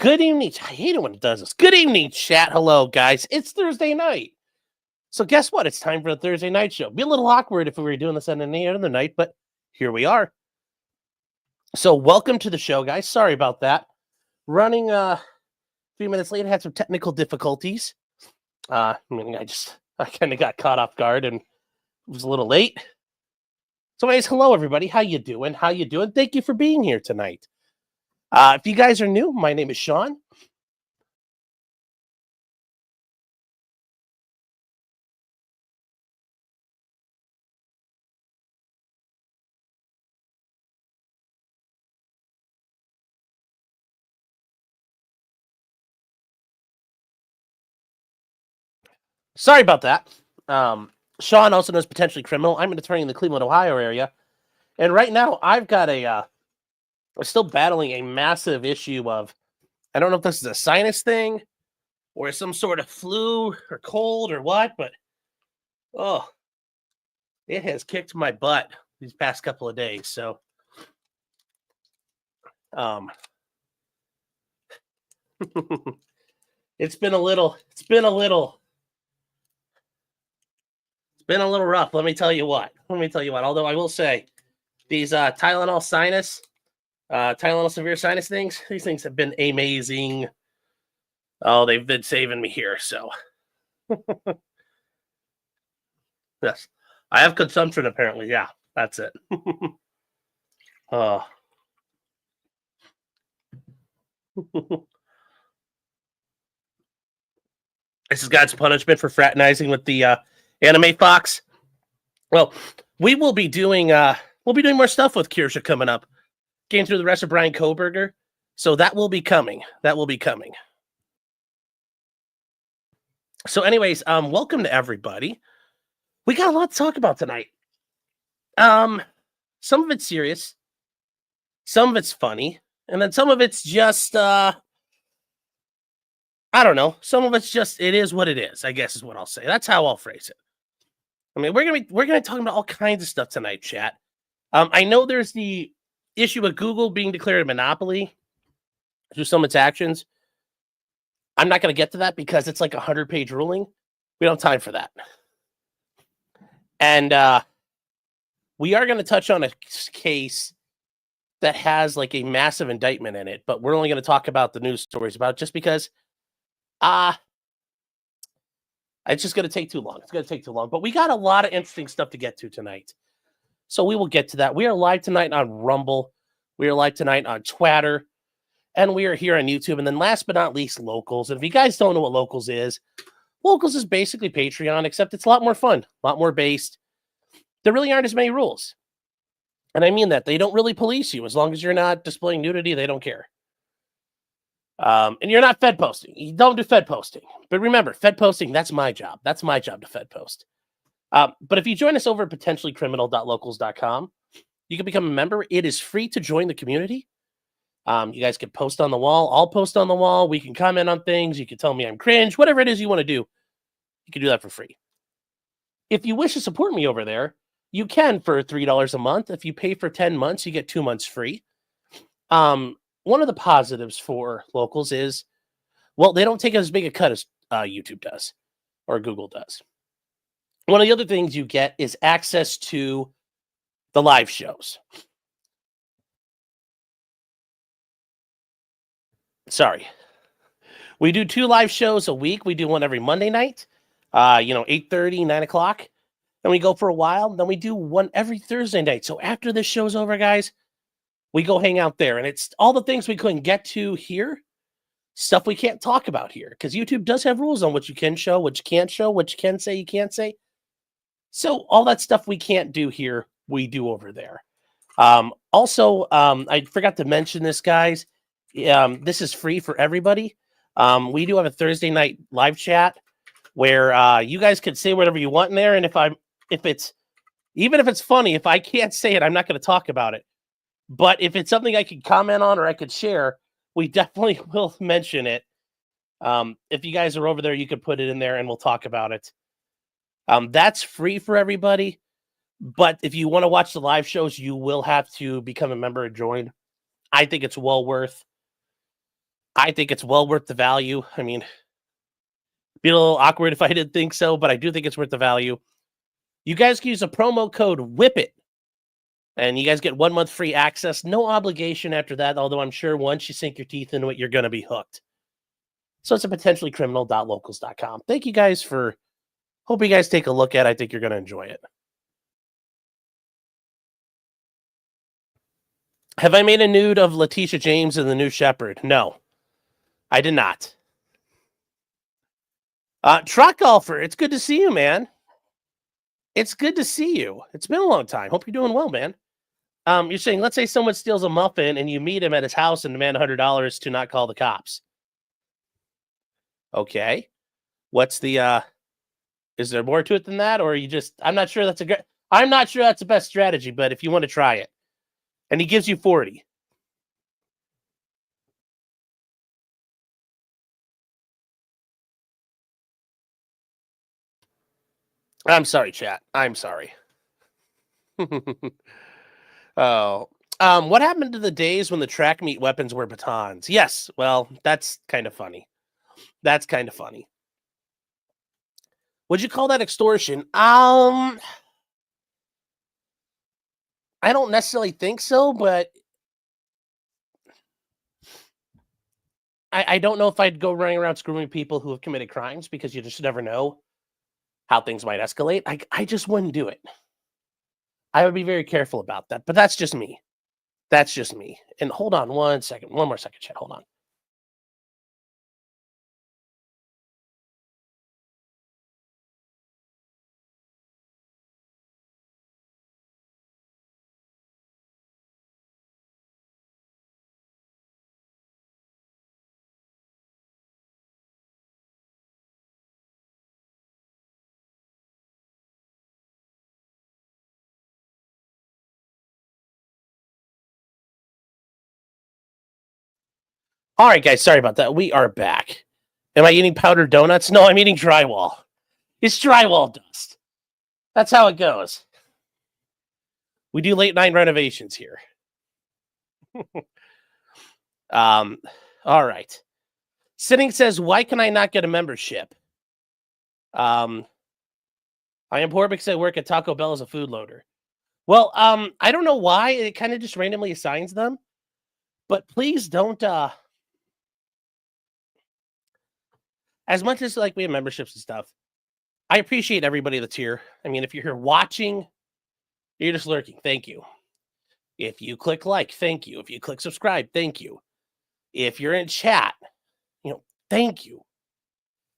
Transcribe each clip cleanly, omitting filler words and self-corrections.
Good evening. I hate it when it does this. Good evening, chat. Hello, guys. It's Thursday night. So guess what? It's time for the Thursday night show. Be a little awkward if we were doing this on any other night, but here we are. So welcome to the show, guys. Sorry about that. Running a few minutes late. I had some technical difficulties. I kind of got caught off guard and was a little late. So anyways, hello, everybody. How you doing? How you doing? Thank you for being here tonight. If you guys are new, my name is Sean. Sorry about that. Sean, also known as Potentially Criminal. I'm an attorney in the Cleveland, Ohio area. And right now, I've got I'm still battling a massive issue of, I don't know if this is a sinus thing or some sort of flu or cold or what, but, it has kicked my butt these past couple of days. So, it's been a little rough. Let me tell you what. Although I will say, these Tylenol severe sinus things, these things have been amazing. Oh, they've been saving me here. So, yes, I have consumption apparently. Yeah, that's it. This is God's punishment for fraternizing with the anime fox. Well, we will be doing more stuff with Kirsha coming up. Getting through the rest of Brian Koberger. So that will be coming. So anyways, welcome to everybody. We got a lot to talk about tonight. Some of it's serious, some of it's funny, and then some of it's just I don't know. Some of it's just, it is what it is, I guess is what I'll say. That's how I'll phrase it. I mean, we're gonna talk about all kinds of stuff tonight, chat. I know there's the issue of Google being declared a monopoly through some of its actions. I'm not going to get to that because it's like a 100-page ruling. We don't have time for that. And we are going to touch on a case that has like a massive indictment in it, but we're only going to talk about the news stories about it just because it's just going to take too long. It's going to take too long. But we got a lot of interesting stuff to get to tonight. So we will get to that. We are live tonight on Rumble. We are live tonight on Twitter. And we are here on YouTube. And then last but not least, Locals. And if you guys don't know what Locals is basically Patreon, except it's a lot more fun, a lot more based. There really aren't as many rules. And I mean that. They don't really police you. As long as you're not displaying nudity, they don't care. And you're not Fed posting. You don't do Fed posting. But remember, Fed posting, that's my job. That's my job to Fed post. But if you join us over at potentiallycriminal.locals.com, you can become a member. It is free to join the community. You guys can post on the wall. I'll post on the wall. We can comment on things. You can tell me I'm cringe. Whatever it is you want to do, you can do that for free. If you wish to support me over there, you can for $3 a month. If you pay for 10 months, you get 2 months free. One of the positives for Locals is, well, they don't take as big a cut as YouTube does or Google does. One of the other things you get is access to the live shows. Sorry. We do 2 live shows a week. We do one every Monday night, 8:30, 9 o'clock. Then we go for a while. Then we do one every Thursday night. So after this show's over, guys, we go hang out there. And it's all the things we couldn't get to here, stuff we can't talk about here. Because YouTube does have rules on what you can show, what you can't show, what you can say, you can't say. So all that stuff we can't do here, we do over there. Also, I forgot to mention this, guys. This is free for everybody. We do have a Thursday night live chat where you guys can say whatever you want in there. And even if it's funny, if I can't say it, I'm not going to talk about it. But if it's something I could comment on or I could share, we definitely will mention it. If you guys are over there, you could put it in there and we'll talk about it. That's free for everybody. But if you want to watch the live shows, you will have to become a member and join. I think it's well worth I think it's well worth the value. I mean, be a little awkward if I didn't think so, but I do think it's worth the value. You guys can use a promo code WHIPIT, and you guys get 1 month free access. No obligation after that, although I'm sure once you sink your teeth into it, you're going to be hooked. So it's a potentiallycriminal.locals.com. Thank you guys for, hope you guys take a look at it. I think you're going to enjoy it. Have I made a nude of Letitia James and the new Shepherd? No, I did not. Truck Golfer, it's good to see you, man. It's good to see you. It's been a long time. Hope you're doing well, man. You're saying, let's say someone steals a muffin and you meet him at his house and demand $100 to not call the cops. Okay. What's the, is there more to it than that? Or are you just, I'm not sure that's the best strategy, but if you want to try it. And he gives you 40. I'm sorry, chat. I'm sorry. Oh. What happened to the days when the track meet weapons were batons? Yes. Well, that's kind of funny. That's kind of funny. Would you call that extortion? I don't necessarily think so, but I don't know if I'd go running around screwing people who have committed crimes, because you just never know how things might escalate. I just wouldn't do it. I would be very careful about that, but that's just me. That's just me. And hold on 1 second. One more second, chat. Hold on. All right, guys. Sorry about that. We are back. Am I eating powdered donuts? No, I'm eating drywall. It's drywall dust. That's how it goes. We do late night renovations here. All right. Sitting says, why can I not get a membership? I am poor because I work at Taco Bell as a food loader. Well, I don't know why. It kind of just randomly assigns them. But please don't, as much as like we have memberships and stuff, I appreciate everybody that's here. I mean, if you're here watching, you're just lurking. Thank you. If you click like, thank you. If you click subscribe, thank you. If you're in chat, thank you.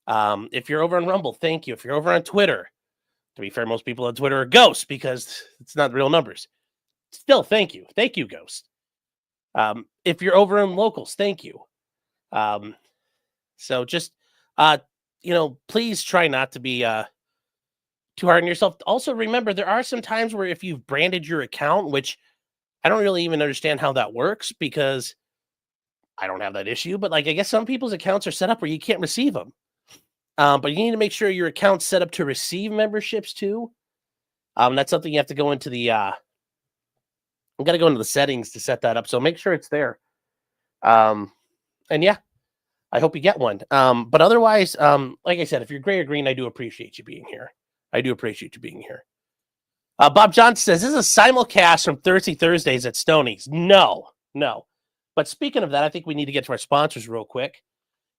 If you're over on Rumble, thank you. If you're over on Twitter, to be fair, most people on Twitter are ghosts because it's not real numbers. Still, thank you. Thank you, Ghost. If you're over in locals, thank you. So just, please try not to be too hard on yourself. Also, remember, there are some times where if you've branded your account, which I don't really even understand how that works because I don't have that issue, but I guess some people's accounts are set up where you can't receive them. But you need to make sure your account's set up to receive memberships too. That's something you have to go into the, I've got to go into the settings to set that up. So make sure it's there. And yeah, I hope you get one. But otherwise, like I said, if you're gray or green, I do appreciate you being here. I do appreciate you being here. Bob Johnson says, this is a simulcast from Thirsty Thursdays at Stoney's. No. But speaking of that, I think we need to get to our sponsors real quick.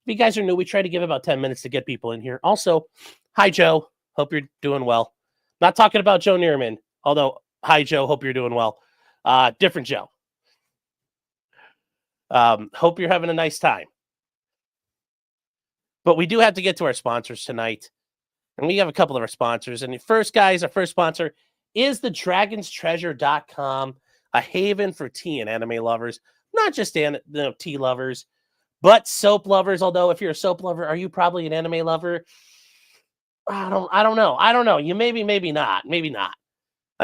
If you guys are new, we try to give about 10 minutes to get people in here. Also, hi, Joe. Hope you're doing well. Not talking about Joe Neerman, although, hi, Joe. Hope you're doing well. Different Joe. Hope you're having a nice time. But we do have to get to our sponsors tonight. And we have a couple of our sponsors. And first, guys, our first sponsor is the dragonstreasure.com, a haven for tea and anime lovers. Not just tea lovers, but soap lovers. Although if you're a soap lover, are you probably an anime lover? I don't know. You maybe not. And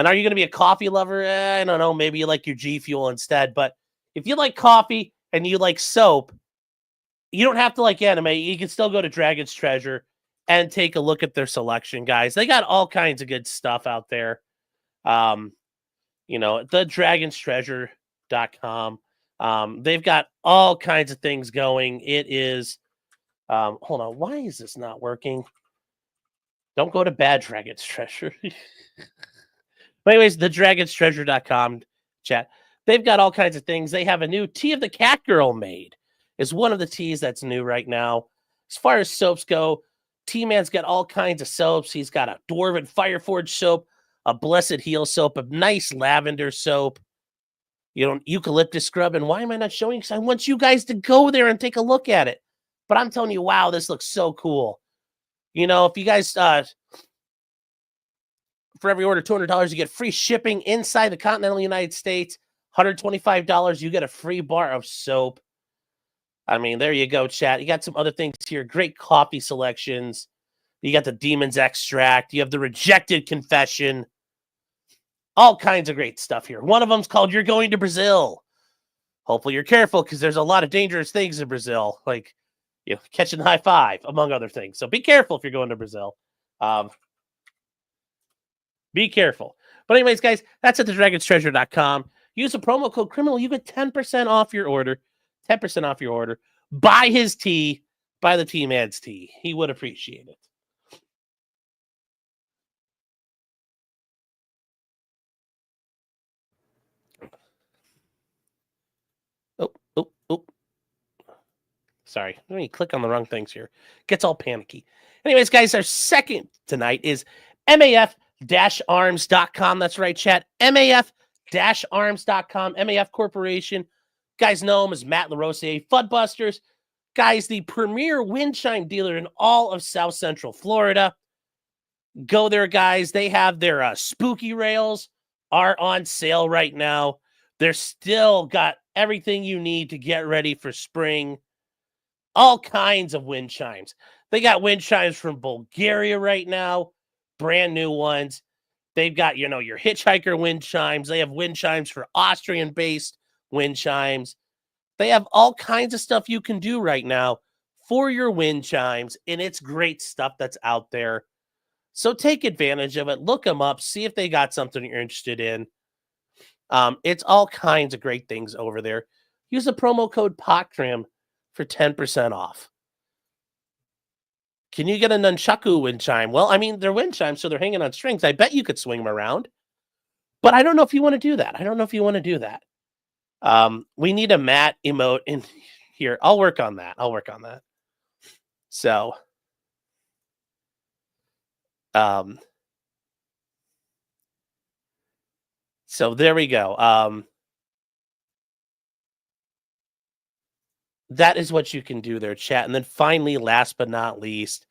are you going to be a coffee lover? I don't know. Maybe you like your G Fuel instead. But if you like coffee and you like soap, you don't have to like anime. You can still go to Dragon's Treasure and take a look at their selection, guys. They got all kinds of good stuff out there. The dragonstreasure.com. They've got all kinds of things going. It is, hold on, why is this not working? Don't go to Bad Dragon's Treasure. But anyways, thedragonstreasure.com chat. They've got all kinds of things. They have a new Tea of the Cat Girl made. Is one of the teas that's new right now. As far as soaps go, T-Man's got all kinds of soaps. He's got a Dwarven Fireforge soap, a Blessed Heel soap, a nice lavender soap, eucalyptus scrub. And why am I not showing? Because I want you guys to go there and take a look at it. But I'm telling you, wow, this looks so cool. If you guys, for every order $200, you get free shipping inside the continental United States. $125, you get a free bar of soap. I mean, there you go, chat. You got some other things here. Great coffee selections. You got the Demon's Extract. You have the Rejected Confession. All kinds of great stuff here. One of them's called You're Going to Brazil. Hopefully you're careful because there's a lot of dangerous things in Brazil, like catching the high five, among other things. So be careful if you're going to Brazil. Be careful. But anyways, guys, that's at thedragonstreasure.com. Use the promo code criminal. You get 10% off your order. 10% off your order. Buy his tea. Buy the T-Man's tea. He would appreciate it. Oh. Sorry. Let me click on the wrong things here. Gets all panicky. Anyways, guys, our second tonight is MAF-arms.com. That's right, chat. MAF-arms.com. MAF Corporation. Guys know him as Matt LaRosse, Fudbusters. Guys, the premier wind chime dealer in all of South Central Florida. Go there, guys. They have their spooky rails are on sale right now. They're still got everything you need to get ready for spring. All kinds of wind chimes. They got wind chimes from Bulgaria right now. Brand new ones. They've got, your hitchhiker wind chimes. They have wind chimes for Austrian-based wind chimes. They have all kinds of stuff you can do right now for your wind chimes, and it's great stuff that's out there. So take advantage of it. Look them up. See if they got something you're interested in. It's all kinds of great things over there. Use the promo code POCTRIM for 10% off. Can you get a nunchaku wind chime? Well, I mean, they're wind chimes, so they're hanging on strings. I bet you could swing them around. But I don't know if you want to do that. We need a Matt emote in here. I'll work on that. So, so there we go. That is what you can do there, chat. And then finally, last but not least,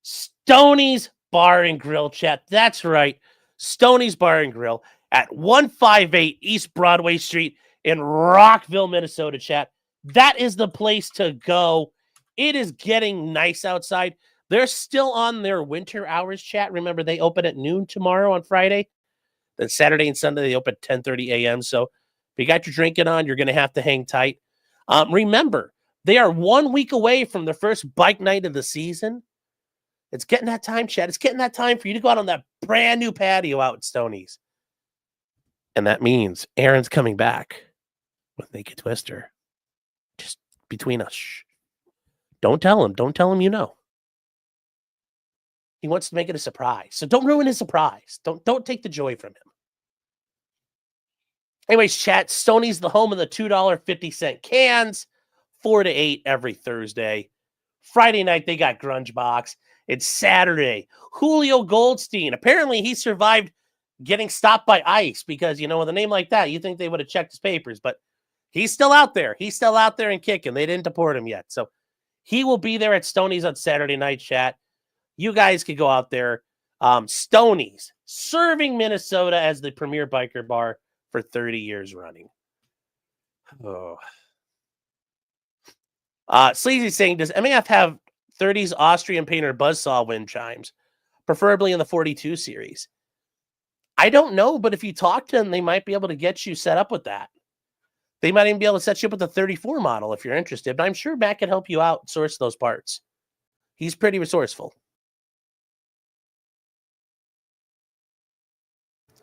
Stoney's Bar and Grill, chat. That's right. Stoney's Bar and Grill at 158 East Broadway Street in Rockville, Minnesota, chat. That is the place to go. It is getting nice outside. They're still on their winter hours, chat. Remember, they open at noon tomorrow on Friday. Then Saturday and Sunday, they open at 10:30 a.m. So if you got your drinking on, you're going to have to hang tight. Remember, they are 1 week away from the first bike night of the season. It's getting that time, chat. It's getting that time for you to go out on that brand new patio out at Stoney's. And that means Aaron's coming back with Naked Twister. Just between us. Shh. Don't tell him. Don't tell him you know. He wants to make it a surprise. So don't ruin his surprise. Don't take the joy from him. Anyways, chat, Stoney's the home of the $2.50 cans, 4 to 8 every Thursday. Friday night, they got Grunge Box. It's Saturday. Julio Goldstein. Apparently, he survived getting stopped by ICE because, with a name like that, you think they would have checked his papers. But he's still out there. He's still out there and kicking. They didn't deport him yet. So he will be there at Stoney's on Saturday night, chat. You guys could go out there. Stoney's, serving Minnesota as the premier biker bar for 30 years running. Oh. Sleazy saying, does MAF have 30s Austrian painter buzzsaw wind chimes, preferably in the 42 series? I don't know, but if you talk to them, they might be able to get you set up with that. They might even be able to set you up with the 34 model if you're interested, but I'm sure Matt can help you out source those parts. He's pretty resourceful.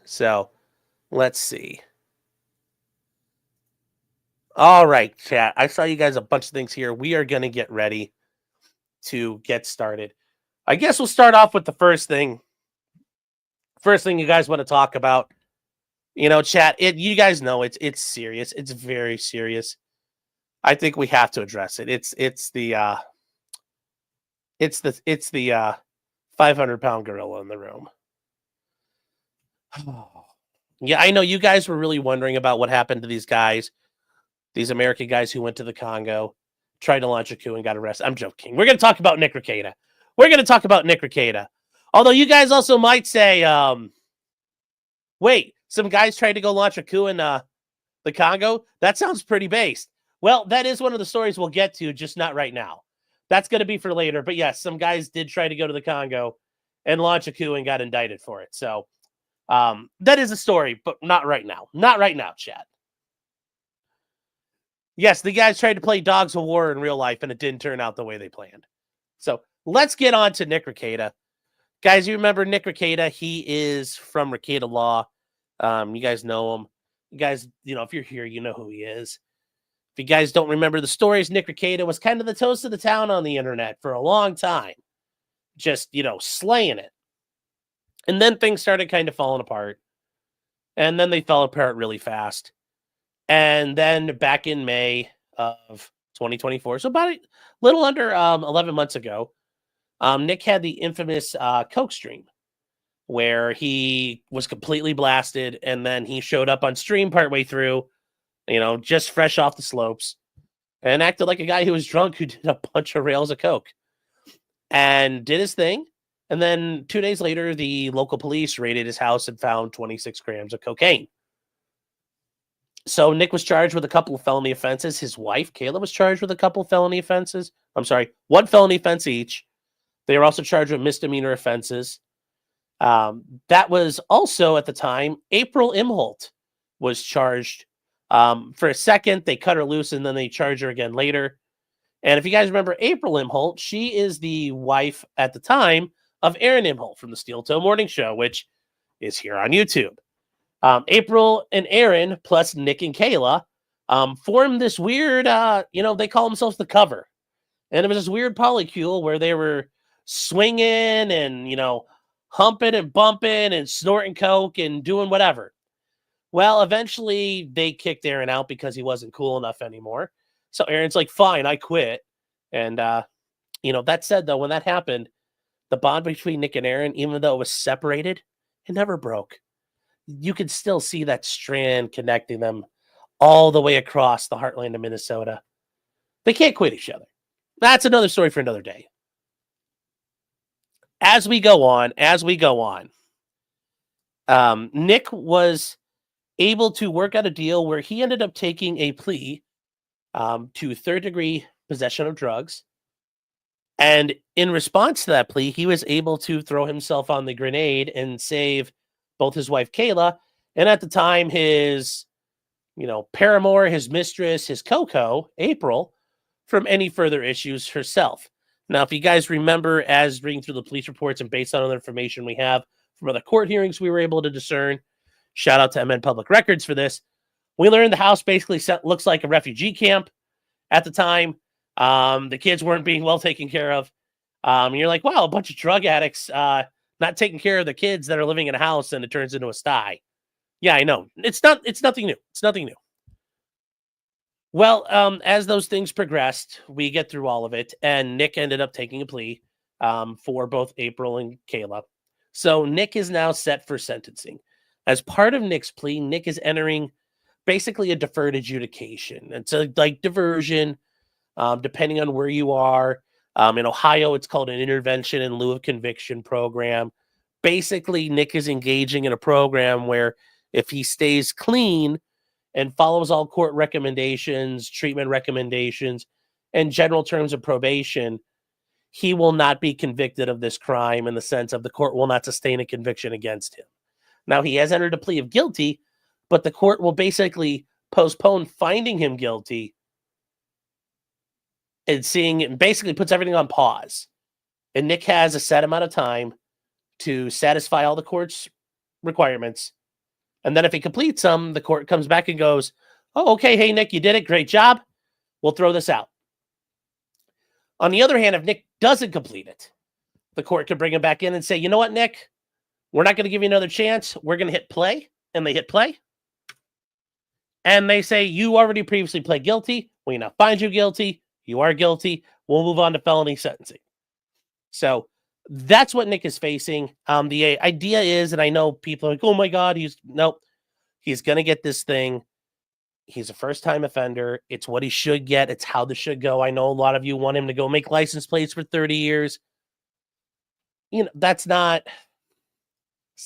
So let's see. All right, chat. I saw you guys a bunch of things here. We are going to get ready to get started. I guess we'll start off with the first thing. First thing you guys want to talk about. You know, chat, you guys know it's serious. It's very serious. I think we have to address it. It's the 500-pound gorilla in the room. Yeah, I know you guys were really wondering about what happened to these guys, these American guys who went to the Congo, tried to launch a coup and got arrested. I'm joking. We're going to talk about Nick Rekieta. We're going to talk about Nick Rekieta. Although you guys also might say, wait, some guys tried to go launch a coup in the Congo? That sounds pretty based. Well, that is one of the stories we'll get to, just not right now. That's going to be for later. But yes, some guys did try to go to the Congo and launch a coup and got indicted for it. So that is a story, but not right now. Not right now, chat. Yes, the guys tried to play Dogs of War in real life, and it didn't turn out the way they planned. So let's get on to Nick Rekieta. Guys, you remember Nick Rekieta? He is from Rekieta Law. You guys know him. You guys, if you're here, you know who he is. If you guys don't remember the stories, Nick Rekieta was kind of the toast of the town on the internet for a long time. Just, slaying it. And then things started kind of falling apart. And then they fell apart really fast. And then back in May of 2024, so about a little under 11 months ago, Nick had the infamous Coke stream where he was completely blasted. And then he showed up on stream partway through, just fresh off the slopes, and acted like a guy who was drunk who did a bunch of rails of Coke and did his thing. And then 2 days later, the local police raided his house and found 26 grams of cocaine. So Nick was charged with a couple of felony offenses. His wife, Kayla, was charged with a couple of felony offenses. I'm sorry, one felony offense each. They were also charged with misdemeanor offenses. That was also, at the time, April Imholt was charged. For a second, they cut her loose, and then they charge her again later. And if you guys remember April Imholt, she is the wife at the time of Aaron Imholt from the Steel Toe Morning Show, which is here on YouTube. April and Aaron, plus Nick and Kayla, formed this weird, they call themselves the Cover. And it was this weird polycule where they were swinging and, humping and bumping and snorting Coke and doing whatever. Well, eventually they kicked Aaron out because he wasn't cool enough anymore. So Aaron's like, fine, I quit. And, that said, though, when that happened, the bond between Nick and Aaron, even though it was separated, it never broke. You could still see that strand connecting them all the way across the heartland of Minnesota. They can't quit each other. That's another story for another day. As we go on, Nick was able to work out a deal where he ended up taking a plea to third-degree possession of drugs. And in response to that plea, he was able to throw himself on the grenade and save both his wife, Kayla, and at the time, his, paramour, his mistress, his Coco, April, from any further issues herself. Now, if you guys remember, as reading through the police reports and based on other information we have from other court hearings we were able to discern, shout out to MN Public Records for this, we learned the house basically looks like a refugee camp at the time. The kids weren't being well taken care of. And you're like, wow, a bunch of drug addicts not taking care of the kids that are living in a house, and it turns into a sty. Yeah, I know. It's nothing new. It's nothing new. Well, as those things progressed, we get through all of it, and Nick ended up taking a plea for both April and Kayla. So Nick is now set for sentencing. As part of Nick's plea, Nick is entering basically a deferred adjudication. It's a diversion, depending on where you are. In Ohio, it's called an intervention in lieu of conviction program. Basically, Nick is engaging in a program where if he stays clean and follows all court recommendations, treatment recommendations, and general terms of probation, he will not be convicted of this crime in the sense of the court will not sustain a conviction against him. Now, he has entered a plea of guilty, but the court will basically postpone finding him guilty and basically puts everything on pause. And Nick has a set amount of time to satisfy all the court's requirements. And then if he completes them, the court comes back and goes, Oh, okay. Hey, Nick, you did it. Great job. We'll throw this out. On the other hand, if Nick doesn't complete it, the court could bring him back in and say, you know what, Nick? We're not going to give you another chance. We're going to hit play. And they hit play. And they say, you already previously pled guilty. We now find you guilty. You are guilty. We'll move on to felony sentencing. So that's what Nick is facing. The idea is, and I know people are like, oh my God, he's going to get this thing. He's a first-time offender. It's what he should get. It's how this should go. I know a lot of you want him to go make license plates for 30 years. You know, it's not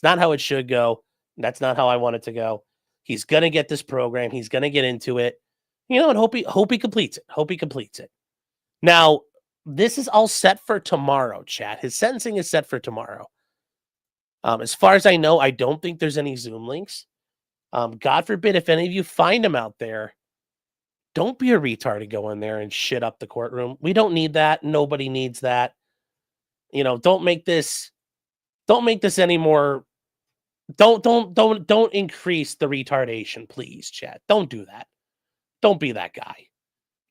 how it should go. That's not how I want it to go. He's going to get this program. He's going to get into it. You know, and hope he completes it. Hope he completes it. Now, this is all set for tomorrow, chat. His sentencing is set for tomorrow. As far as I know, I don't think there's any Zoom links. God forbid if any of you find him out there, don't be a retard and go in there and shit up the courtroom. We don't need that. Nobody needs that. You know, don't make this any more. Don't increase the retardation, please, chat. Don't do that. Don't be that guy.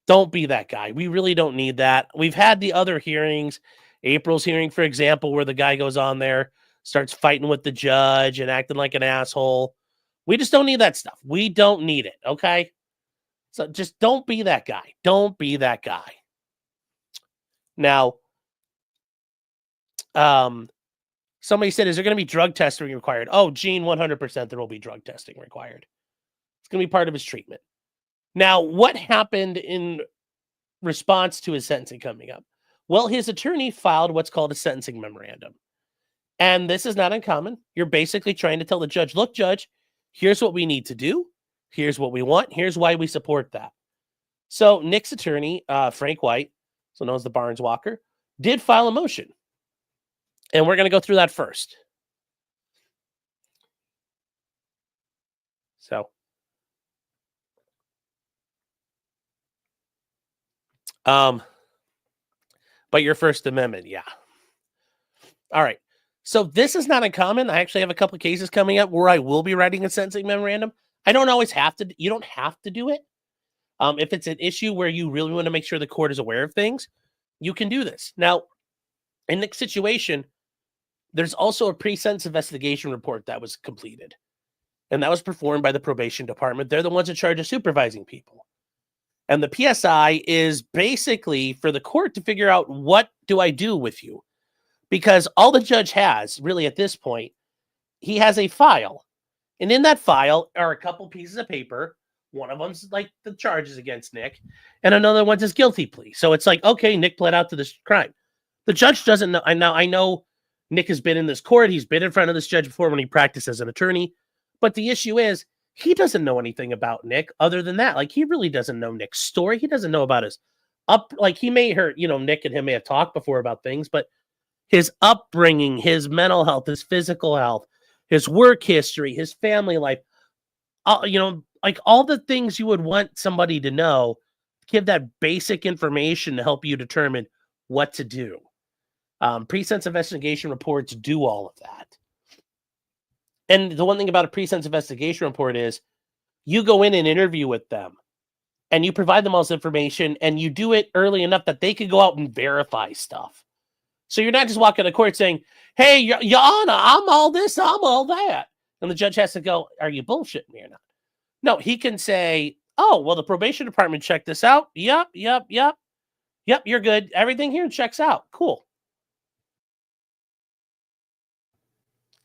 Don't be that guy. We really don't need that. We've had the other hearings, April's hearing, for example, where the guy goes on there, starts fighting with the judge and acting like an asshole. We just don't need that stuff. We don't need it, okay? So just don't be that guy. Don't be that guy. Now, somebody said, is there going to be drug testing required? Oh, Gene, 100% there will be drug testing required. It's going to be part of his treatment. Now, what happened in response to his sentencing coming up? Well, his attorney filed what's called a sentencing memorandum. And this is not uncommon. You're basically trying to tell the judge, look, judge, here's what we need to do. Here's what we want. Here's why we support that. So Nick's attorney, Frank White, so known as the Barnes Walker, did file a motion. And we're going to go through that first. So, but your First Amendment, yeah. All right. So this is not uncommon. I actually have a couple of cases coming up where I will be writing a sentencing memorandum. I don't always have to. You don't have to do it. If it's an issue where you really want to make sure the court is aware of things, you can do this. Now, in Nick's situation, there's also a pre-sentence investigation report that was completed. And that was performed by the probation department. They're the ones in charge of supervising people. And the PSI is basically for the court to figure out, what do I do with you? Because all the judge has, really at this point, he has a file. And in that file are a couple pieces of paper. One of them's like the charges against Nick, and another one's his guilty plea. So it's like, okay, Nick pled out to this crime. The judge doesn't know. I know Nick has been in this court. He's been in front of this judge before when he practiced as an attorney. But the issue is, he doesn't know anything about Nick other than that. Like, he really doesn't know Nick's story. He doesn't know about his like, he may hurt, Nick and him may have talked before about things, but his upbringing, his mental health, his physical health, his work history, his family life, like all the things you would want somebody to know, give that basic information to help you determine what to do. Pre-sentence investigation reports do all of that. And the one thing about a pre-sentence investigation report is you go in and interview with them and you provide them all this information, and you do it early enough that they can go out and verify stuff. So you're not just walking to court saying, hey, Your Honor, I'm all this, I'm all that. And the judge has to go, are you bullshitting me or not? No, he can say, oh, well, the probation department checked this out. Yep, you're good. Everything here checks out. Cool.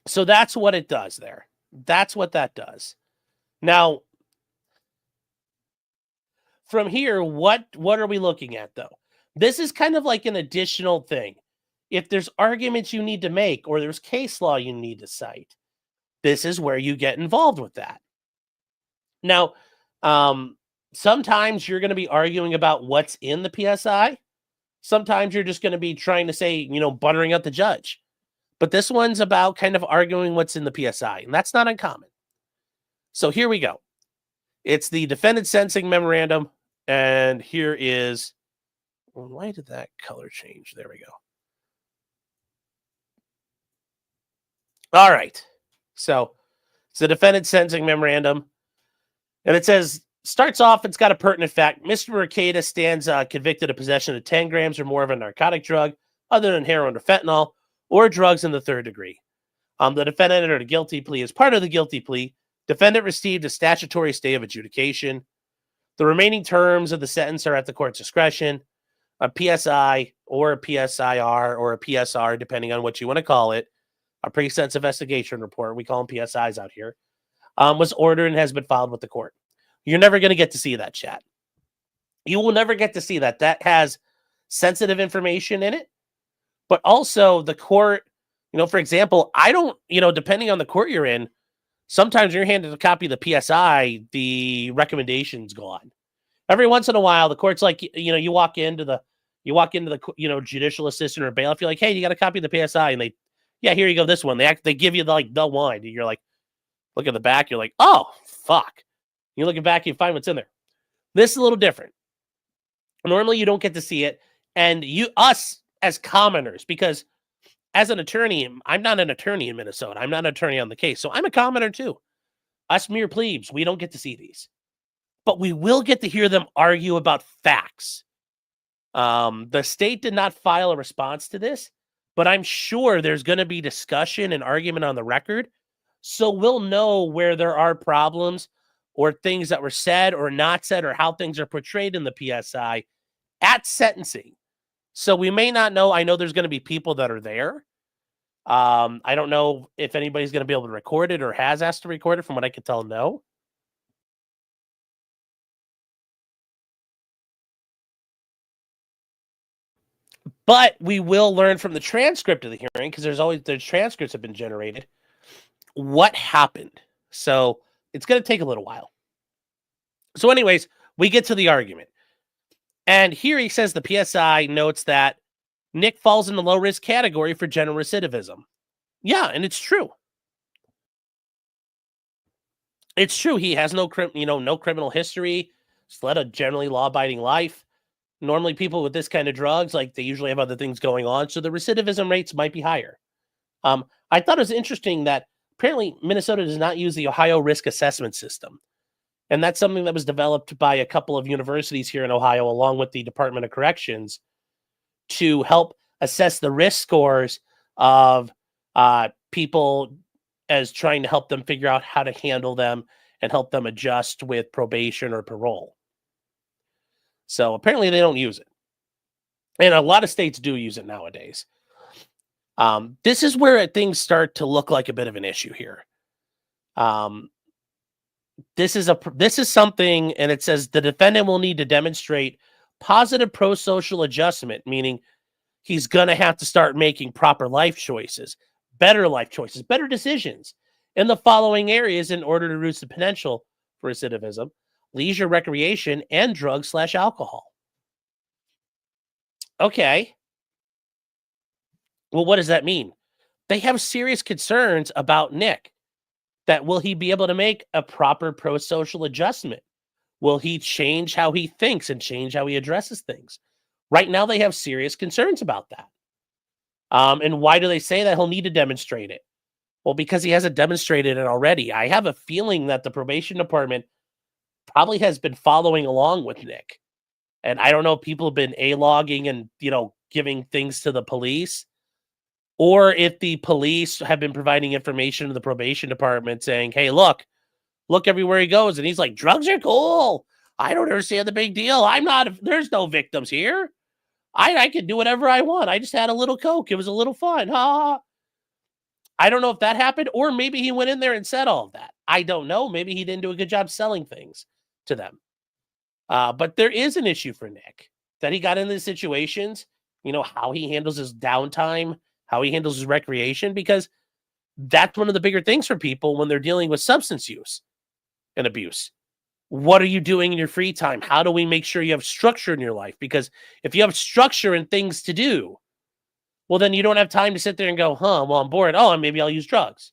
So that's what it does there. That's what that does. Now, from here, what are we looking at, though? This is kind of like an additional thing. If there's arguments you need to make or there's case law you need to cite, this is where you get involved with that. Now, sometimes you're going to be arguing about what's in the PSI. Sometimes you're just going to be trying to say, buttering up the judge. But this one's about kind of arguing what's in the PSI, and that's not uncommon. So here we go. It's the defendant sentencing memorandum, and here is... Why did that color change? There we go. All right. So it's the defendant sentencing memorandum, and it says, Starts off, it's got a pertinent fact. Mr. Rekieta stands convicted of possession of 10 grams or more of a narcotic drug other than heroin or fentanyl or drugs in the third degree. The defendant entered a guilty plea. As part of the guilty plea, defendant received a statutory stay of adjudication. The remaining terms of the sentence are at the court's discretion. A PSI or a PSIR or a PSR, depending on what you want to call it, a pre-sentence investigation report, we call them PSIs out here, was ordered and has been filed with the court. You're never going to get to see that, chat. You will never get to see that. That has sensitive information in it, but also the court, for example, I don't, depending on the court you're in, sometimes you're handed a copy of the PSI, the recommendation's gone. Every once in a while, the court's like, you walk into the, judicial assistant or bailiff, you're like, hey, you got a copy of the PSI? And they, yeah, here you go, this one. They give you the one. And you're like, look at the back, you're like, oh, fuck. You look back, you find what's in there. This is a little different. Normally, you don't get to see it. And us as commoners, because as an attorney, I'm not an attorney in Minnesota. I'm not an attorney on the case. So I'm a commoner too. Us mere plebes, we don't get to see these. But we will get to hear them argue about facts. The state did not file a response to this, but I'm sure there's going to be discussion and argument on the record. So we'll know where there are problems or things that were said or not said or how things are portrayed in the PSI at sentencing. So we may not know. I know there's going to be people that are there. I don't know if anybody's going to be able to record it or has asked to record it. From what I can tell, no. But we will learn from the transcript of the hearing, because the transcripts have been generated, what happened. So it's going to take a little while. So anyways, we get to the argument. And here he says the PSI notes that Nick falls in the low-risk category for general recidivism. Yeah, and it's true. It's true. He has no criminal history. He's led a generally law-abiding life. Normally, people with this kind of drugs, they usually have other things going on, so the recidivism rates might be higher. I thought it was interesting that apparently Minnesota does not use the Ohio risk assessment system. And that's something that was developed by a couple of universities here in Ohio, along with the Department of Corrections, to help assess the risk scores of people as trying to help them figure out how to handle them and help them adjust with probation or parole. So apparently they don't use it. And a lot of states do use it nowadays. This is where things start to look like a bit of an issue here. This is something, and it says the defendant will need to demonstrate positive pro-social adjustment, meaning he's going to have to start making proper life choices, better decisions in the following areas in order to reduce the potential for recidivism: leisure, recreation, and drugs/alcohol. Okay. Well, what does that mean? They have serious concerns about Nick. That will he be able to make a proper pro-social adjustment? Will he change how he thinks and change how he addresses things? Right now, they have serious concerns about that. And why do they say that? He'll need to demonstrate it. Well, because he hasn't demonstrated it already. I have a feeling that the probation department probably has been following along with Nick. And I don't know if people have been A-logging and, giving things to the police, or if the police have been providing information to the probation department saying, hey, look everywhere he goes. And he's like, drugs are cool. I don't understand the big deal. There's no victims here. I can do whatever I want. I just had a little Coke. It was a little fun. Ha. I don't know if that happened, or maybe he went in there and said all of that. I don't know. Maybe he didn't do a good job selling things to them. But there is an issue for Nick that he got into these situations, how he handles his downtime, how he handles his recreation, because that's one of the bigger things for people when they're dealing with substance use and abuse. What are you doing in your free time? How do we make sure you have structure in your life? Because if you have structure and things to do, well, then you don't have time to sit there and go, well, I'm bored. Oh, maybe I'll use drugs.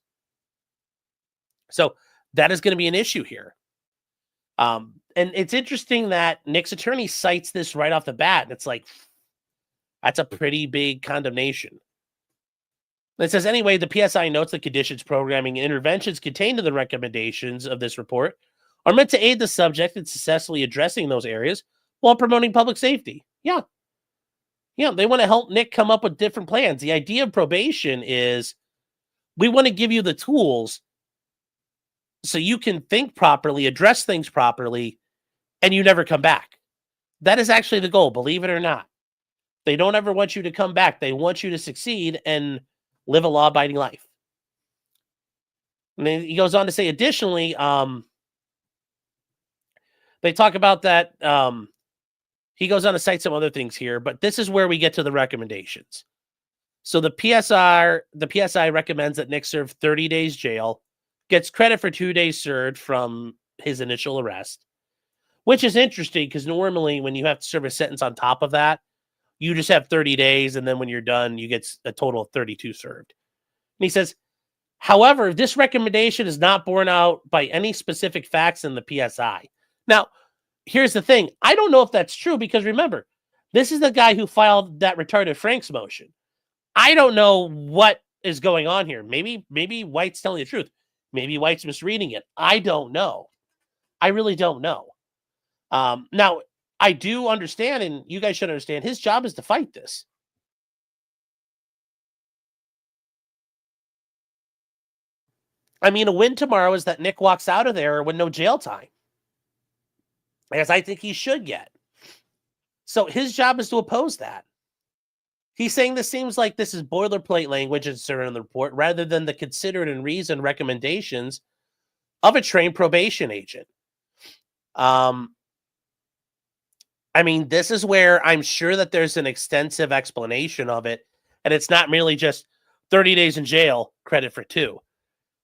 So that is going to be an issue here. And it's interesting that Nick's attorney cites this right off the bat. And it's like, that's a pretty big condemnation. It says, anyway, the PSI notes the conditions, programming, and interventions contained in the recommendations of this report are meant to aid the subject in successfully addressing those areas while promoting public safety. Yeah. Yeah, they want to help Nick come up with different plans. The idea of probation is we want to give you the tools so you can think properly, address things properly, and you never come back. That is actually the goal, believe it or not. They don't ever want you to come back. They want you to succeed and live a law-abiding life. And then he goes on to say, additionally, they talk about that. He goes on to cite some other things here, but this is where we get to the recommendations. So the PSI recommends that Nick serve 30 days jail, gets credit for 2 days served from his initial arrest, which is interesting because normally when you have to serve a sentence on top of that, you just have 30 days, and then when you're done, you get a total of 32 served. And he says, however, this recommendation is not borne out by any specific facts in the PSI. Now, here's the thing. I don't know if that's true because remember, this is the guy who filed that retarded Franks motion. I don't know what is going on here. Maybe White's telling the truth. Maybe White's misreading it. I don't know. I really don't know. Now, I do understand, and you guys should understand, his job is to fight this. I mean, a win tomorrow is that Nick walks out of there with no jail time, as I think he should get. So his job is to oppose that. He's saying this seems like this is boilerplate language inserted in the report rather than the considered and reasoned recommendations of a trained probation agent. I mean, this is where I'm sure that there's an extensive explanation of it, and it's not merely just 30 days in jail, credit for 2.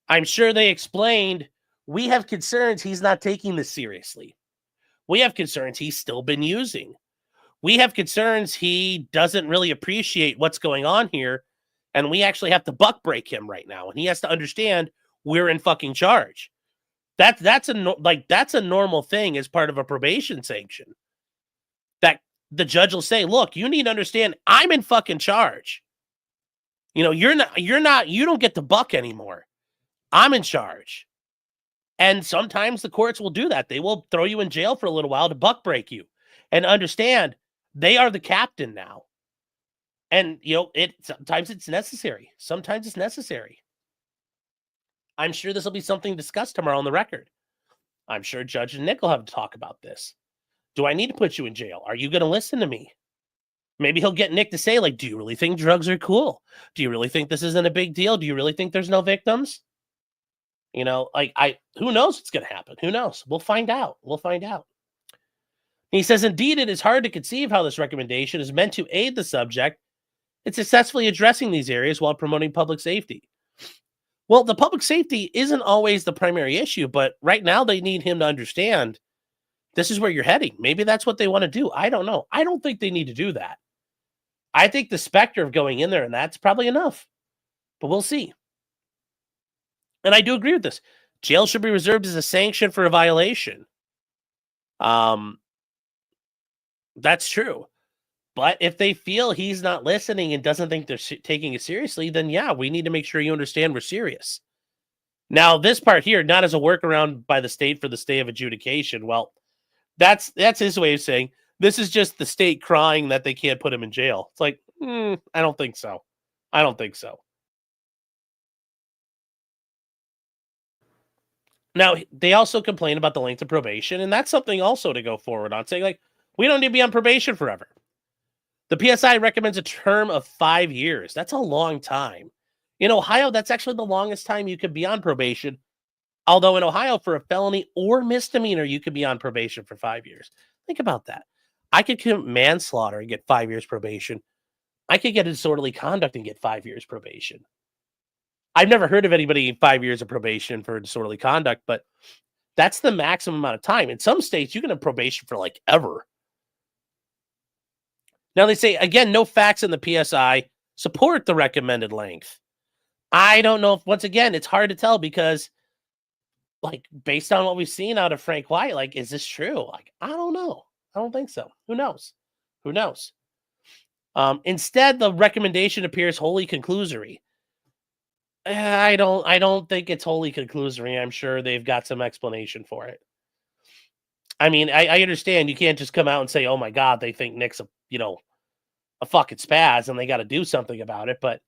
I'm sure they explained, we have concerns he's not taking this seriously. We have concerns he's still been using. We have concerns he doesn't really appreciate what's going on here, and we actually have to buck break him right now, and he has to understand we're in fucking charge. That's a normal thing as part of a probation sanction. That the judge will say, look, you need to understand I'm in fucking charge. You know, you don't get to buck anymore. I'm in charge. And sometimes the courts will do that. They will throw you in jail for a little while to buck break you and understand they are the captain now. And, you know, sometimes it's necessary. Sometimes it's necessary. I'm sure this will be something discussed tomorrow on the record. I'm sure Judge Nick will have to talk about this. Do I need to put you in jail? Are you going to listen to me? Maybe he'll get Nick to say, like, do you really think drugs are cool? Do you really think this isn't a big deal? Do you really think there's no victims? You know, like, who knows what's going to happen? Who knows? We'll find out. We'll find out. He says, indeed, it is hard to conceive how this recommendation is meant to aid the subject in successfully addressing these areas while promoting public safety. Well, the public safety isn't always the primary issue, but right now they need him to understand this is where you're heading. Maybe that's what they want to do. I don't know. I don't think they need to do that. I think the specter of going in there and that's probably enough, but we'll see. And I do agree with this. Jail should be reserved as a sanction for a violation. That's true. But if they feel he's not listening and doesn't think they're taking it seriously, then yeah, we need to make sure you understand we're serious. Now, this part here, not as a workaround by the state for the stay of adjudication. Well, that's his way of saying this is just the state crying that they can't put him in jail. It's like, I don't think so. I don't think so. Now, they also complain about the length of probation, and that's something also to go forward on, saying, like, we don't need to be on probation forever. The PSI recommends a term of 5 years. That's a long time. In Ohio, that's actually the longest time you could be on probation. Although in Ohio, for a felony or misdemeanor, you could be on probation for 5 years. Think about that. I could commit manslaughter and get 5 years probation. I could get disorderly conduct and get 5 years probation. I've never heard of anybody in 5 years of probation for disorderly conduct, but that's the maximum amount of time. In some states, you can have probation for like ever. Now they say, again, no facts in the PSI support the recommended length. I don't know if, once again, it's hard to tell because, like, based on what we've seen out of Frank White, like, is this true? Like, I don't know. I don't think so. Who knows? Who knows? Instead, the recommendation appears wholly conclusory. I don't think it's wholly conclusory. I'm sure they've got some explanation for it. I mean, I understand you can't just come out and say, "Oh my God, they think Nick's a fucking spaz and they got to do something about it." But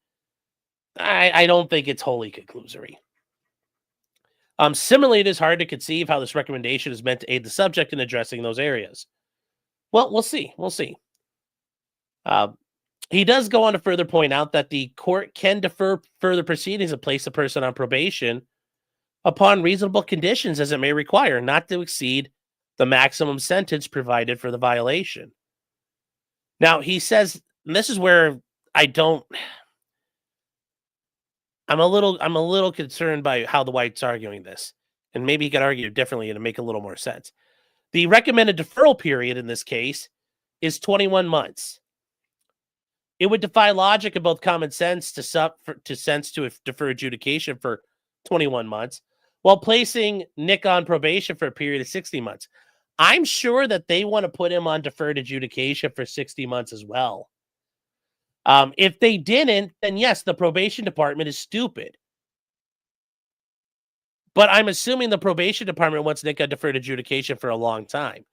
I don't think it's wholly conclusory. Similarly, it is hard to conceive how this recommendation is meant to aid the subject in addressing those areas. Well, we'll see. We'll see. He does go on to further point out that the court can defer further proceedings and place a person on probation upon reasonable conditions as it may require, not to exceed the maximum sentence provided for the violation. Now, he says, and this is where I'm a little concerned by how the white's arguing this, and maybe he could argue differently and make a little more sense. The recommended deferral period in this case is 21 months. It would defy logic and both common sense to defer adjudication for 21 months while placing Nick on probation for a period of 60 months. I'm sure that they want to put him on deferred adjudication for 60 months as well. If they didn't, then yes, the probation department is stupid. But I'm assuming the probation department wants Nick on deferred adjudication for a long time.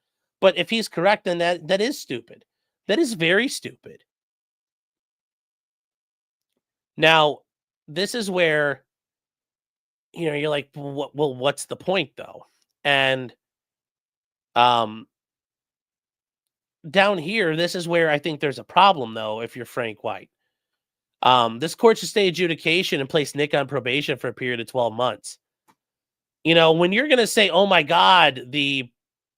But if he's correct, then that is stupid. That is very stupid. Now, this is where, you're like, well, what's the point though? And down here, this is where I think there's a problem though, if you're Frank White. This court should stay adjudication and place Nick on probation for a period of 12 months. When you're going to say, oh my God, the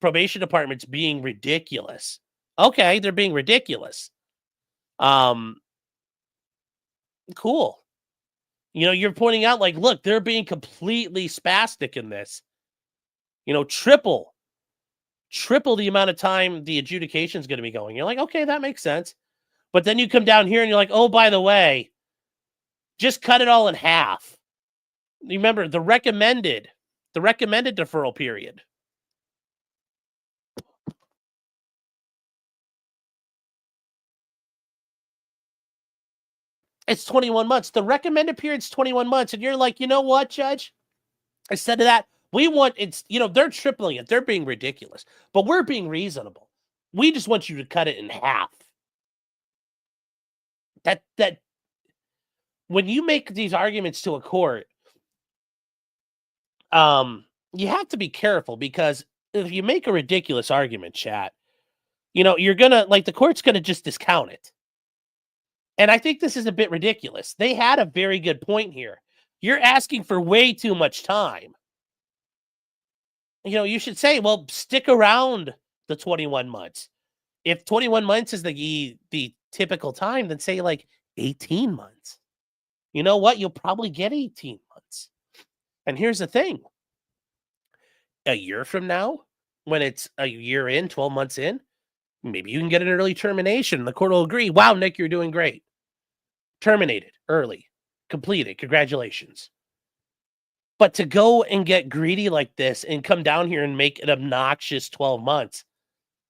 probation department's being ridiculous. Okay, they're being ridiculous. Cool. You're pointing out, like, look, they're being completely spastic in this. Triple the amount of time the adjudication is going to be going. You're like, okay, that makes sense. But then you come down here and you're like, oh, by the way, just cut it all in half. Remember the recommended deferral period. It's 21 months. The recommended period is 21 months. And you're like, you know what, Judge? Instead of that, they're tripling it. They're being ridiculous. But we're being reasonable. We just want you to cut it in half. That when you make these arguments to a court, you have to be careful, because if you make a ridiculous argument, chat, you're gonna, like, the court's gonna just discount it. And I think this is a bit ridiculous. They had a very good point here. You're asking for way too much time. You should say, well, stick around the 21 months. If 21 months is the typical time, then say like 18 months. You know what? You'll probably get 18 months. And here's the thing. A year from now, when it's a year in, 12 months in, maybe you can get an early termination. The court will agree. Wow, Nick, you're doing great. Terminated early. Completed. Congratulations. But to go and get greedy like this and come down here and make an obnoxious 12 months,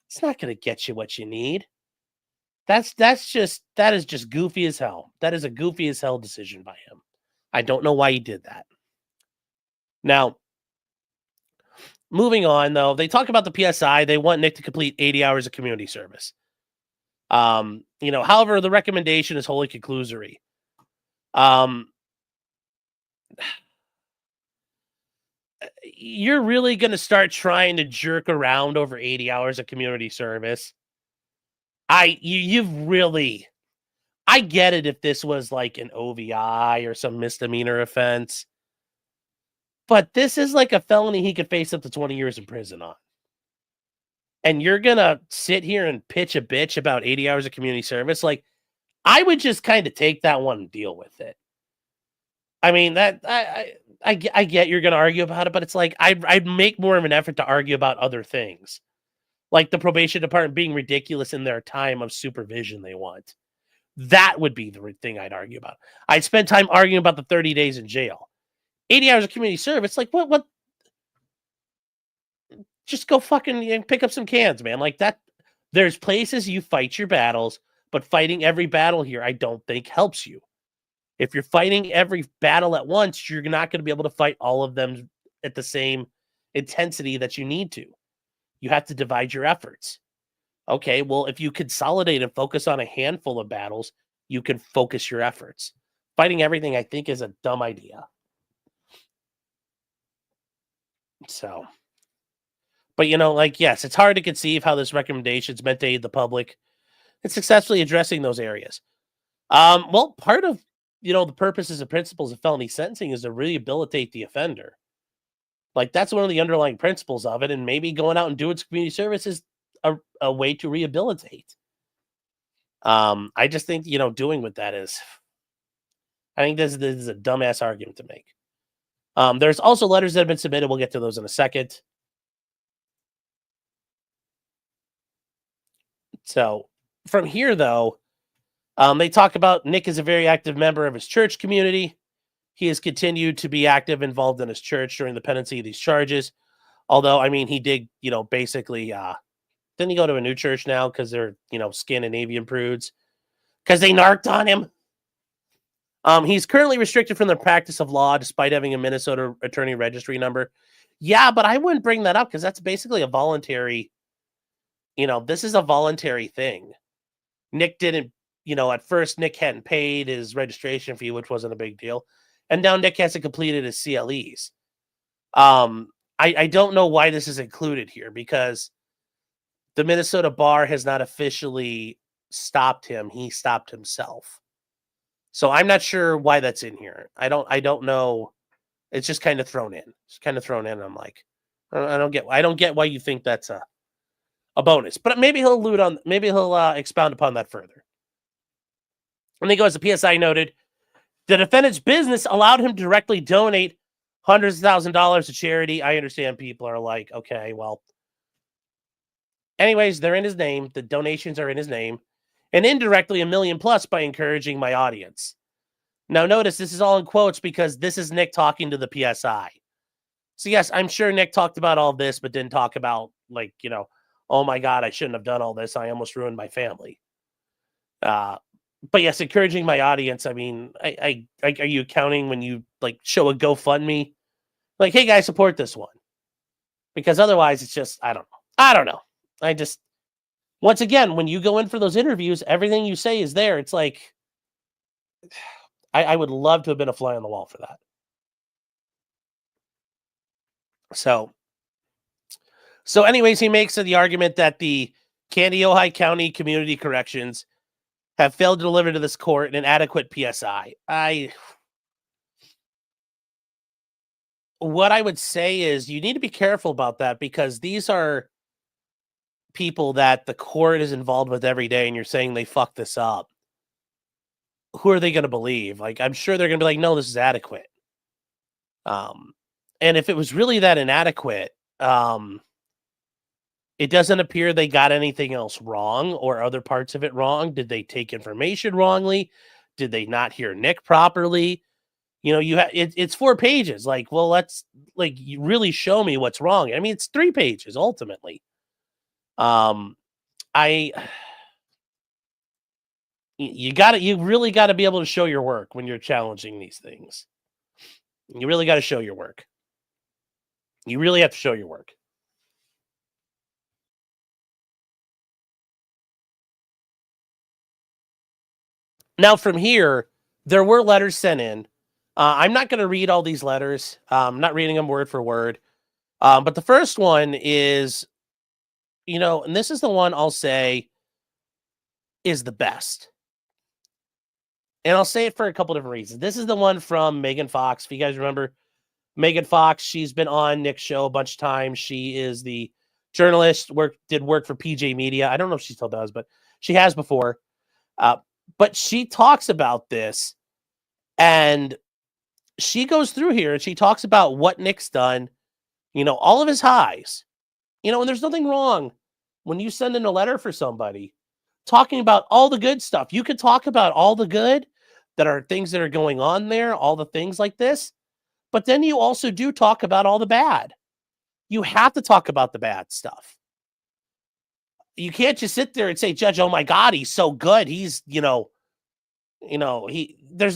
it's not going to get you what you need. That is just goofy as hell. That is a goofy as hell decision by him. I don't know why he did that. Now, moving on, though, they talk about the PSI. They want Nick to complete 80 hours of community service. However, the recommendation is wholly conclusory. You're really going to start trying to jerk around over 80 hours of community service. I get it if this was like an OVI or some misdemeanor offense, but this is like a felony he could face up to 20 years in prison on. And you're going to sit here and pitch a bitch about 80 hours of community service. Like, I would just kind of take that one and deal with it. I mean, that I get you're going to argue about it, but it's like, I'd make more of an effort to argue about other things. Like the probation department being ridiculous in their time of supervision they want. That would be the thing I'd argue about. I'd spend time arguing about the 30 days in jail. 80 hours of community service, like what? Just go fucking pick up some cans, man. Like that. There's places you fight your battles, but fighting every battle here, I don't think helps you. If you're fighting every battle at once, you're not going to be able to fight all of them at the same intensity that you need to. You have to divide your efforts. Okay, well, if you consolidate and focus on a handful of battles, you can focus your efforts. Fighting everything, I think, is a dumb idea. So, but yes, it's hard to conceive how this recommendation is meant to aid the public in successfully addressing those areas. Well, part of the purposes and principles of felony sentencing is to rehabilitate the offender. Like, that's one of the underlying principles of it, and maybe going out and doing community service is a way to rehabilitate. I just think doing with that is, I think this is a dumbass argument to make. There's also letters that have been submitted. We'll get to those in a second. So from here, though, they talk about Nick is a very active member of his church community. He has continued to be active, involved in his church during the pendency of these charges. Although, I mean, he did, basically, didn't he go to a new church now because they're, Scandinavian prudes? Because they narked on him. He's currently restricted from the practice of law despite having a Minnesota attorney registry number. Yeah, but I wouldn't bring that up because that's basically a voluntary, this is a voluntary thing. Nick didn't, at first Nick hadn't paid his registration fee, which wasn't a big deal. And now Nick hasn't completed his CLEs. I don't know why this is included here because the Minnesota bar has not officially stopped him. He stopped himself. So I'm not sure why that's in here. I don't know. It's just kind of thrown in. It's kind of thrown in. And I'm like, I don't get why you think that's a bonus. But maybe he'll expound upon that further. And he goes, the PSI noted, the defendant's business allowed him to directly donate hundreds of $1,000s to charity. I understand people are like, okay, well. Anyways, they're in his name. The donations are in his name. And indirectly $1 million+ by encouraging my audience. Now notice this is all in quotes because this is Nick talking to the PSI. So yes, I'm sure Nick talked about all this, but didn't talk about oh my God, I shouldn't have done all this. I almost ruined my family. But yes, encouraging my audience. I mean, are you counting when you show a GoFundMe? Like, hey guys, support this one. Because otherwise it's just, I don't know. I just, once again, when you go in for those interviews, everything you say is there. It's like, I would love to have been a fly on the wall for that. So anyways, he makes the argument that the Kandiyohi County Community Corrections have failed to deliver to this court an adequate PSI. What I would say is you need to be careful about that because these are people that the court is involved with every day and you're saying they fucked this up. Who are they going to believe? I'm sure they're going to be like, no, this is adequate. And if it was really that inadequate, it doesn't appear they got anything else wrong or other parts of it wrong. Did they take information wrongly? Did they not hear Nick properly? It's 4 pages. Let's you really show me what's wrong. I mean, it's 3 pages ultimately. You really got to be able to show your work when you're challenging these things. You really got to show your work. You really have to show your work. Now, from here, there were letters sent in. I'm not going to read all these letters. I'm not reading them word for word. But the first one is, and this is the one I'll say is the best. And I'll say it for a couple different reasons. This is the one from Megan Fox. If you guys remember Megan Fox, she's been on Nick's show a bunch of times. She is the journalist, did work for PJ Media. I don't know if she still does, but she has before. But she talks about this, and she goes through here, and she talks about what Nick's done, all of his highs. And there's nothing wrong when you send in a letter for somebody talking about all the good stuff. You could talk about all the good that are things that are going on there, all the things like this. But then you also do talk about all the bad. You have to talk about the bad stuff. You can't just sit there and say, Judge, oh my God, he's so good. He's, there's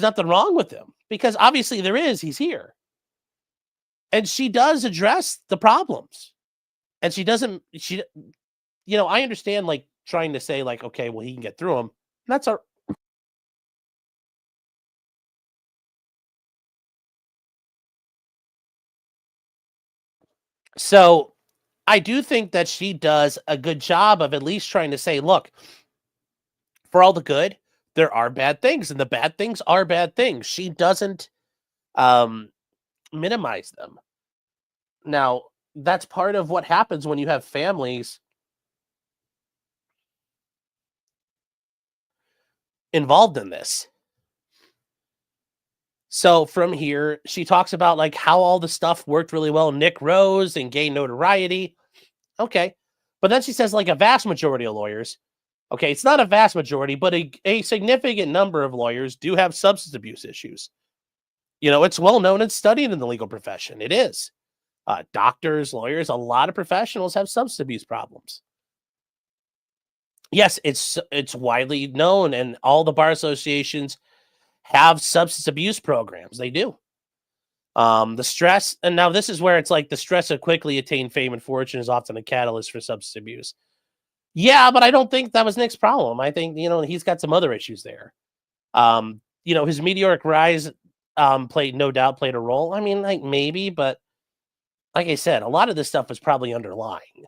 nothing wrong with him because obviously there is, he's here. And she does address the problems. And she doesn't, I understand like trying to say like, okay, well, he can get through them. That's our, so I do think that she does a good job of at least trying to say, look, for all the good, there are bad things, and the bad things are bad things. She doesn't um, minimize them. Now, that's part of what happens when you have families involved in this. So from here, she talks about like how all the stuff worked really well. Nick Rose and gained notoriety. Okay. But then she says like a vast majority of lawyers. Okay, it's not a vast majority, but a significant number of lawyers do have substance abuse issues. It's well known and studied in the legal profession. It is. Doctors, lawyers, a lot of professionals have substance abuse problems. Yes, it's widely known, and all the bar associations have substance abuse programs. They do. The stress, and now this is where it's like the stress of quickly attain fame and fortune is often a catalyst for substance abuse. Yeah, but I don't think that was Nick's problem. I think he's got some other issues there. His meteoric rise no doubt played a role. I mean, like maybe, but like I said, a lot of this stuff was probably underlying.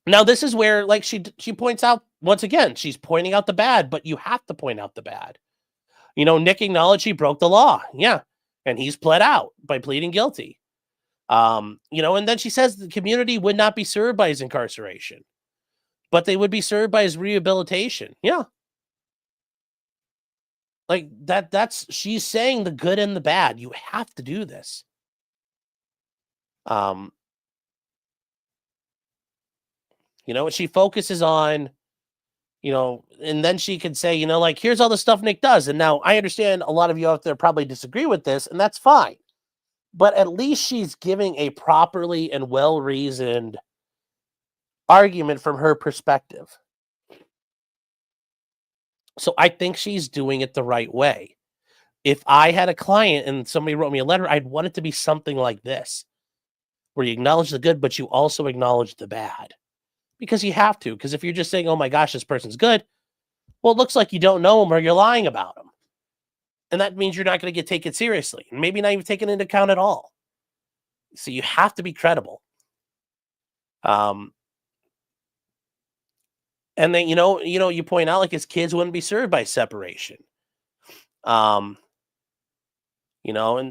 Now, this is where like she points out once again, she's pointing out the bad, but you have to point out the bad. Nick acknowledged he broke the law. Yeah. And he's pled out by pleading guilty. And then she says the community would not be served by his incarceration, but they would be served by his rehabilitation. Yeah. Like she's saying the good and the bad. You have to do this. She focuses on, and then she can say, like, here's all the stuff Nick does. And now I understand a lot of you out there probably disagree with this, and that's fine. But at least she's giving a properly and well-reasoned argument from her perspective. So I think she's doing it the right way. If I had a client and somebody wrote me a letter, I'd want it to be something like this, where you acknowledge the good, but you also acknowledge the bad. Because you have to. Because if you're just saying, oh my gosh, this person's good, well, it looks like you don't know them or you're lying about them. And that means you're not going to get taken seriously. And maybe not even taken into account at all. So you have to be credible. And then, you point out like his kids wouldn't be served by separation. And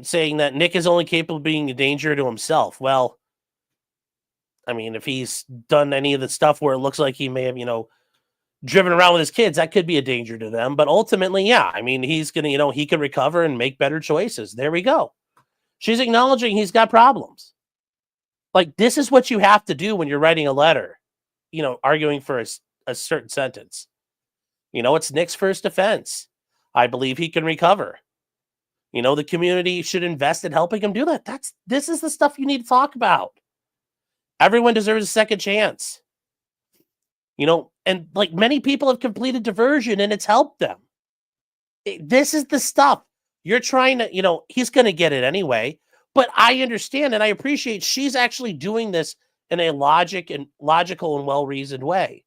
saying that Nick is only capable of being a danger to himself. Well, I mean, if he's done any of the stuff where it looks like he may have, driven around with his kids, that could be a danger to them. But ultimately, yeah, I mean, he's going to, he can recover and make better choices. There we go. She's acknowledging he's got problems. Like, this is what you have to do when you're writing a letter, arguing for a certain sentence. It's Nick's first offense. I believe he can recover. The community should invest in helping him do that. This is the stuff you need to talk about. Everyone deserves a second chance. And like many people have completed diversion and it's helped them. This is the stuff you're trying to, he's going to get it anyway. But I understand and I appreciate she's actually doing this in a logical and well-reasoned way.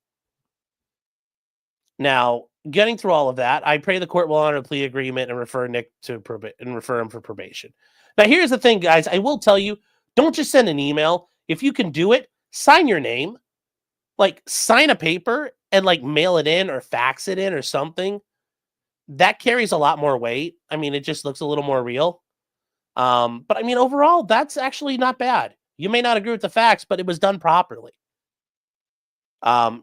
Now, getting through all of that, I pray the court will honor the plea agreement and refer Nick to refer him for probation. Now, here's the thing, guys. I will tell you, don't just send an email. If you can do it, sign your name. Like, sign a paper and, like, mail it in or fax it in or something. That carries a lot more weight. I mean, it just looks a little more real. But, I mean, overall, that's actually not bad. You may not agree with the facts, but it was done properly.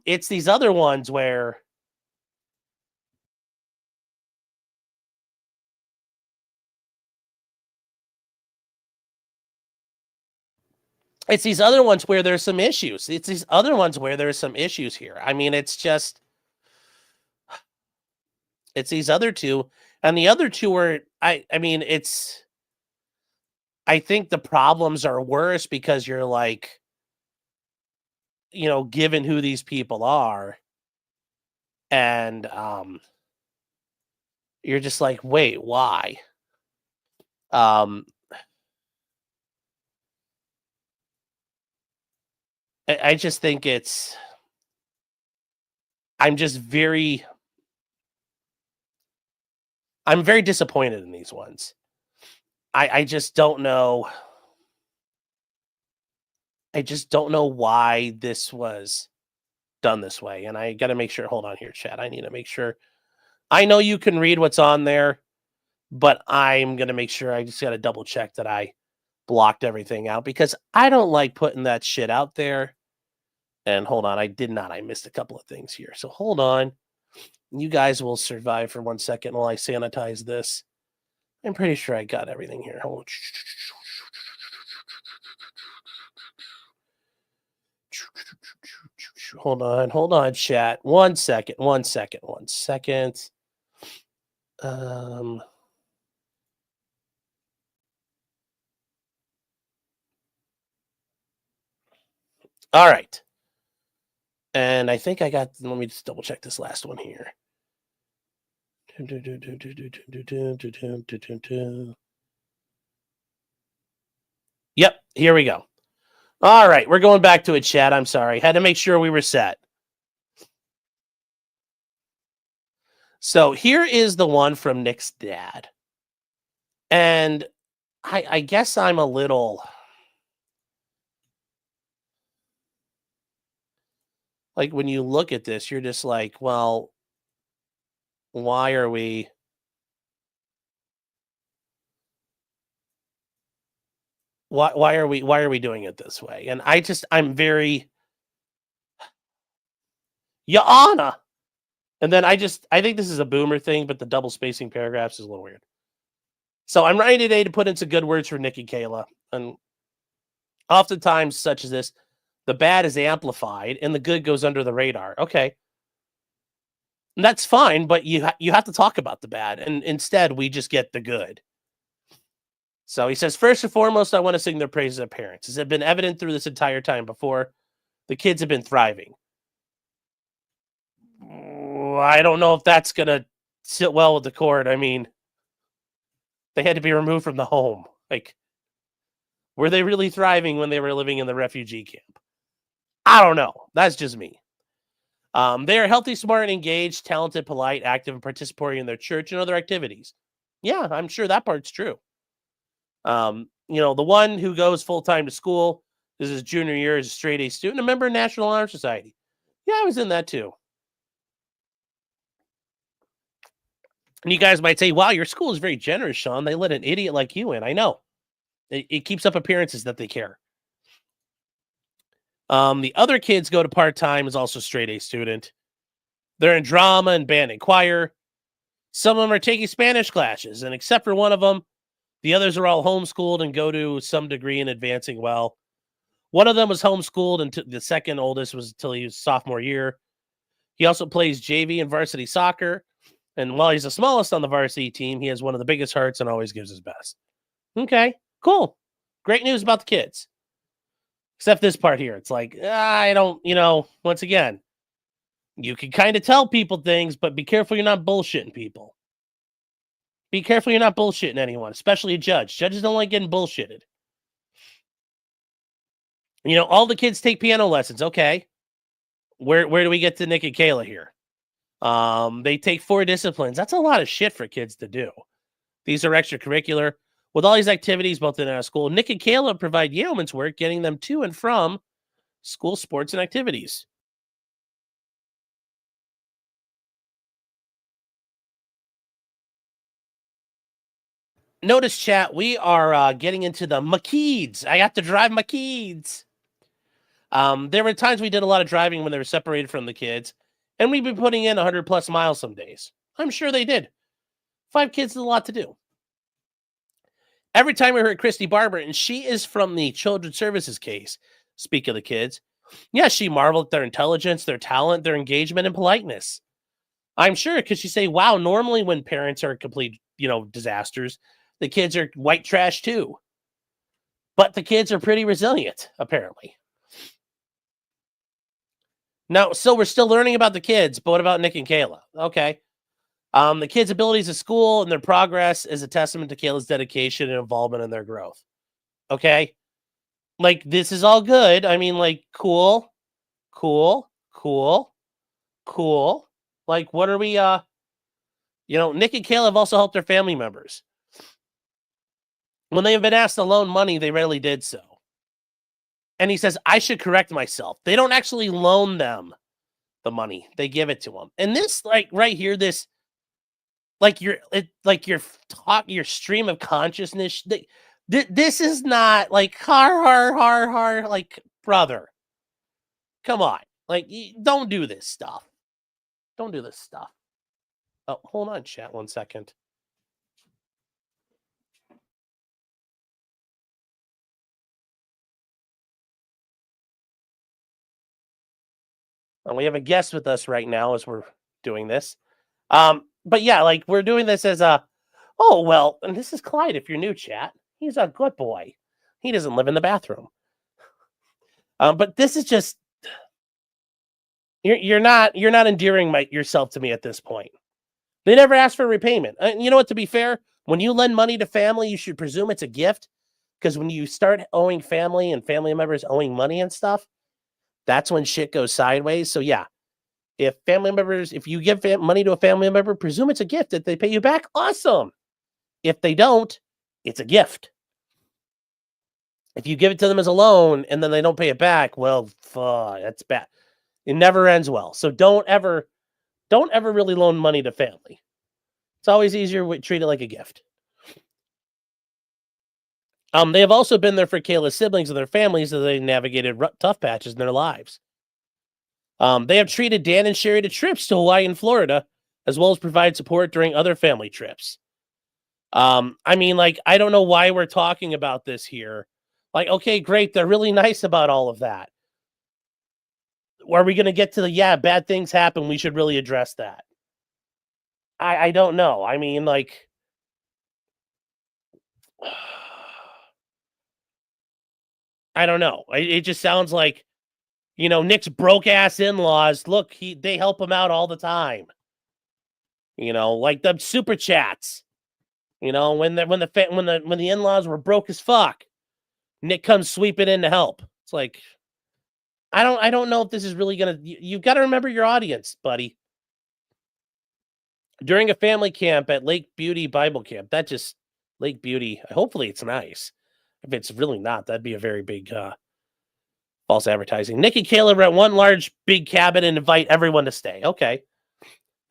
It's these other ones where... It's these other ones where there's some issues. It's these other ones where there's some issues here. I mean, it's these other two. And the other two are, I think the problems are worse because you're like, given who these people are. And you're just like, wait, why? I just think I'm very disappointed in these ones. I just don't know. I just don't know why this was done this way. And I got to make sure. Hold on here, chat. I need to make sure. I know you can read what's on there, but I'm going to make sure. I just got to double check that I blocked everything out because I don't like putting that shit out there. And hold on. I did not. I missed a couple of things here. So hold on. You guys will survive for 1 second while I sanitize this. I'm pretty sure I got everything here. Hold on, chat. 1 second. All right. And I think I got, let me just double check this last one here. Yep, here we go. All right, we're going back to it, chat. I'm sorry. Had to make sure we were set. So here is the one from Nick's dad. And I guess I'm a little... like, when you look at this, you're just like, well, why are we... Why are we doing it this way? And I'm very... Your Honor! And then I think this is a boomer thing, but the double spacing paragraphs is a little weird. So I'm writing today to put in some good words for Nick and Kayla. And oftentimes, such as this, the bad is amplified and the good goes under the radar. Okay. And that's fine, but you have to talk about the bad. And instead, we just get the good. So he says, first and foremost, I want to sing their praises of parents. As has been evident through this entire time before, the kids have been thriving. I don't know if that's going to sit well with the court. I mean, they had to be removed from the home. Like, were they really thriving when they were living in the refugee camp? I don't know. That's just me. They are healthy, smart, and engaged, talented, polite, active, and participatory in their church and other activities. Yeah, I'm sure that part's true. The one who goes full-time to school, this is his junior year as a straight A student, a member of National Honor Society. Yeah, I was in that too. And you guys might say, wow, your school is very generous, Sean. They let an idiot like you in. I know. It keeps up appearances that they care. The other kids go to part-time, is also straight A student. They're in drama and band and choir. Some of them are taking Spanish classes, and except for one of them, the others are all homeschooled and go to some degree in advancing well. One of them was homeschooled, and the second oldest was until he was sophomore year. He also plays JV and varsity soccer. And while he's the smallest on the varsity team, he has one of the biggest hearts and always gives his best. Okay, cool. Great news about the kids. Except this part here. It's like, I don't, once again, you can kind of tell people things, but be careful you're not bullshitting people. Be careful you're not bullshitting anyone, especially a judge. Judges don't like getting bullshitted. All the kids take piano lessons. Okay. Where do we get to Nick and Kayla here? They take 4 disciplines. That's a lot of shit for kids to do. These are extracurricular. With all these activities, both in and out of school, Nick and Kayla provide yeoman's work getting them to and from school sports and activities. Notice, chat, we are getting into the McKeeds. I have to drive McKeeds. There were times we did a lot of driving when they were separated from the kids, and we'd be putting in 100+ miles some days. I'm sure they did. 5 kids is a lot to do. Every time we heard Christy Barber, and she is from the Children's Services case, speak of the kids, yeah, she marveled at their intelligence, their talent, their engagement, and politeness. I'm sure, because she say, wow, normally when parents are complete, disasters, the kids are white trash too. But the kids are pretty resilient, apparently. Now, so we're still learning about the kids, but what about Nick and Kayla? Okay. The kids' abilities at school and their progress is a testament to Kayla's dedication and involvement in their growth. Okay. Like, this is all good. I mean, like, cool, cool, cool, cool. Like, what are we, Nick and Kayla have also helped their family members. When they have been asked to loan money, they rarely did so. And he says, I should correct myself. They don't actually loan them the money. They give it to them. And this, like, right here, this, like, your stream of consciousness, this is not, like, har, like, brother. Come on. Like, don't do this stuff. Don't do this stuff. Oh, hold on, chat, 1 second. And we have a guest with us right now as we're doing this. But yeah, like, we're doing this as a, oh, well, and this is Clyde, if you're new, chat. He's a good boy. He doesn't live in the bathroom. But this is just, you're not endearing yourself to me at this point. They never asked for repayment. And you know what, to be fair, when you lend money to family, you should presume it's a gift. Because when you start owing family and family members owing money and stuff, that's when shit goes sideways. So yeah, if you give money to a family member, presume it's a gift. That they pay you back, awesome. If they don't, it's a gift. If you give it to them as a loan and then they don't pay it back, well, that's bad. It never ends well. So don't ever really loan money to family. It's always easier to treat it like a gift. They have also been there for Kayla's siblings and their families as they navigated tough patches in their lives. They have treated Dan and Sherry to trips to Hawaii and Florida, as well as provide support during other family trips. I mean, like, I don't know why we're talking about this here. Like, okay, great. They're really nice about all of that. Are we going to get to the, bad things happen, we should really address that? I don't know. I mean, like, I don't know. It just sounds like, Nick's broke ass in-laws. Look, they help him out all the time. Like the super chats. When the in-laws were broke as fuck, Nick comes sweeping in to help. It's like, I don't know if this is really gonna. You've got to remember your audience, buddy. During a family camp at Lake Beauty Bible Camp, Lake Beauty. Hopefully, it's nice. If it's really not, that'd be a very big false advertising. Nick and Kayla rent one large big cabin and invite everyone to stay. Okay.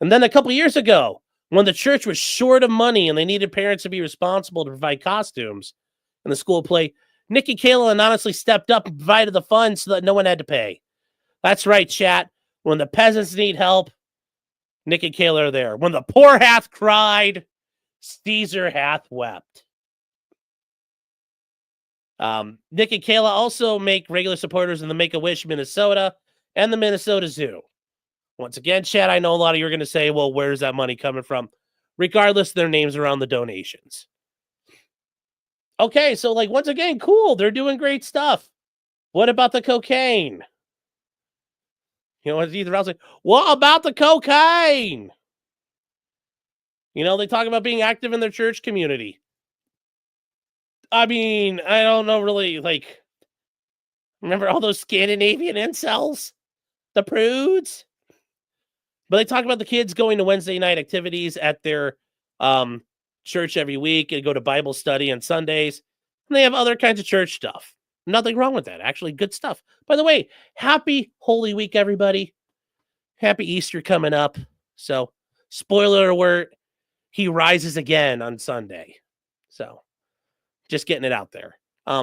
And then a couple years ago, when the church was short of money and they needed parents to be responsible to provide costumes in the school play, Nick and Kayla anonymously stepped up and provided the funds so that no one had to pay. That's right, chat. When the peasants need help, Nick and Kayla are there. When the poor hath cried, Caesar hath wept. Nick and Kayla also make regular supporters in the Make-A-Wish, Minnesota, and the Minnesota Zoo. Once again, chat, I know a lot of you are going to say, well, where's that money coming from? Regardless, their names are on the donations. Okay, so, like, once again, cool. They're doing great stuff. What about the cocaine? It's either else like, what about the cocaine? They talk about being active in their church community. I mean, I don't know really, like, remember all those Scandinavian incels? The prudes? But they talk about the kids going to Wednesday night activities at their church every week and go to Bible study on Sundays. And they have other kinds of church stuff. Nothing wrong with that. Actually, good stuff. By the way, happy Holy Week, everybody. Happy Easter coming up. So, spoiler alert, he rises again on Sunday. So, just getting it out there.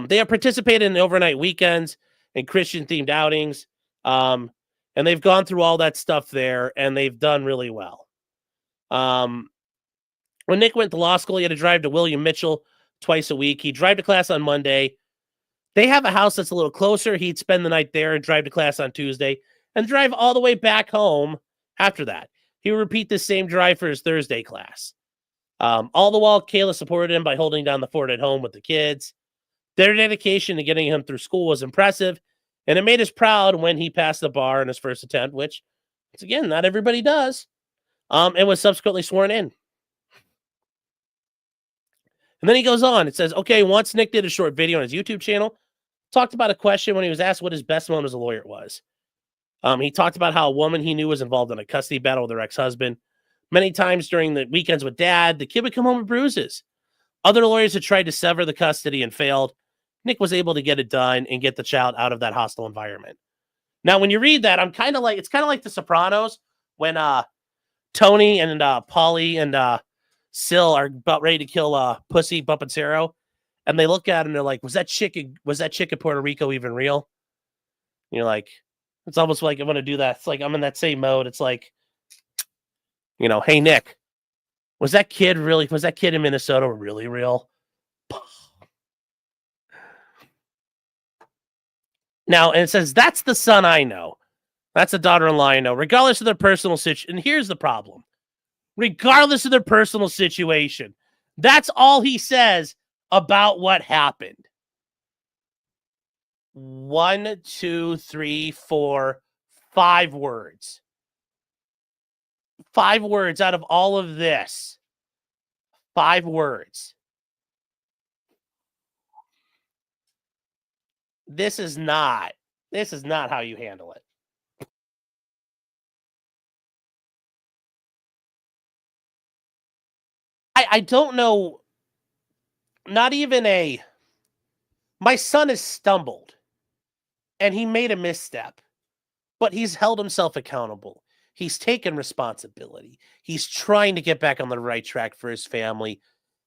They have participated in overnight weekends and Christian-themed outings. And they've gone through all that stuff there, and they've done really well. When Nick went to law school, he had to drive to William Mitchell twice a week. He'd drive to class on Monday. They have a house that's a little closer. He'd spend the night there and drive to class on Tuesday and drive all the way back home after that. He would repeat the same drive for his Thursday class. All the while, Kayla supported him by holding down the fort at home with the kids. Their dedication to getting him through school was impressive, and it made us proud when he passed the bar in his first attempt, which, once again, not everybody does, and was subsequently sworn in. And then he goes on. It says, okay, once Nick did a short video on his YouTube channel talked about a question when he was asked what his best moment as a lawyer was. He talked about how a woman he knew was involved in a custody battle with her ex-husband. Many times during the weekends with dad, the kid would come home with bruises. Other lawyers had tried to sever the custody and failed. Nick was able to get it done and get the child out of that hostile environment. Now, when you read that, it's kind of like The Sopranos when Tony and Paulie and Sil are about ready to kill Pussy Bumpancero, and they look at him and they're like, was that chick in Puerto Rico even real? And you're like, it's almost like I'm going to do that. It's like I'm in that same mode. It's like, hey, Nick, was that kid in Minnesota really real? Now, and it says, that's the son I know. That's the daughter-in-law I know. Regardless of their personal situation. And here's the problem. Regardless of their personal situation. That's all he says about what happened. 1, 2, 3, 4, 5 words. 5 words out of all of this. 5 words. This is not how you handle it. I don't know. Not even my son has stumbled and he made a misstep, but he's held himself accountable. He's taken responsibility. He's trying to get back on the right track for his family.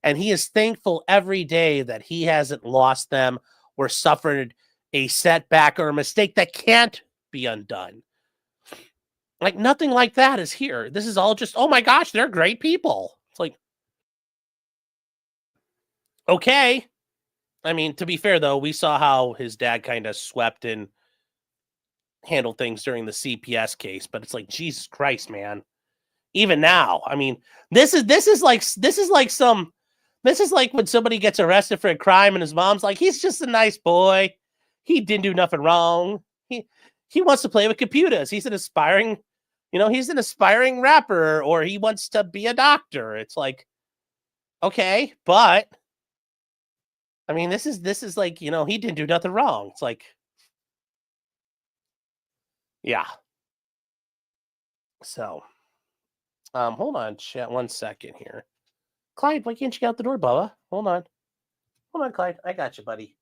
And he is thankful every day that he hasn't lost them or suffered a setback or a mistake that can't be undone. Like nothing like that is here. This is all just, oh my gosh, they're great people. It's like, okay. I mean, to be fair, though, we saw how his dad kind of swept and handled things during the CPS case, but it's like, Jesus Christ, man. Even now, I mean, this is like when somebody gets arrested for a crime and his mom's like, he's just a nice boy. He didn't do nothing wrong. He wants to play with computers. He's an aspiring rapper, or he wants to be a doctor. It's like, okay, but I mean, this is like, he didn't do nothing wrong. It's like, yeah. So, hold on, chat 1 second here. Clyde, why can't you get out the door, Bubba? Hold on, Clyde. I got you, buddy.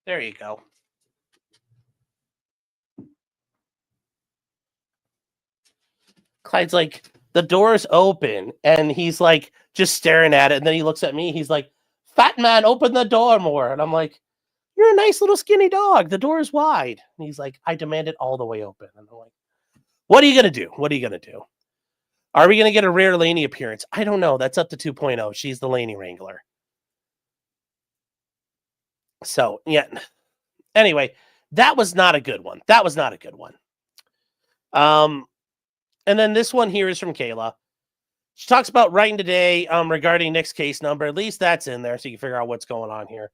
There you go. Clyde's like, the door's open, and he's like just staring at it, and then he looks at me. He's like, fat man, open the door more. And I'm like, you're a nice little skinny dog. The door is wide. And he's like, I demand it all the way open. And I'm like, what are you going to do? What are you going to do? Are we going to get a rare Laney appearance? I don't know. That's up to 2.0. She's the Laney Wrangler. So, yeah. Anyway, that was not a good one. And then this one here is from Kayla. She talks about writing today regarding Nick's case number. At least that's in there, so you can figure out what's going on here.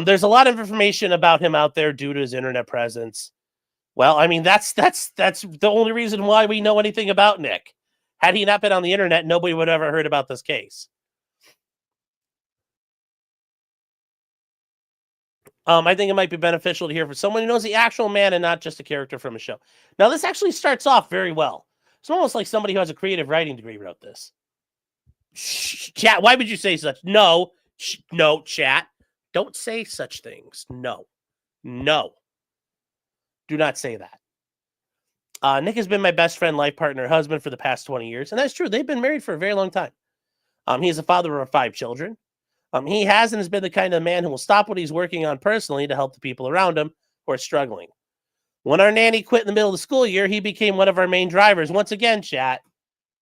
There's a lot of information about him out there due to his internet presence. Well, I mean, that's the only reason why we know anything about Nick. Had he not been on the internet, nobody would have ever heard about this case. I think it might be beneficial to hear from someone who knows the actual man and not just a character from a show. Now, this actually starts off very well. It's almost like somebody who has a creative writing degree wrote this. Shh, chat, why would you say such? No, chat. Don't say such things. No. Do not say that. Nick has been my best friend, life partner, husband for the past 20 years. And that's true. They've been married for a very long time. He is a father of 5 children. He has been the kind of man who will stop what he's working on personally to help the people around him who are struggling. When our nanny quit in the middle of the school year, he became one of our main drivers. Once again, chat,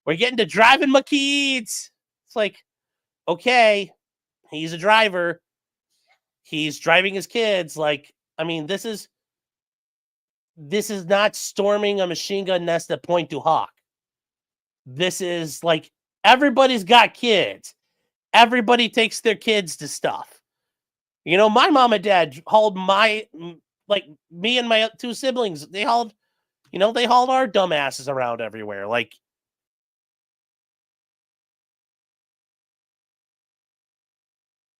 we're getting to driving my kids. It's like, okay, he's a driver. He's driving his kids. Like, I mean, this is not storming a machine gun nest at Point du Hoc. This is like, everybody's got kids. Everybody takes their kids to stuff. My mom and dad hauled me and my 2 siblings. They hauled our dumbasses around everywhere. Like,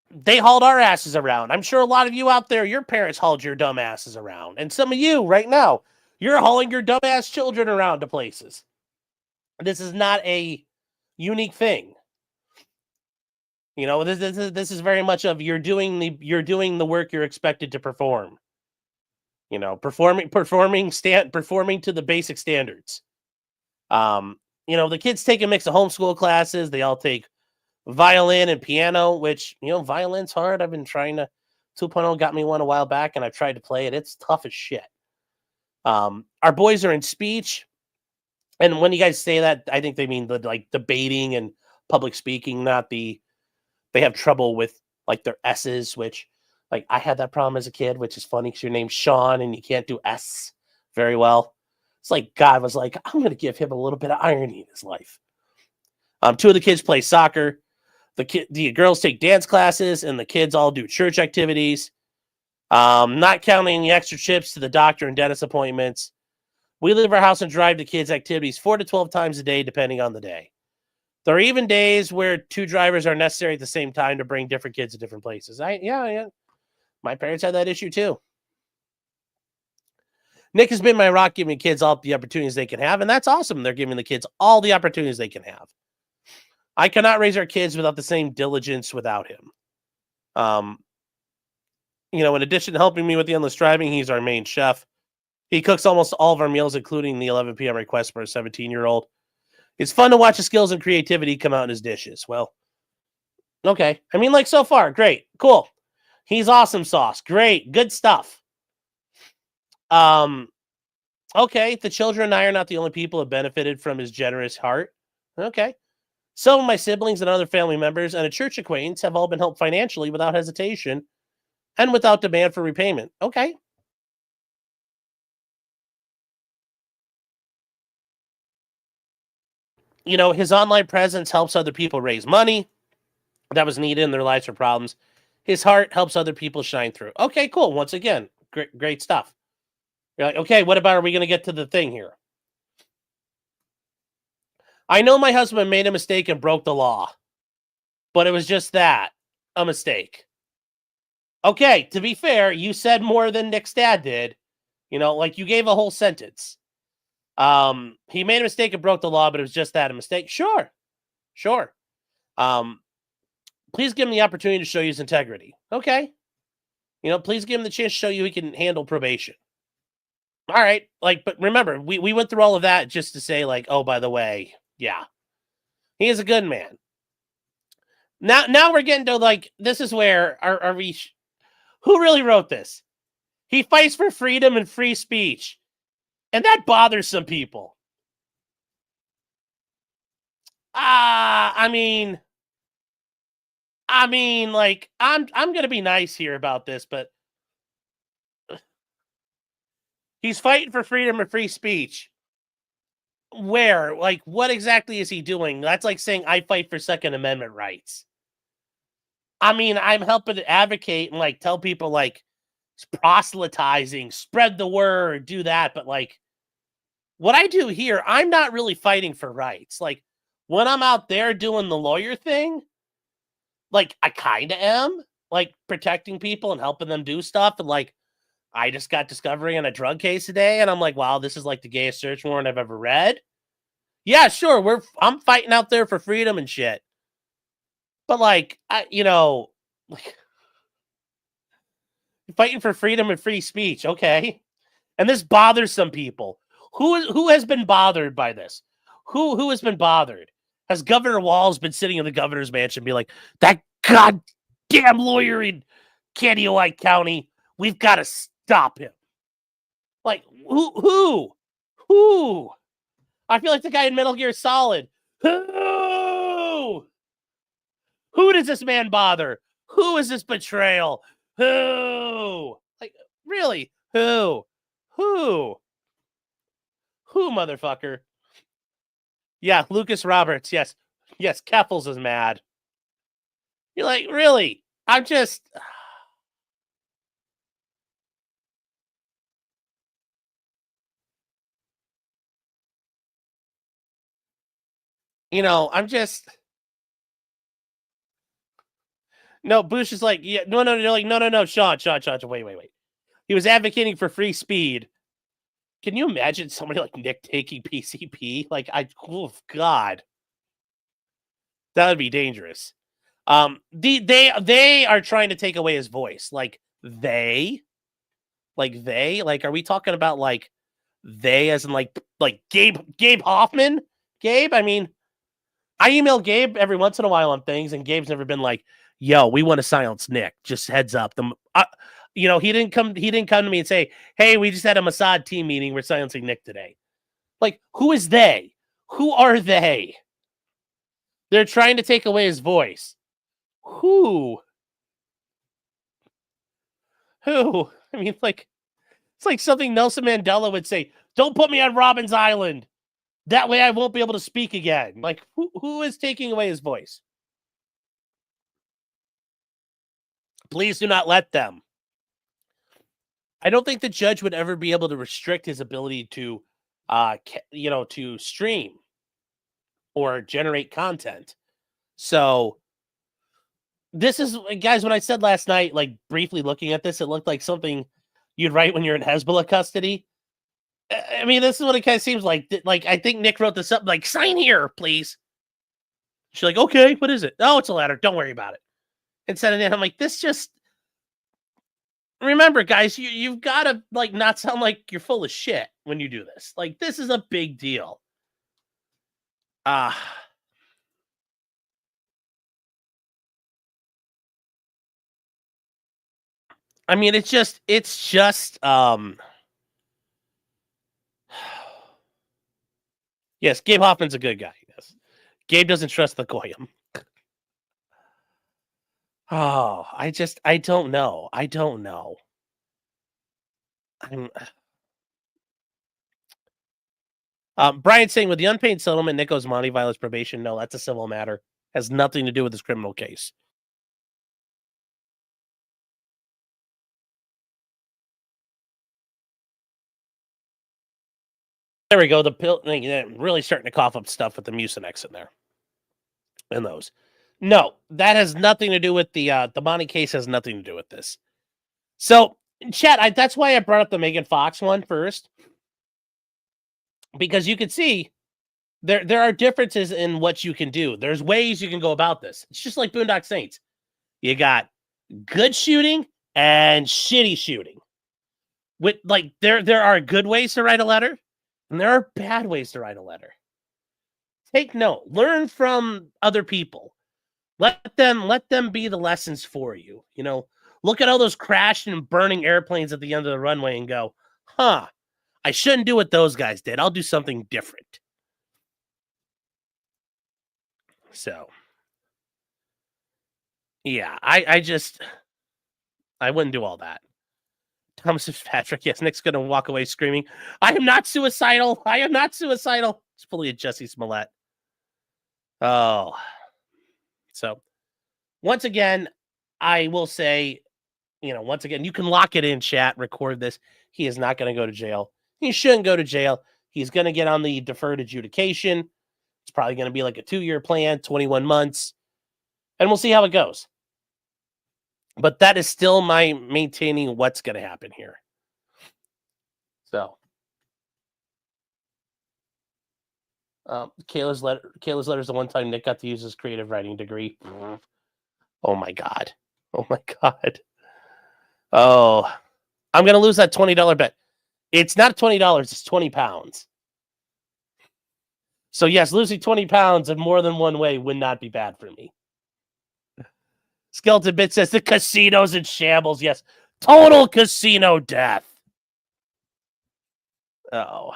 They hauled our asses around. I'm sure a lot of you out there, your parents hauled your dumb asses around. And some of you right now, you're hauling your dumbass children around to places. This is not a unique thing. You know, this is very much of you're doing the work you're expected to perform. You know, performing to the basic standards. You know, the kids take a mix of homeschool classes. They all take violin and piano, which, you know, violin's hard. I've been trying to 2.0 got me one a while back, and I've tried to play it. It's tough as shit. Our boys are in speech. And when you guys say that, I think they mean the like debating and public speaking, not the they have trouble with like their S's, which like I had that problem as a kid, which is funny because your name's Sean and you can't do S very well. It's like God was like, I'm going to give him a little bit of irony in his life. Two of the kids play soccer. The girls take dance classes, and the kids all do church activities. Not counting the extra trips to the doctor and dentist appointments. We leave our house and drive to kids' activities 4 to 12 times a day, depending on the day. There are even days where 2 drivers are necessary at the same time to bring different kids to different places. Yeah. My parents had that issue too. Nick has been my rock, giving kids all the opportunities they can have, and that's awesome. They're giving the kids all the opportunities they can have. I cannot raise our kids without the same diligence without him. You know, in addition to helping me with the endless driving, he's our main chef. He cooks almost all of our meals, including the 11 p.m. request for a 17-year-old. It's fun to watch his skills and creativity come out in his dishes. Well, okay. I mean, like so far, great, cool. He's awesome sauce. Great, good stuff. Okay, the children and I are not the only people who have benefited from his generous heart. Okay. Some of my siblings and other family members and a church acquaintance have all been helped financially without hesitation and without demand for repayment. Okay. You know, his online presence helps other people raise money that was needed in their lives or problems. His heart helps other people shine through. Okay, cool. Once again, great stuff. You're like, okay, what about are we going to get to the thing here? I know my husband made a mistake and broke the law, but it was just that, a mistake. Okay, to be fair, you said more than Nick's dad did. You know, like you gave a whole sentence. He made a mistake and broke the law, but it was just that, a mistake. Sure. Please give him the opportunity to show you his integrity. Okay. You know, please give him the chance to show you he can handle probation. All right. Like, but remember, we went through all of that just to say, like, oh, by the way, yeah, he is a good man. Now we're getting to like, this is where are we? Who really wrote this? He fights for freedom and free speech, and that bothers some people. I mean, like, I'm gonna be nice here about this, but he's fighting for freedom and free speech. Where? Like, what exactly is he doing? That's like saying I fight for Second Amendment rights. I mean, I'm helping to advocate and like tell people like proselytizing, spread the word, do that. But like what I do here, I'm not really fighting for rights. Like when I'm out there doing the lawyer thing, like I kind of am, like protecting people and helping them do stuff. And like I just got discovery on a drug case today, and I'm like, wow, this is like the gayest search warrant I've ever read. Yeah, sure, I'm fighting out there for freedom and shit. But like, like fighting for freedom and free speech, okay? And this bothers some people. Who has been bothered by this? Who has been bothered? Has Governor Walz been sitting in the governor's mansion and be like, that goddamn lawyer in Kaneohe County, we've got to stop him. Like, who? I feel like the guy in Metal Gear Solid. Who does this man bother? Who is this betrayal? Who? Like, really? Who, motherfucker? Yeah, Lucas Roberts. Yes, Keffels is mad. You're like, really? I'm just. I'm just. No, Bush is like, yeah, no, you're like, no, Sean, wait. He was advocating for free speed. Can you imagine somebody like Nick taking PCP? Like, oh God, that would be dangerous. They are trying to take away his voice. Like, are we talking about like they as in like Gabe Hoffman? Gabe, I mean, I email Gabe every once in a while on things, and Gabe's never been like, "Yo, we want to silence Nick." Just heads up. He didn't come. He didn't come to me and say, "Hey, we just had a Mossad team meeting. We're silencing Nick today." Like, who is they? Who are they? They're trying to take away his voice. Who? Who? I mean, like, it's like something Nelson Mandela would say. Don't put me on Robin's Island. That way I won't be able to speak again. Like, who is taking away his voice? Please do not let them. I don't think the judge would ever be able to restrict his ability to, to stream or generate content. So this is, guys, when I said last night, like briefly looking at this, it looked like something you'd write when you're in Hezbollah custody. I mean, this is what it kind of seems like. Like, I think Nick wrote this up, like, sign here, please. She's like, okay, what is it? Oh, it's a letter. Don't worry about it. And send it in. I'm like, this just, remember, guys, you've got to like not sound like you're full of shit when you do this. Like, this is a big deal. I mean, it's just yes, Gabe Hoffman's a good guy. Yes. Gabe doesn't trust the Goyim. Oh, I don't know. Brian saying with the unpaid settlement, Nick Osmani violates probation. No, that's a civil matter. Has nothing to do with this criminal case. There we go. The pill really starting to cough up stuff with the Mucinex in there. And those. No, that has nothing to do with the Monty case. Has nothing to do with this. So, chat. That's why I brought up the Megan Fox one first, because you can see there are differences in what you can do. There's ways you can go about this. It's just like Boondock Saints. You got good shooting and shitty shooting. With like there are good ways to write a letter, and there are bad ways to write a letter. Take note. Learn from other people. Let them be the lessons for you. You know, look at all those crashing and burning airplanes at the end of the runway and go, huh, I shouldn't do what those guys did. I'll do something different. So, yeah, I wouldn't do all that. Thomas Patrick, yes, Nick's going to walk away screaming, I am not suicidal. I am not suicidal. It's fully a Jesse Smollett. Oh. So, once again, I will say, once again, you can lock it in, chat, record this. He is not going to go to jail. He shouldn't go to jail. He's going to get on the deferred adjudication. It's probably going to be like a 2-year plan, 21 months. And we'll see how it goes. But that is still my maintaining what's going to happen here. So, Kayla's letter is the one time Nick got to use his creative writing degree. Oh my God. Oh my God. Oh, I'm going to lose that $20 bet. It's not $20. It's 20 pounds. So yes, losing 20 pounds in more than one way would not be bad for me. Skeleton Bit says the casino's in shambles. Yes. Total casino death. Oh.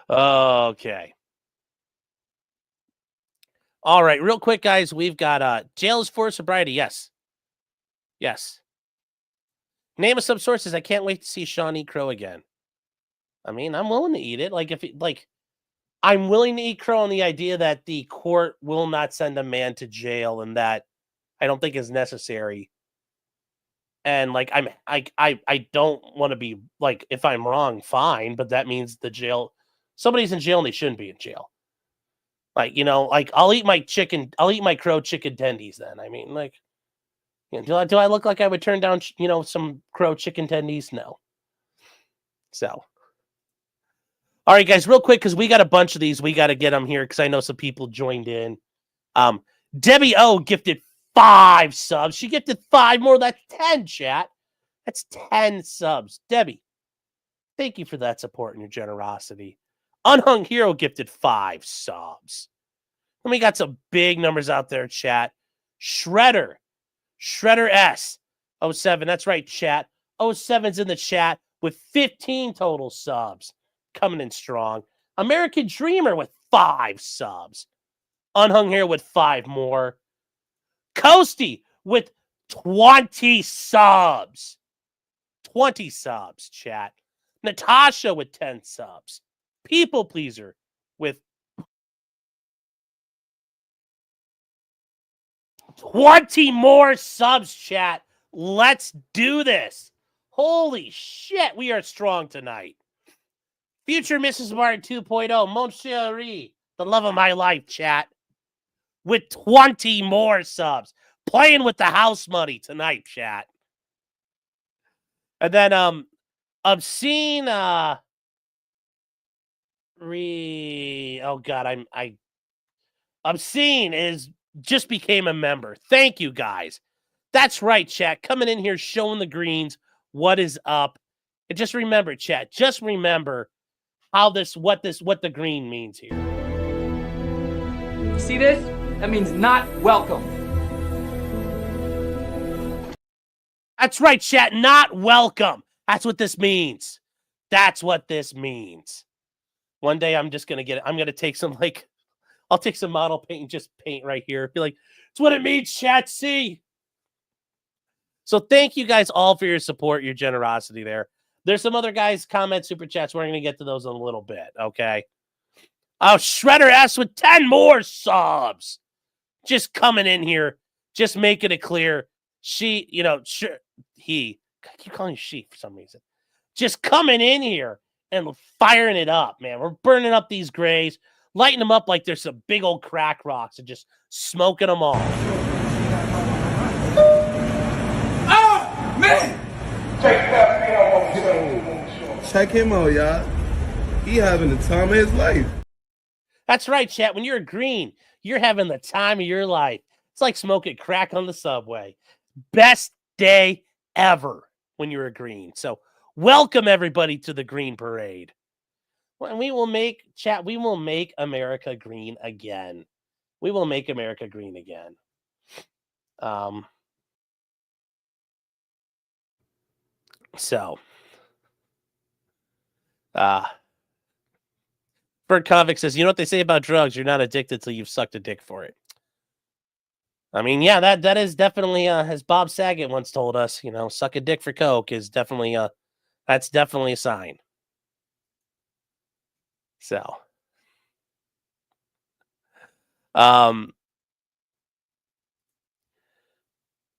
Okay. All right. Real quick, guys. We've got jail is for sobriety. Yes. Yes. Name of some sources. I can't wait to see Sean eat crow again. I mean, I'm willing to eat it. I'm willing to eat crow on the idea that the court will not send a man to jail, and that I don't think is necessary. And I don't want to be like, if I'm wrong, fine, but that means somebody's in jail and they shouldn't be in jail. Like, you know, like I'll eat my crow chicken tendies then. I mean, like, you know, do I look like I would turn down, you know, some crow chicken tendies? No. So, all right, guys, real quick, because we got a bunch of these. We got to get them here because I know some people joined in. Debbie O gifted 5 subs. She gifted 5 more. That's 10, chat. That's 10 subs. Debbie, thank you for that support and your generosity. Unhung Hero gifted 5 subs. And we got some big numbers out there, chat. Shredder S 07. That's right, chat. 07's in the chat with 15 total subs. Coming in strong. American Dreamer with 5 subs. Unhung Hero with 5 more. Coasty with 20 subs. 20 subs, chat. Natasha with 10 subs. People Pleaser with 20 more subs, chat. Let's do this. Holy shit, we are strong tonight. Future Mrs. Martin 2.0, Mon Chéri, the love of my life, chat. With 20 more subs. Playing with the house money tonight, chat. And then Obscene oh god, Obscene is just became a member. Thank you guys. That's right, chat. Coming in here showing the greens. What is up? And just remember, chat. Just remember how what the green means here. See this? That means not welcome. That's right, chat. Not welcome. That's what this means. That's what this means. One day I'm just gonna I'm gonna take some I'll take some model paint and just paint right here. Be like, it's what it means, chat. See. So thank you guys all for your support, your generosity there. There's some other guys comment super chats. We're gonna get to those in a little bit. Okay. Oh, Shredder S with 10 more subs. Just coming in here, just making it clear. She, you know, he. I keep calling she for some reason. Just coming in here and firing it up, man. We're burning up these grays, lighting them up like there's some big old crack rocks and just smoking them all. Oh, man! Check him out, y'all. He having the time of his life. That's right, chat. When you're a green, you're having the time of your life. It's like smoking crack on the subway. Best day ever when you're a green. So welcome everybody to the Green Parade. And we will make America green again. We will make America green again. Bert Kovic says, you know what they say about drugs? You're not addicted till you've sucked a dick for it. I mean, yeah, that is definitely, as Bob Saget once told us, you know, suck a dick for coke is definitely, that's definitely a sign. So,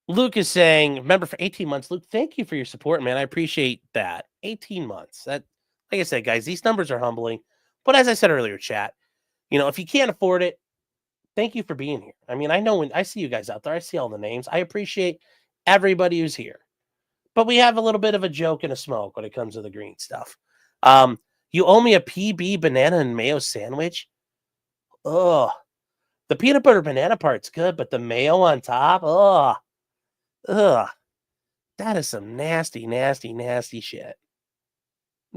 Luke is saying, remember for 18 months, Luke, thank you for your support, man. I appreciate that. 18 months. That, like I said, guys, these numbers are humbling. But as I said earlier, chat, you know, if you can't afford it, thank you for being here. I mean, I know when I see you guys out there, I see all the names. I appreciate everybody who's here. But we have a little bit of a joke and a smoke when it comes to the green stuff. You owe me a PB banana and mayo sandwich? Ugh. The peanut butter banana part's good, but the mayo on top? Ugh. Ugh. That is some nasty, nasty, nasty shit.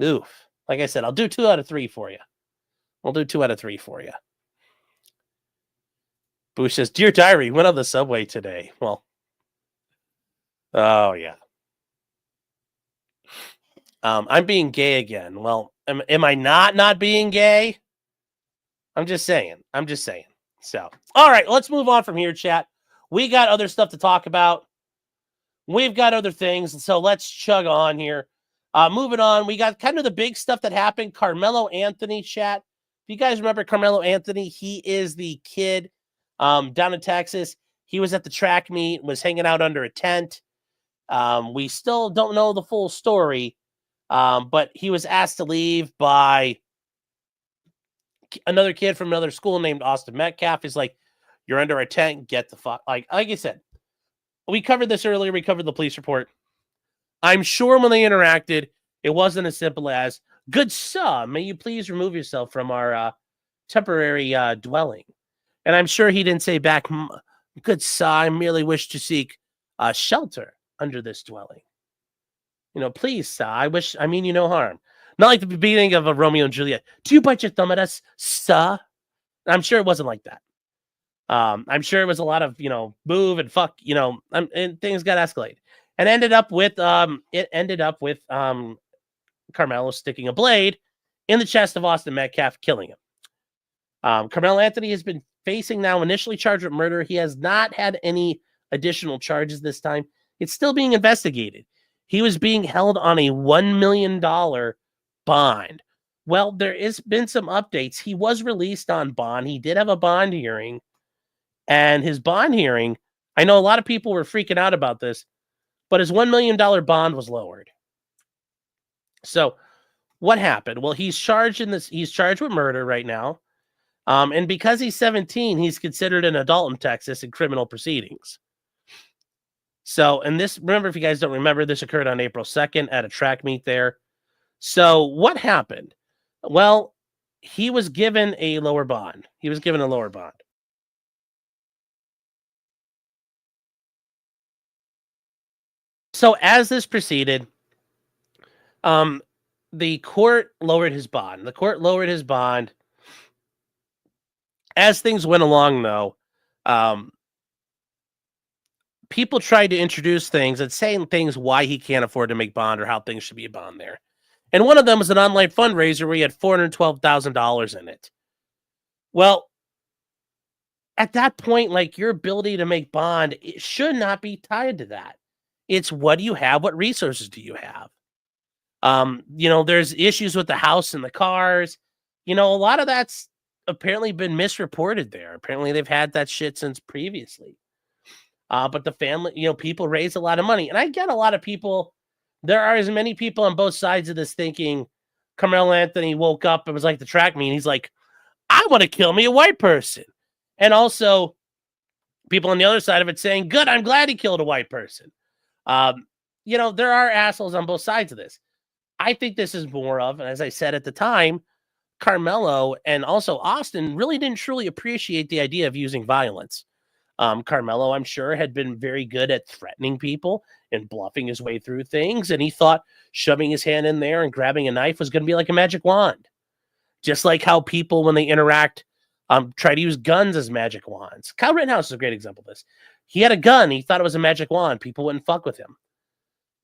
Oof. Like I said, I'll do 2 out of 3 for you. We'll do 2 out of 3 for you. Bush says, Dear Diary, went on the subway today. Well, oh, yeah. I'm being gay again. Well, am I not being gay? I'm just saying. So, all right, let's move on from here, chat. We got other stuff to talk about. We've got other things, so let's chug on here. Moving on, we got kind of the big stuff that happened. Karmelo Anthony, chat. If you guys remember Karmelo Anthony, he is the kid down in Texas. He was at the track meet, was hanging out under a tent. We still don't know the full story, but he was asked to leave by another kid from another school named Austin Metcalf is like, you're under a tent, get the fuck. Like I said, we covered this earlier. We covered the police report. I'm sure when they interacted, it wasn't as simple as, good sir, may you please remove yourself from our temporary dwelling. And I'm sure he didn't say back, good sir, I merely wish to seek shelter under this dwelling. You know, please, sir, I mean you no harm. Not like the beginning of a Romeo and Juliet. Do you bite your thumb at us, sir? I'm sure it wasn't like that. I'm sure it was a lot of, move and fuck, and things got escalated. And ended up with Carmelo sticking a blade in the chest of Austin Metcalf, killing him. Carmelo Anthony has been facing now initially charged with murder. He has not had any additional charges this time. It's still being investigated. He was being held on a $1 million bond. Well, there has been some updates. He was released on bond. He did have a bond hearing. And his bond hearing, I know a lot of people were freaking out about this, but his $1 million bond was lowered. So what happened? Well, he's charged with murder right now. And because he's 17, he's considered an adult in Texas in criminal proceedings. So, and this, remember, if you guys don't remember, this occurred on April 2nd at a track meet there. So what happened? Well, he was given a lower bond. So as this proceeded, the court lowered his bond. As things went along, though, people tried to introduce things and saying things why he can't afford to make bond or how things should be a bond there. And one of them was an online fundraiser where he had $412,000 in it. Well, at that point, like, your ability to make bond, it should not be tied to that. It's what do you have? What resources do you have? There's issues with the house and the cars. A lot of that's apparently been misreported there. Apparently they've had that shit since previously. But the family, people raise a lot of money. And I get a lot of people. There are as many people on both sides of this thinking Carmelo Anthony woke up and was like the track meet. He's like, I want to kill me a white person. And also people on the other side of it saying, good, I'm glad he killed a white person. There are assholes on both sides of this. I think this is more of, and as I said at the time, Carmelo and also Austin really didn't truly appreciate the idea of using violence. Carmelo, I'm sure, had been very good at threatening people and bluffing his way through things. And he thought shoving his hand in there and grabbing a knife was going to be like a magic wand. Just like how people, when they interact, try to use guns as magic wands. Kyle Rittenhouse is a great example of this. He had a gun. He thought it was a magic wand. People wouldn't fuck with him.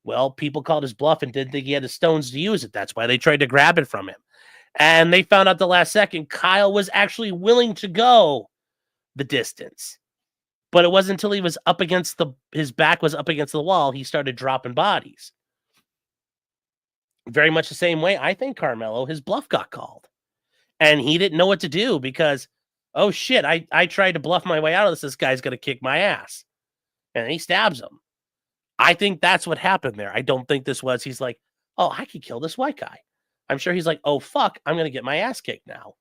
Well, people called his bluff and didn't think he had the stones to use it. That's why they tried to grab it from him. And they found out the last second Kyle was actually willing to go the distance. But it wasn't until he was up against his back was up against the wall, he started dropping bodies. Very much the same way, I think Carmelo, his bluff got called. And he didn't know what to do because, oh shit, I tried to bluff my way out of this. This guy's going to kick my ass. And he stabs him. I think that's what happened there. I don't think he's like, oh, I could kill this white guy. I'm sure he's like, oh, fuck, I'm going to get my ass kicked now.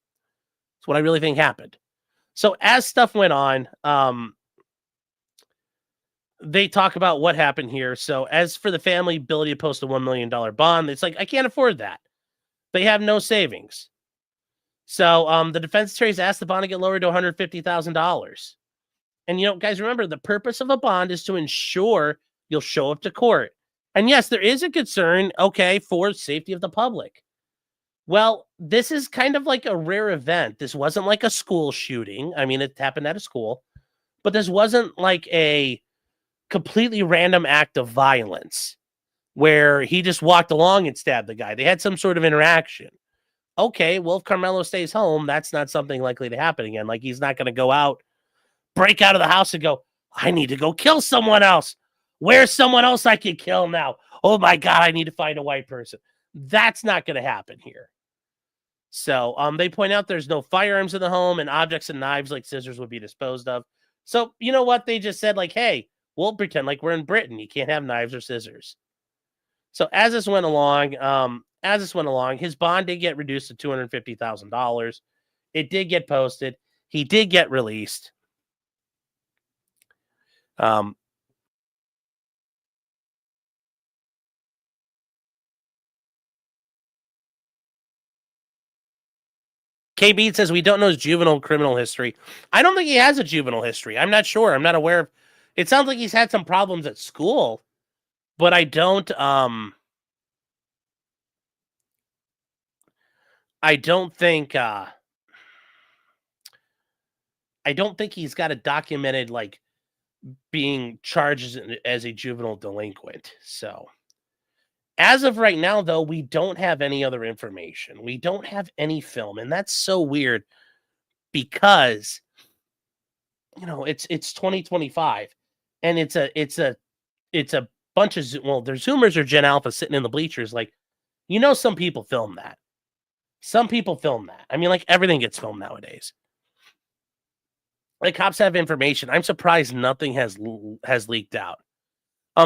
That's what I really think happened. So as stuff went on, they talk about what happened here. So as for the family ability to post a $1 million bond, it's like, I can't afford that. They have no savings. So the defense attorneys asked the bond to get lowered to $150,000. And, guys, remember, the purpose of a bond is to ensure you'll show up to court. And yes, there is a concern, for safety of the public. Well, this is kind of like a rare event. This wasn't like a school shooting. I mean, it happened at a school. But this wasn't like a completely random act of violence where he just walked along and stabbed the guy. They had some sort of interaction. Okay, well, if Carmelo stays home, that's not something likely to happen again. Like, he's not going to go out, break out of the house and go, I need to go kill someone else. Where's someone else I can kill now? Oh my God, I need to find a white person. That's not going to happen here. So they point out there's no firearms in the home and objects and knives like scissors would be disposed of. So you know what? They just said like, hey, we'll pretend like we're in Britain. You can't have knives or scissors. So as this went along, his bond did get reduced to $250,000. It did get posted. He did get released. KB says we don't know his juvenile criminal history. I don't think he has a juvenile history. I'm not sure. I'm not aware of. It sounds like he's had some problems at school, but I don't. I don't think. I don't think he's got a documented like being charged as a juvenile delinquent. So, as of right now, though, we don't have any other information. We don't have any film, and that's so weird because it's 2025, and it's a bunch of there's Zoomers or Gen Alpha sitting in the bleachers, like some people film that. Some people film that. I mean, like everything gets filmed nowadays. Like cops have information. I'm surprised nothing has leaked out.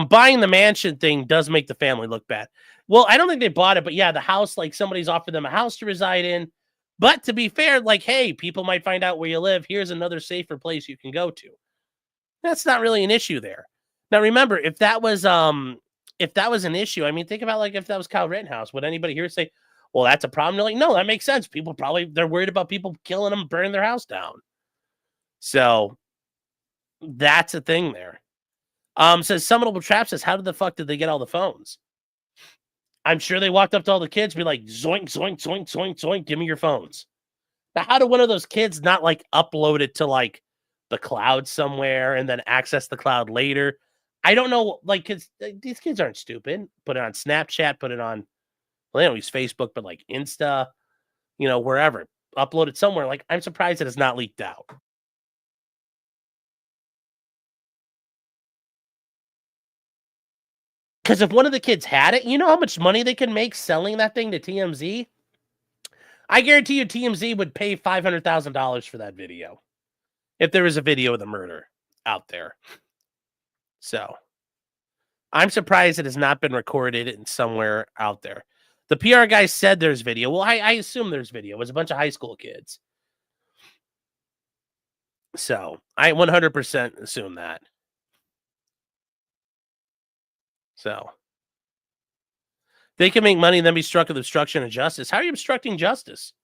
Buying the mansion thing does make the family look bad. Well, I don't think they bought it, but yeah, the house, like somebody's offered them a house to reside in. But to be fair, like, hey, people might find out where you live. Here's another safer place you can go to. That's not really an issue there. Now, remember, if that was an issue, I mean, think about like if that was Kyle Rittenhouse. Would anybody here say, well, that's a problem? They're like, no, that makes sense. People they're worried about people killing them, burning their house down. So that's a thing there. Says Summonable Trap says, how the fuck did they get all the phones? I'm sure they walked up to all the kids and be like, zoink, zoink, zoink, zoink, zoink, give me your phones. Now, how did one of those kids not like upload it to like the cloud somewhere and then access the cloud later? I don't know. Like, cause these kids aren't stupid. Put it on Snapchat, put it on, well, they don't use Facebook, but like Insta, wherever. Upload it somewhere. Like, I'm surprised it has not leaked out. Because if one of the kids had it, you know how much money they can make selling that thing to TMZ? I guarantee you TMZ would pay $500,000 for that video. If there was a video of the murder out there. So, I'm surprised it has not been recorded in somewhere out there. The PR guy said there's video. Well, I assume there's video. It was a bunch of high school kids. So, I 100% assume that. So, they can make money and then be struck with obstruction of justice. How are you obstructing justice?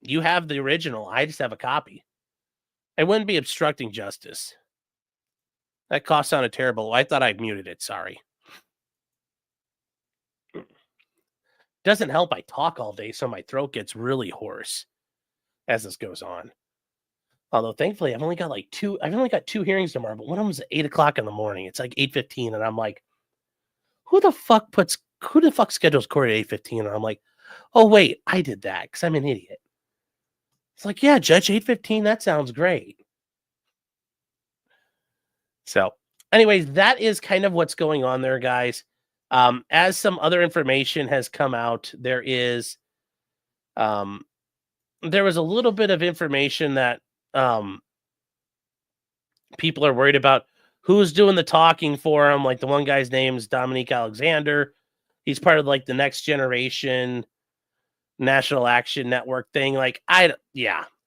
You have the original. I just have a copy. I wouldn't be obstructing justice. That cough sounded terrible. I thought I muted it. Sorry. Doesn't help I talk all day, so my throat gets really hoarse as this goes on. Although thankfully I've only got two hearings tomorrow, but one of them's at 8 o'clock in the morning. It's like 8:15, and I'm like, who the fuck schedules court at 8:15? And I'm like, oh wait, I did that because I'm an idiot. It's like, yeah, Judge, 8:15, that sounds great. So, anyways, that is kind of what's going on there, guys. As some other information has come out, there was a little bit of information that people are worried about who's doing the talking for him. Like the one guy's name is Dominique Alexander. He's part of like the Next Generation National Action Network thing. Like, I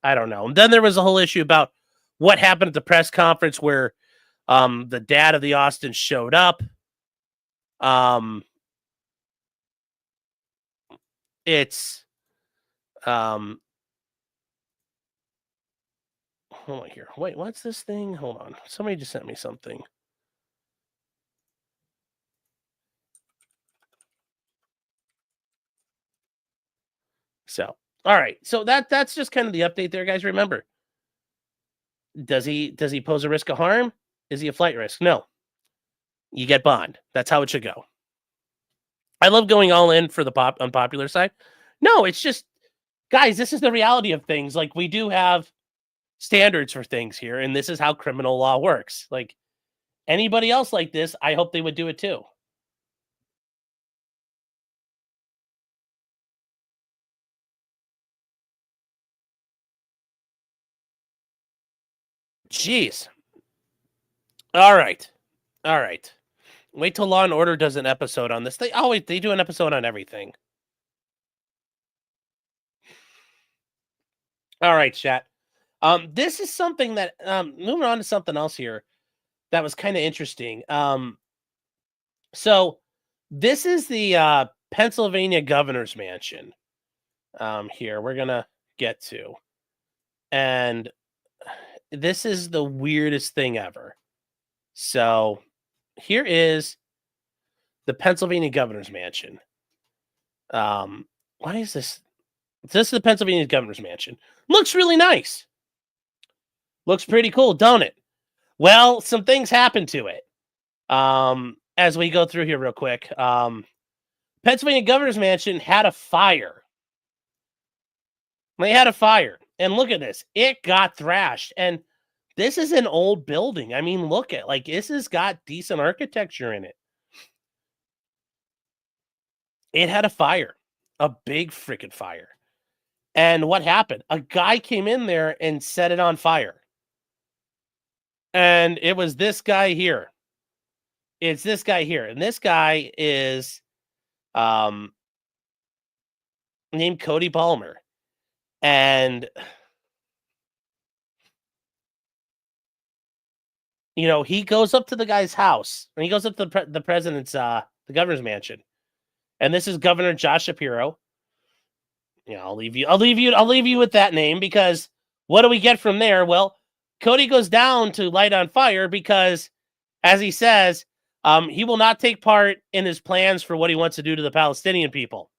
don't know. And then there was a whole issue about what happened at the press conference where the dad of the Austins showed up. It's hold on here. Wait, what's this thing? Hold on. Somebody just sent me something. So, all right. So that's just kind of the update there, guys. Remember, does he pose a risk of harm? Is he a flight risk? No. You get bond. That's how it should go. I love going all in for the unpopular side. No, it's just, guys, this is the reality of things. Like, we do have standards for things here, and this is how criminal law works. Like, anybody else like this, I hope they would do it too. Jeez. All right. Wait till Law and Order does an episode on this. They do an episode on everything. All right, chat. This is something that moving on to something else here that was kind of interesting. So this is the Pennsylvania governor's mansion. Here we're gonna get to, and this is the weirdest thing ever. So here is the Pennsylvania governor's mansion. Why is this? This is the Pennsylvania governor's mansion. Looks really nice. Looks pretty cool, don't it? Well, some things happened to it. As we go through here real quick. Pennsylvania governor's mansion had a fire. They had a fire. And look at this. It got thrashed. And this is an old building. I mean, look at this has got decent architecture in it. It had a fire. A big freaking fire. And what happened? A guy came in there and set it on fire. And it was this guy here. It's this guy here. And this guy is named Cody Palmer. And he goes up to the guy's house. And he goes up to the president's the governor's mansion. And this is Governor Josh Shapiro. I'll leave you with that name, because what do we get from there? Well, Cody goes down to light on fire because, as he says, he will not take part in his plans for what he wants to do to the Palestinian people.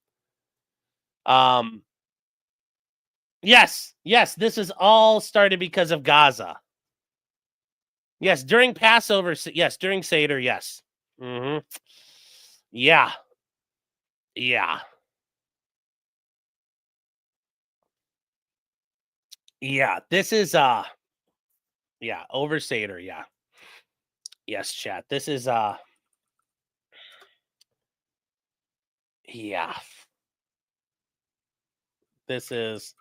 Yes, this is all started because of Gaza. Yes, during Passover. Yes, during Seder. Yes. Mm-hmm. Yeah. Yeah, this is over Seder, yeah. Yes, chat. This is yeah. This is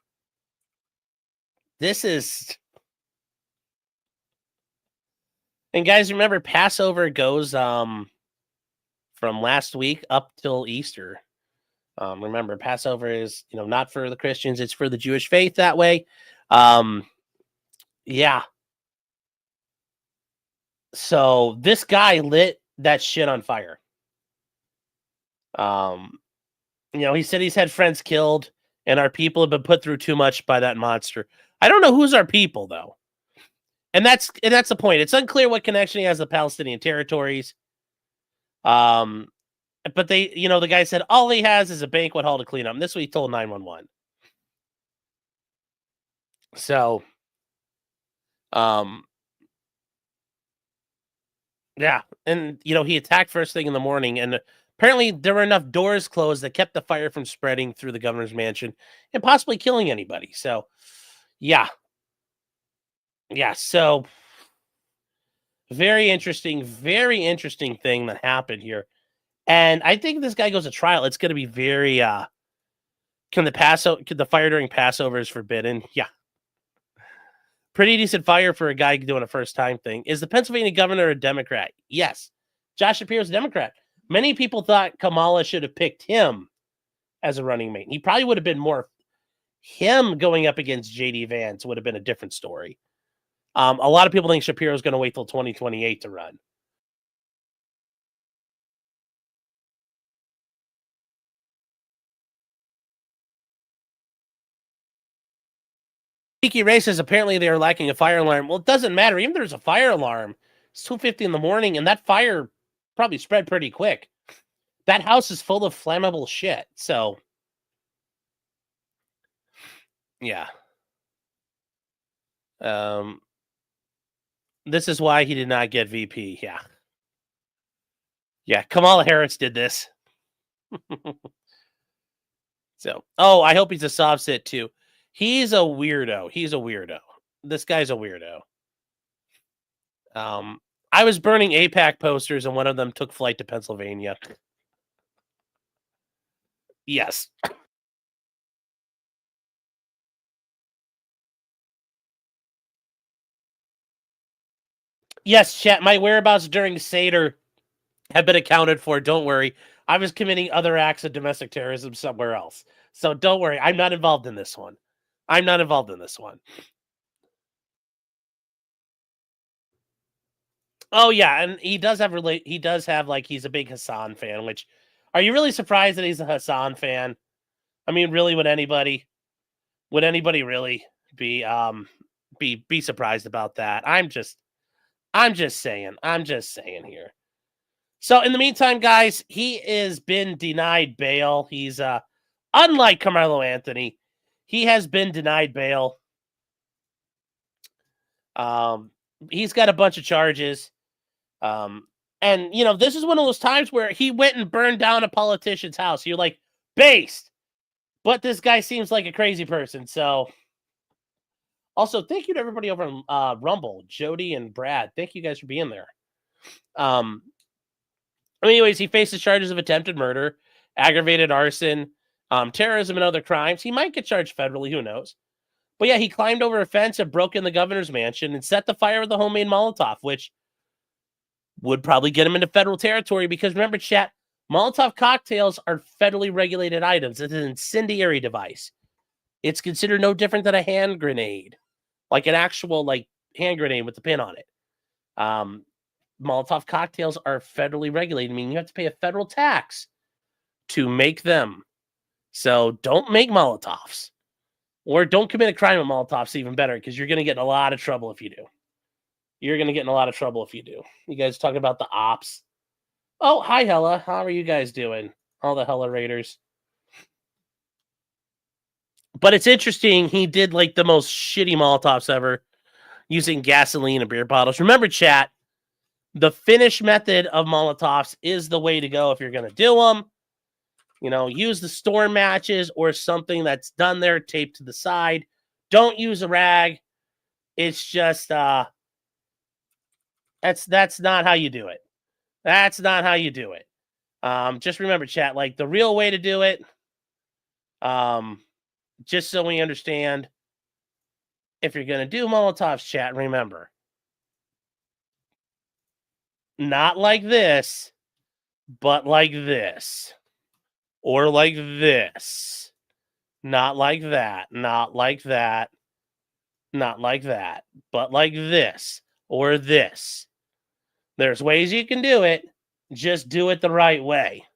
and guys, remember Passover goes from last week up till Easter. Remember, Passover is not for the Christians, it's for the Jewish faith that way. Yeah. So this guy lit that shit on fire. He said he's had friends killed and our people have been put through too much by that monster. I don't know who's our people though. And that's the point. It's unclear what connection he has to Palestinian territories. But they, the guy said all he has is a banquet hall to clean up. And this is what he told 911. So, yeah. And, he attacked first thing in the morning. And apparently there were enough doors closed that kept the fire from spreading through the governor's mansion and possibly killing anybody. So, yeah. Yeah. So, very interesting thing that happened here. And I think if this guy goes to trial, it's going to be very, could the fire during Passover is forbidden? Yeah. Pretty decent fire for a guy doing a first time thing. Is the Pennsylvania governor a Democrat? Yes. Josh Shapiro's a Democrat. Many people thought Kamala should have picked him as a running mate. He probably would have been more, him going up against J.D. Vance would have been a different story. A lot of people think Shapiro's going to wait till 2028 to run. Tiki Ray says apparently they are lacking a fire alarm. Well, it doesn't matter. Even if there's a fire alarm, it's 2:50 in the morning, and that fire probably spread pretty quick. That house is full of flammable shit. So, yeah. This is why he did not get VP. Yeah. Yeah, Kamala Harris did this. So, I hope he's a soft sit too. He's a weirdo. This guy's a weirdo. I was burning AIPAC posters and one of them took flight to Pennsylvania. Yes. Yes, chat. My whereabouts during Seder have been accounted for. Don't worry. I was committing other acts of domestic terrorism somewhere else. So don't worry. I'm not involved in this one. I'm not involved in this one. Oh yeah, and he does have like he's a big Hassan fan, which are you really surprised that he's a Hassan fan? I mean, really would anybody really be surprised about that? I'm just saying here. So in the meantime, guys, he has been denied bail. He's unlike Karmelo Anthony, he has been denied bail. He's got a bunch of charges. And you know, this is one of those times where he went and burned down a politician's house. You're like, based. But this guy seems like a crazy person. So also, thank you to everybody over on Rumble, Jody and Brad. Thank you guys for being there. Anyways, he faces charges of attempted murder, aggravated arson, terrorism, and other crimes. He might get charged federally. Who knows? But yeah, he climbed over a fence and broke in the governor's mansion and set the fire with a homemade Molotov, which would probably get him into federal territory because remember, chat, Molotov cocktails are federally regulated items. It's an incendiary device. It's considered no different than a hand grenade, like an actual like hand grenade with the pin on it. Molotov cocktails are federally regulated, meaning you have to pay a federal tax to make them. So don't make Molotovs. Or don't commit a crime with Molotovs, even better, because you're going to get in a lot of trouble if you do. You're going to get in a lot of trouble if you do. You guys talking about the ops. Oh, hi, Hella. How are you guys doing? All the Hella Raiders. But it's interesting. He did like the most shitty Molotovs ever using gasoline and beer bottles. Remember, chat, the finish method of Molotovs is the way to go if you're going to do them. You know, use the storm matches or something that's done there, taped to the side. Don't use a rag. It's just that's not how you do it. That's not how you do it. Just remember, chat, like the real way to do it. Just so we understand, if you're gonna do Molotovs, chat, remember, not like this, but like this. Or like this. Not like that. Not like that. Not like that. But like this. Or this. There's ways you can do it. Just do it the right way.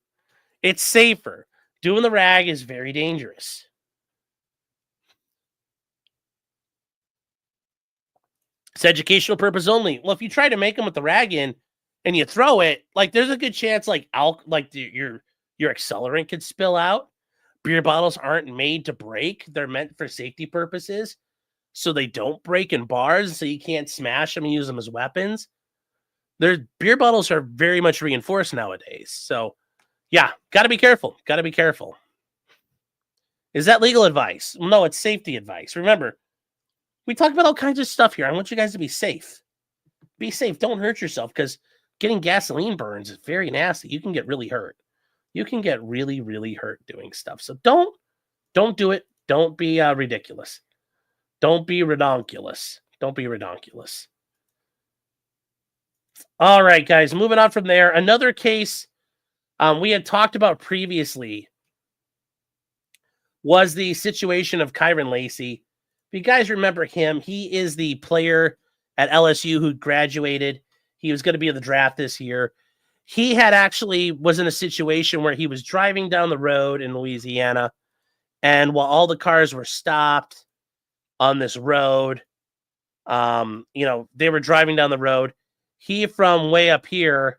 It's safer. Doing the rag is very dangerous. It's educational purpose only. Well, if you try to make them with the rag in and you throw it, like there's a good chance like your accelerant could spill out. Beer bottles aren't made to break. They're meant for safety purposes. So they don't break in bars, so you can't smash them and use them as weapons. Beer bottles are very much reinforced nowadays. So yeah, gotta be careful. Gotta be careful. Is that legal advice? No, it's safety advice. Remember, we talk about all kinds of stuff here. I want you guys to be safe. Be safe. Don't hurt yourself because getting gasoline burns is very nasty. You can get really hurt. You can get really, really hurt doing stuff. So don't do it. Don't be ridiculous. Don't be redonkulous. Don't be redonkulous. All right, guys, moving on from there. Another case we had talked about previously was the situation of Kyren Lacy. If you guys remember him, he is the player at LSU who graduated. He was going to be in the draft this year. He had actually was in a situation where he was driving down the road in Louisiana, and while all the cars were stopped on this road, they were driving down the road. He, from way up here,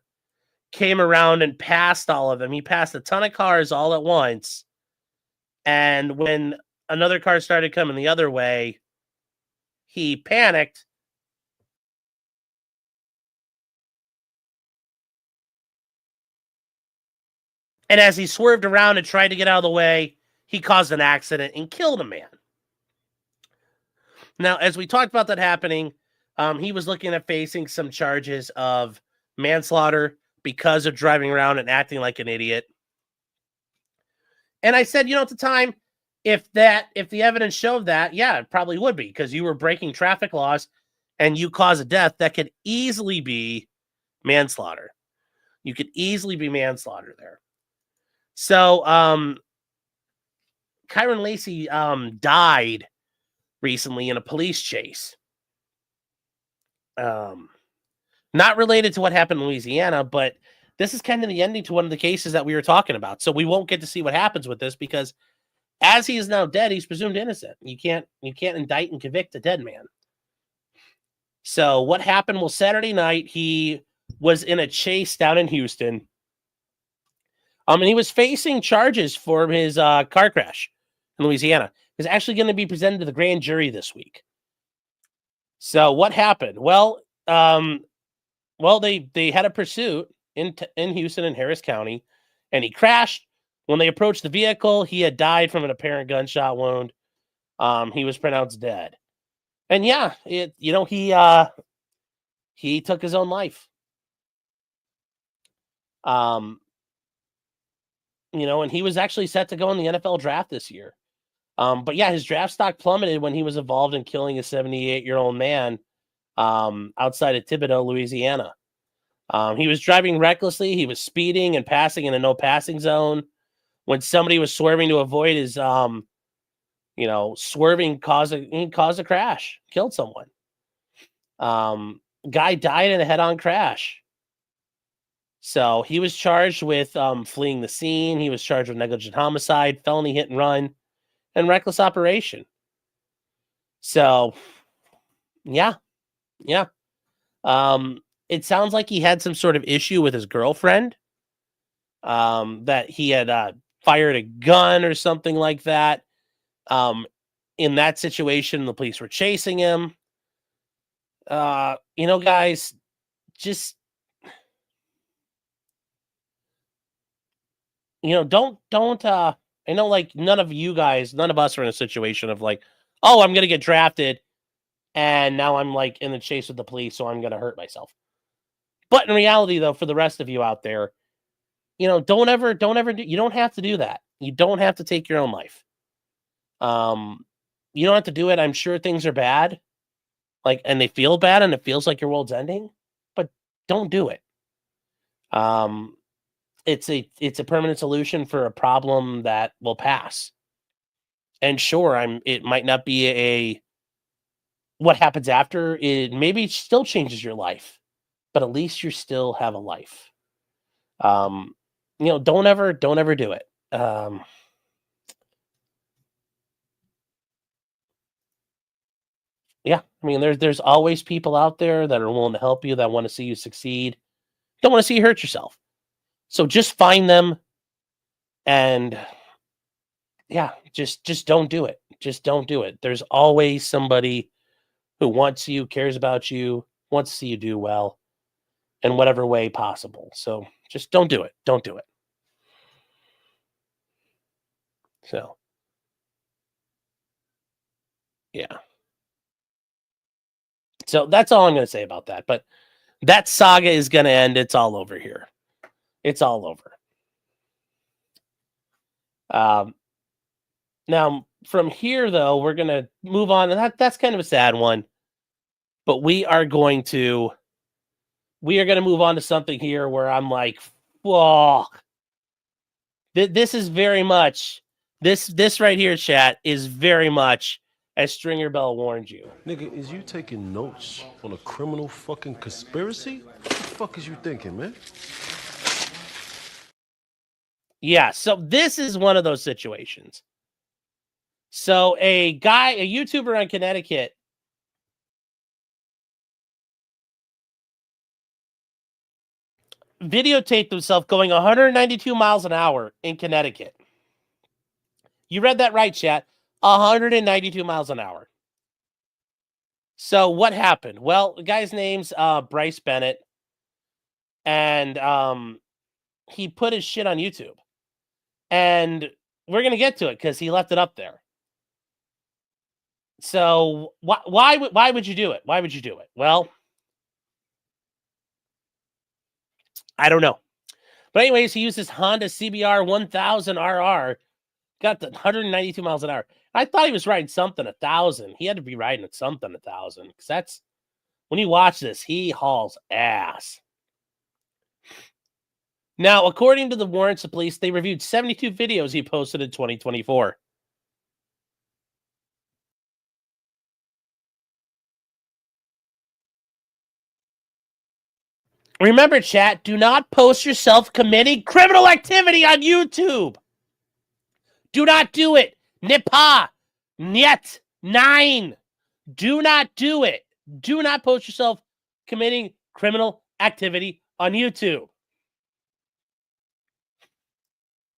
came around and passed all of them. He passed a ton of cars all at once. And when another car started coming the other way, he panicked. And as he swerved around and tried to get out of the way, he caused an accident and killed a man. Now, as we talked about that happening, he was looking at facing some charges of manslaughter because of driving around and acting like an idiot. And I said, at the time, if the evidence showed that, yeah, it probably would be because you were breaking traffic laws and you cause a death that could easily be manslaughter. You could easily be manslaughter there. So, Kyren Lacy died recently in a police chase. Not related to what happened in Louisiana, but this is kind of the ending to one of the cases that we were talking about. So we won't get to see what happens with this because as he is now dead, he's presumed innocent. You can't indict and convict a dead man. So what happened? Well, Saturday night, he was in a chase down in Houston. And he was facing charges for his car crash in Louisiana. He's actually going to be presented to the grand jury this week. So what happened? Well, they had a pursuit in Houston and Harris County, and he crashed. When they approached the vehicle, he had died from an apparent gunshot wound. He was pronounced dead. And yeah, he took his own life. And he was actually set to go in the NFL draft this year. But yeah, his draft stock plummeted when he was involved in killing a 78-year-old man outside of Thibodaux, Louisiana. He was driving recklessly. He was speeding and passing in a no passing zone. When somebody was swerving to avoid his, swerving caused a crash, killed someone. Guy died in a head-on crash. So he was charged with fleeing the scene. He was charged with negligent homicide, felony hit and run, and reckless operation. So, yeah. It sounds like he had some sort of issue with his girlfriend. That he had fired a gun or something like that. In that situation, the police were chasing him. Guys, just don't I know like none of us are in a situation of like, oh, I'm gonna get drafted and now I'm like in the chase with the police, so I'm gonna hurt myself. But in reality, though, for the rest of you out there, don't ever you don't have to do that. You don't have to take your own life. You don't have to do it. I'm sure things are bad, and they feel bad, and it feels like your world's ending, but don't do it. It's a permanent solution for a problem that will pass. And sure, it might not be what happens after. It maybe still changes your life, but at least you still have a life. Don't ever do it. Yeah, I mean, there's always people out there that are willing to help you, that want to see you succeed, don't want to see you hurt yourself. So just find them, and yeah, just don't do it. Just don't do it. There's always somebody who wants you, cares about you, wants to see you do well in whatever way possible. So just don't do it. Don't do it. So, yeah. So that's all I'm going to say about that. But that saga is going to end. It's all over here. It's all over. Now, from here, though, we're going to move on. And that's kind of a sad one. But we are going to move on to something here where I'm like, whoa. This is very much, this right here, chat, is very much as Stringer Bell warned you. Nigga, is you taking notes on a criminal fucking conspiracy? What the fuck is you thinking, man? Yeah, so this is one of those situations. So a YouTuber in Connecticut, videotaped himself going 192 miles an hour in Connecticut. You read that right, chat. 192 miles an hour. So what happened? Well, the guy's name's Bryce Bennett. And he put his shit on YouTube. And we're going to get to it because he left it up there. So why would you do it? Why would you do it? Well, I don't know. But anyways, he used his Honda CBR 1000 RR. Got the 192 miles an hour. I thought he was riding something 1,000. He had to be riding at something 1,000. Because that's, when you watch this, he hauls ass. Now, according to the warrants of police, they reviewed 72 videos he posted in 2024. Remember, chat, do not post yourself committing criminal activity on YouTube. Do not do it. Nipa. Niet. 9. Do not do it. Do not post yourself committing criminal activity on YouTube.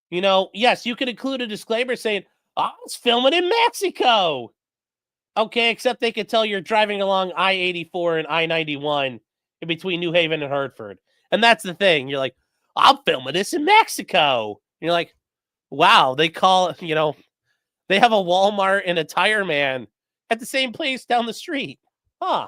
You know, yes, you could include a disclaimer saying, I was filming in Mexico. Okay, except they could tell you're driving along I-84 and I-91 in between New Haven and Hartford. And that's the thing. You're like, I'm filming this in Mexico. And you're like, wow, they call, you know, they have a Walmart and a Tire Man at the same place down the street. Huh.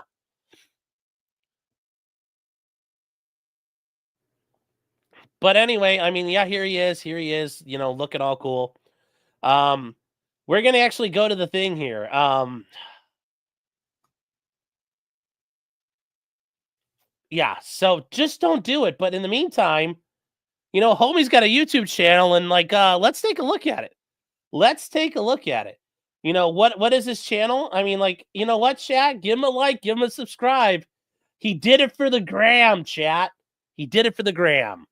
But anyway, I mean, yeah, here he is. Here he is, you know, looking all cool. We're going to actually go to the thing here. Yeah, so just don't do it. But in the meantime, you know, homie's got a YouTube channel, and like, let's take a look at it. Let's take a look at it. You know, what is his channel? I mean, like, you know what, chat? Give him a like, give him a subscribe. He did it for the gram, chat. He did it for the gram.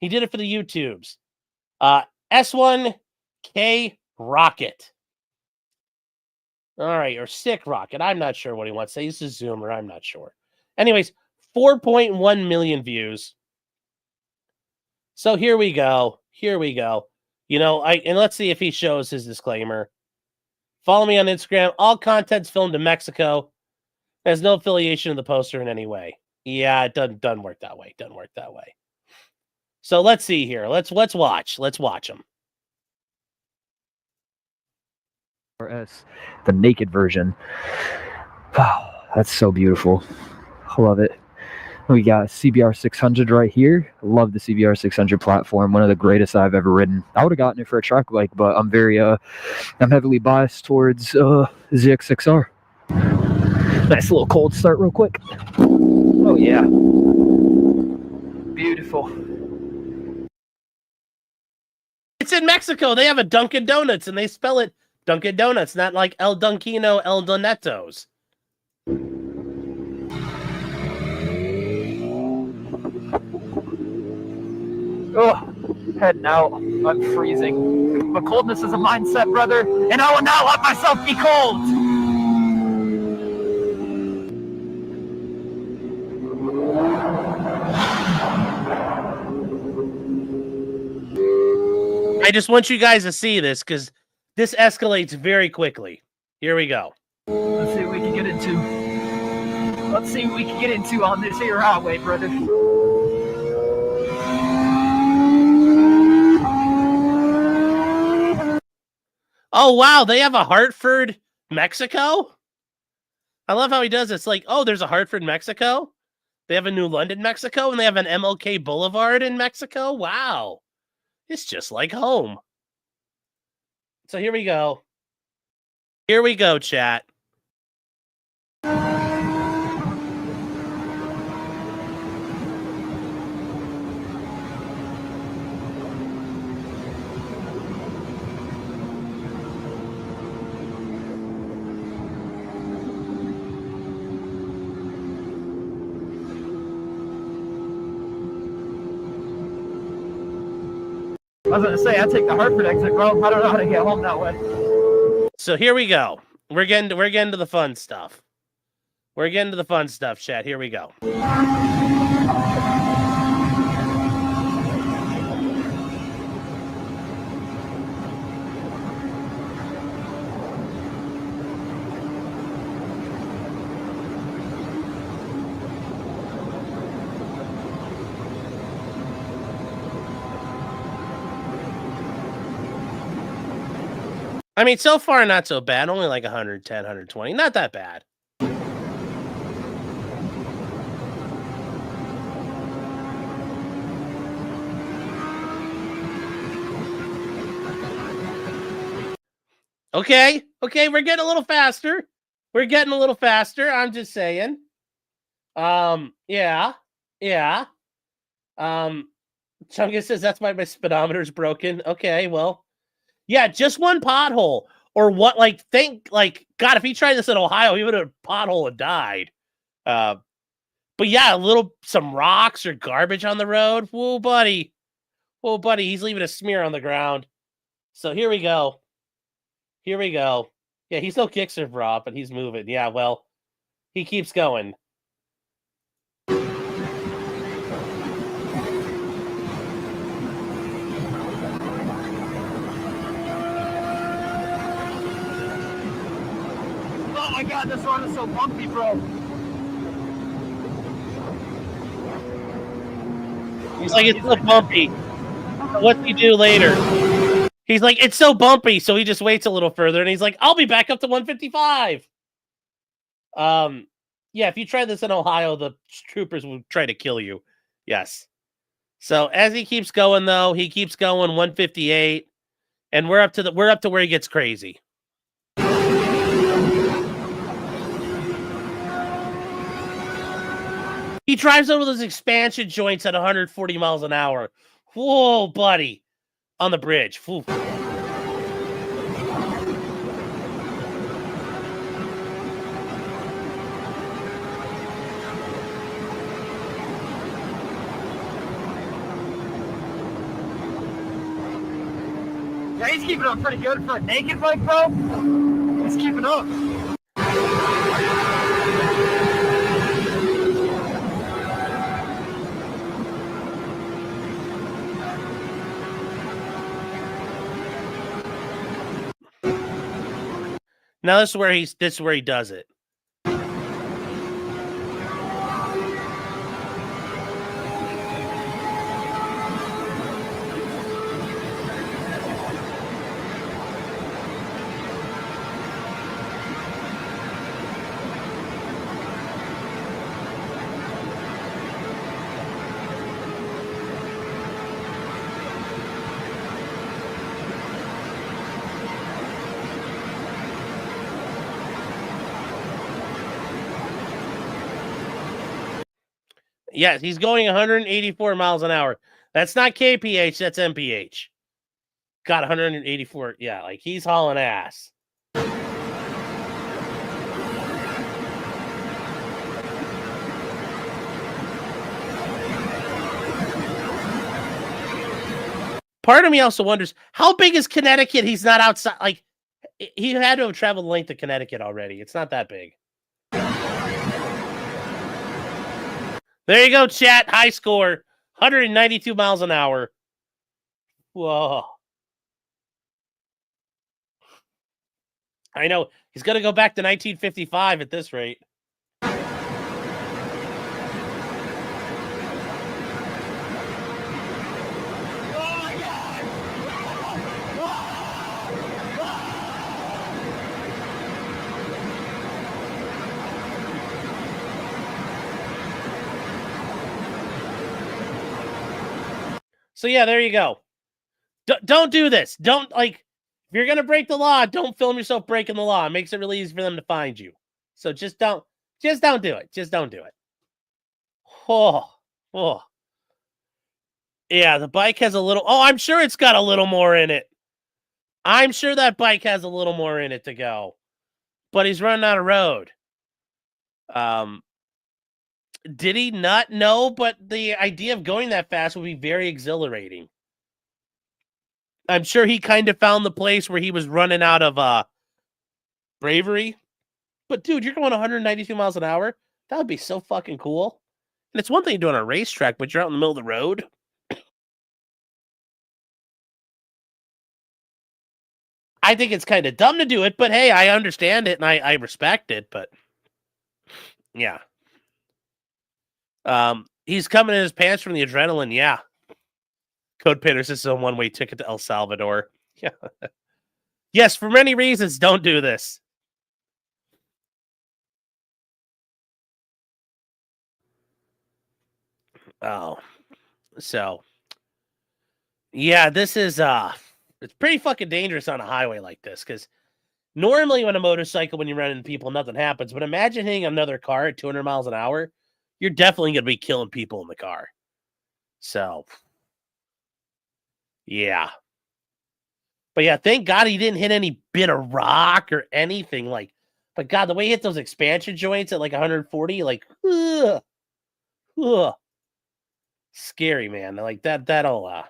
He did it for the YouTubes. S1K Rocket. All right, or Sick Rocket. I'm not sure what he wants to say. He's a Zoomer. I'm not sure. Anyways, 4.1 million views. So here we go. Here we go. You know, and let's see if he shows his disclaimer. Follow me on Instagram. All content's filmed in Mexico. There's no affiliation of the poster in any way. Yeah, it doesn't work that way. Doesn't work that way. So let's see here. Let's watch. Let's watch them. The naked version. Wow, that's so beautiful. I love it. We got CBR 600 right here. Love the CBR 600 platform. One of the greatest I've ever ridden. I would have gotten it for a track bike, but I'm heavily biased towards ZX6R. Nice little cold start real quick. Oh yeah. Beautiful. It's in Mexico. They have a Dunkin' Donuts, and they spell it Dunkin' Donuts, not like El Dunkino, El Donetos. Oh, heading out. I'm freezing. But coldness is a mindset, brother, and I will not let myself be cold. I just want you guys to see this because this escalates very quickly. Here we go. Let's see what we can get into. Let's see what we can get into on this here highway, brother. Oh, wow. They have a Hartford, Mexico? I love how he does this. Like, oh, there's a Hartford, Mexico? They have a New London, Mexico? And they have an MLK Boulevard in Mexico? Wow. It's just like home. So here we go. Here we go, chat. I was going to say, I take the Hartford exit, bro. I don't know how to get home that way. So here we go. We're getting to the fun stuff. We're getting to the fun stuff, chat. Here we go. I mean, so far, not so bad. Only like 110, 120. Not that bad. Okay. Okay, we're getting a little faster. We're getting a little faster. I'm just saying. Yeah. Yeah. Chungus says that's why my speedometer's broken. Okay, well. Yeah, just one pothole. Or what, like, God, if he tried this in Ohio, he would have pothole and died. But But yeah, some rocks or garbage on the road. Whoa, buddy. Whoa, buddy. He's leaving a smear on the ground. So here we go. Here we go. Yeah, he's no kickser, Rob, but he's moving. Yeah, well, he keeps going. Oh my god, this run is so bumpy, bro. He's like, it's so bumpy. What's he do later? He's like, it's so bumpy, so he just waits a little further, and he's like, I'll be back up to 155. Yeah, if you try this in Ohio, the troopers will try to kill you. Yes. So as he keeps going, though, he keeps going 158, and we're up to where he gets crazy. He drives over those expansion joints at 140 miles an hour. Whoa, buddy. On the bridge. Whew. Yeah, he's keeping up pretty good for a naked bike, bro. He's keeping up. Now this is where he does it. Yes, he's going 184 miles an hour. That's not kph, that's mph. Got 184. Yeah, like he's hauling ass. Part of me also wonders, how big is Connecticut? He's not outside. Like, he had to have traveled the length of Connecticut already. It's not that big. There you go, chat. High score. 192 miles an hour. Whoa. I know. He's going to go back to 1955 at this rate. So yeah, there you go. Don't do this. Don't, like, if you're gonna break the law, don't film yourself breaking the law. It makes it really easy for them to find you. So just don't do it. Just don't do it. Oh. Yeah, the bike has a little. Oh, I'm sure it's got a little more in it. I'm sure that bike has a little more in it to go. But he's running out of road. Did he not? No, but the idea of going that fast would be very exhilarating. I'm sure he kind of found the place where he was running out of bravery. But dude, you're going 192 miles an hour? That would be so fucking cool. And it's one thing to do on a racetrack, but you're out in the middle of the road. I think it's kind of dumb to do it, but hey, I understand it and I respect it, but yeah. He's coming in his pants from the adrenaline, yeah. Code Pitters is a one-way ticket to El Salvador. Yeah. Yes, for many reasons, don't do this. Oh. So. Yeah, this is it's pretty fucking dangerous on a highway like this, because normally on a motorcycle, when you run into people, nothing happens. But imagine hitting another car at 200 miles an hour. You're definitely going to be killing people in the car. So, yeah. But yeah, thank God he didn't hit any bit of rock or anything. Like, but God, the way he hit those expansion joints at like 140, like, ugh. Ugh. Scary, man. Like that'll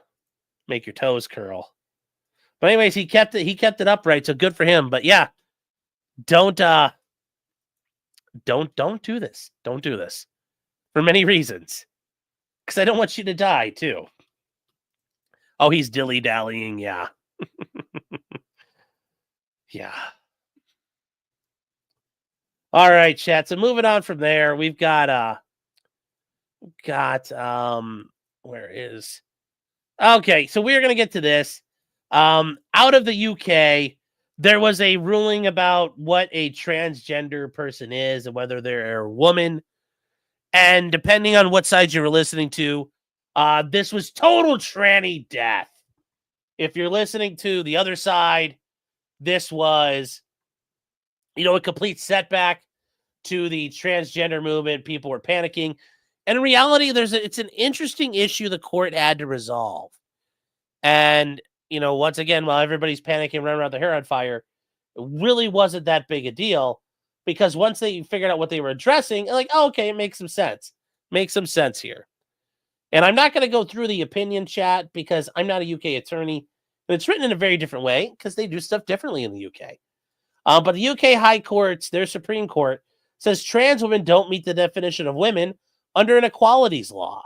make your toes curl. But anyways, he kept it upright, so good for him. But yeah, don't do this. Don't do this. For many reasons. Because I don't want you to die, too. Oh, he's dilly-dallying, yeah. Yeah. All right, chat. So moving on from there, we've got where is okay, so we're gonna get to this. Out of the UK, there was a ruling about what a transgender person is and whether they're a woman. And depending on what side you were listening to, this was total tranny death. If you're listening to the other side, this was, a complete setback to the transgender movement. People were panicking. And in reality, it's an interesting issue the court had to resolve. And, once again, while everybody's panicking, running around the hair on fire, it really wasn't that big a deal. Because once they figured out what they were addressing, like, oh, okay, it makes some sense. Makes some sense here. And I'm not going to go through the opinion chat because I'm not a UK attorney. And it's written in a very different way because they do stuff differently in the UK. But the UK High Courts, their Supreme Court, says trans women don't meet the definition of women under an equalities law.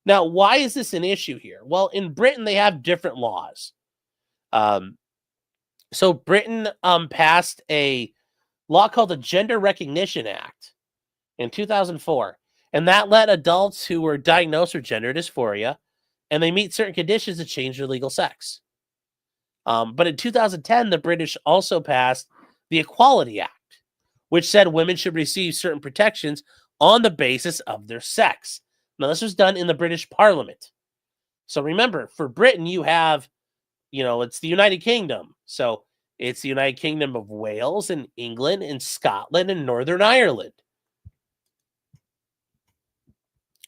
Now, why is this an issue here? Well, in Britain, they have different laws. So Britain passed a law called the Gender Recognition Act in 2004. And that let adults who were diagnosed with gender dysphoria and they meet certain conditions to change their legal sex. But in 2010, the British also passed the Equality Act, which said women should receive certain protections on the basis of their sex. Now, this was done in the British Parliament. So remember, for Britain, you have, it's the United Kingdom. So it's the United Kingdom of Wales and England and Scotland and Northern Ireland.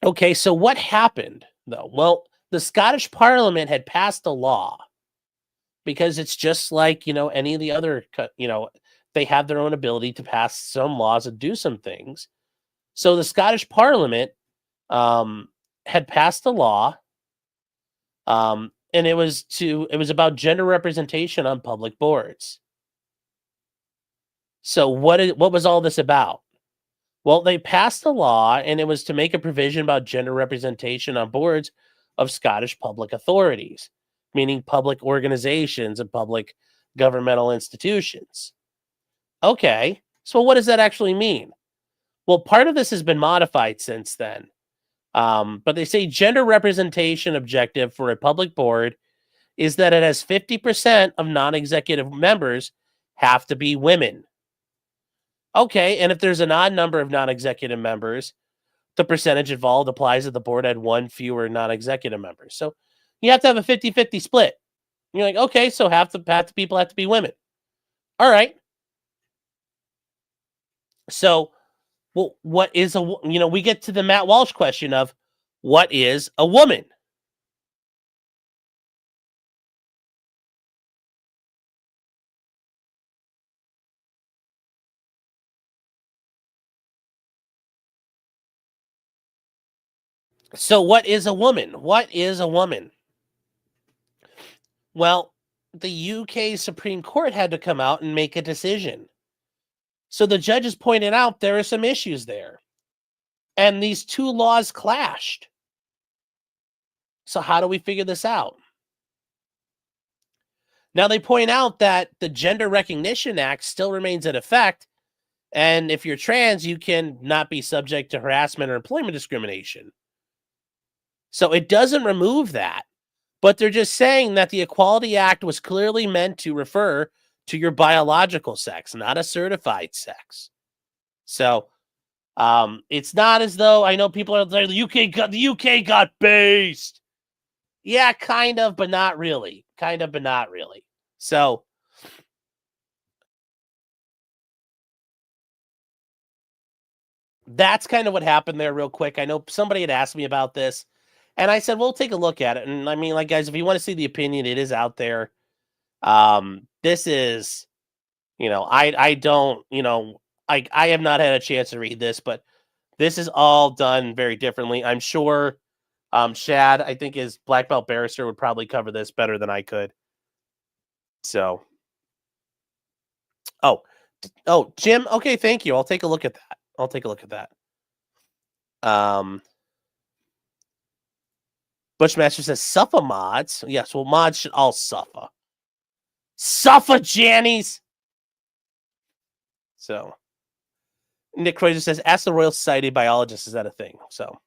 Okay, so what happened, though? Well, the Scottish Parliament had passed a law because it's just like, any of the other, they have their own ability to pass some laws and do some things. So the Scottish Parliament had passed a law, and it was about gender representation on public boards. So what was all this about? Well, they passed a law, and it was to make a provision about gender representation on boards of Scottish public authorities, meaning public organizations and public governmental institutions. Okay, so what does that actually mean? Well, part of this has been modified since then. But they say gender representation objective for a public board is that it has 50% of non-executive members have to be women. Okay, and if there's an odd number of non-executive members, the percentage involved applies if the board had one fewer non-executive members. So you have to have a 50-50 split. You're like, okay, so half the people have to be women. All right. So, well, what is we get to the Matt Walsh question of what is a woman? So what is a woman? What is a woman? Well, the UK Supreme Court had to come out and make a decision. So the judges pointed out there are some issues there. And these two laws clashed. So how do we figure this out? Now they point out that the Gender Recognition Act still remains in effect. And if you're trans, you can not be subject to harassment or employment discrimination. So it doesn't remove that, but they're just saying that the Equality Act was clearly meant to refer to your biological sex, not a certified sex. So it's not as though, I know people are saying the UK got based. Yeah, kind of, but not really. Kind of, but not really. So that's kind of what happened there real quick. I know somebody had asked me about this. And I said, we'll take a look at it. And I mean, like, guys, if you want to see the opinion, it is out there. This is, I don't, I have not had a chance to read this, but This is all done very differently. I'm sure Shad, I think his black belt barrister would probably cover this better than I could. So, oh, Jim. Okay, thank you. I'll take a look at that. Bushmaster says suffer mods. Yes, well, mods should all suffer. Suffer, Jannies. So, Nick Crozier says, ask the Royal Society of Biologists, is that a thing? So,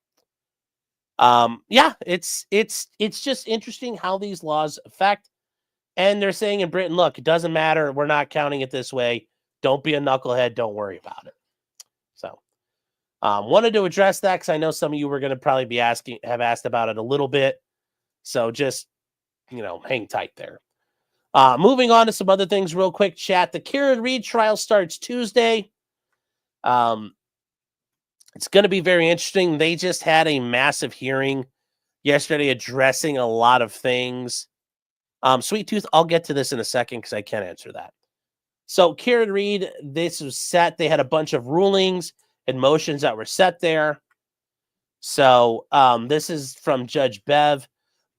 yeah, it's just interesting how these laws affect. And they're saying in Britain, look, it doesn't matter. We're not counting it this way. Don't be a knucklehead. Don't worry about it. So, wanted to address that because I know some of you were going to probably have asked about it a little bit. So just, hang tight there. Moving on to some other things real quick, chat. The Kyren Reed trial starts Tuesday. It's going to be very interesting. They just had a massive hearing yesterday addressing a lot of things. Sweet Tooth, I'll get to this in a second because I can't answer that. So Kyren Reed, this was set. They had a bunch of rulings and motions that were set there. So this is from Judge Bev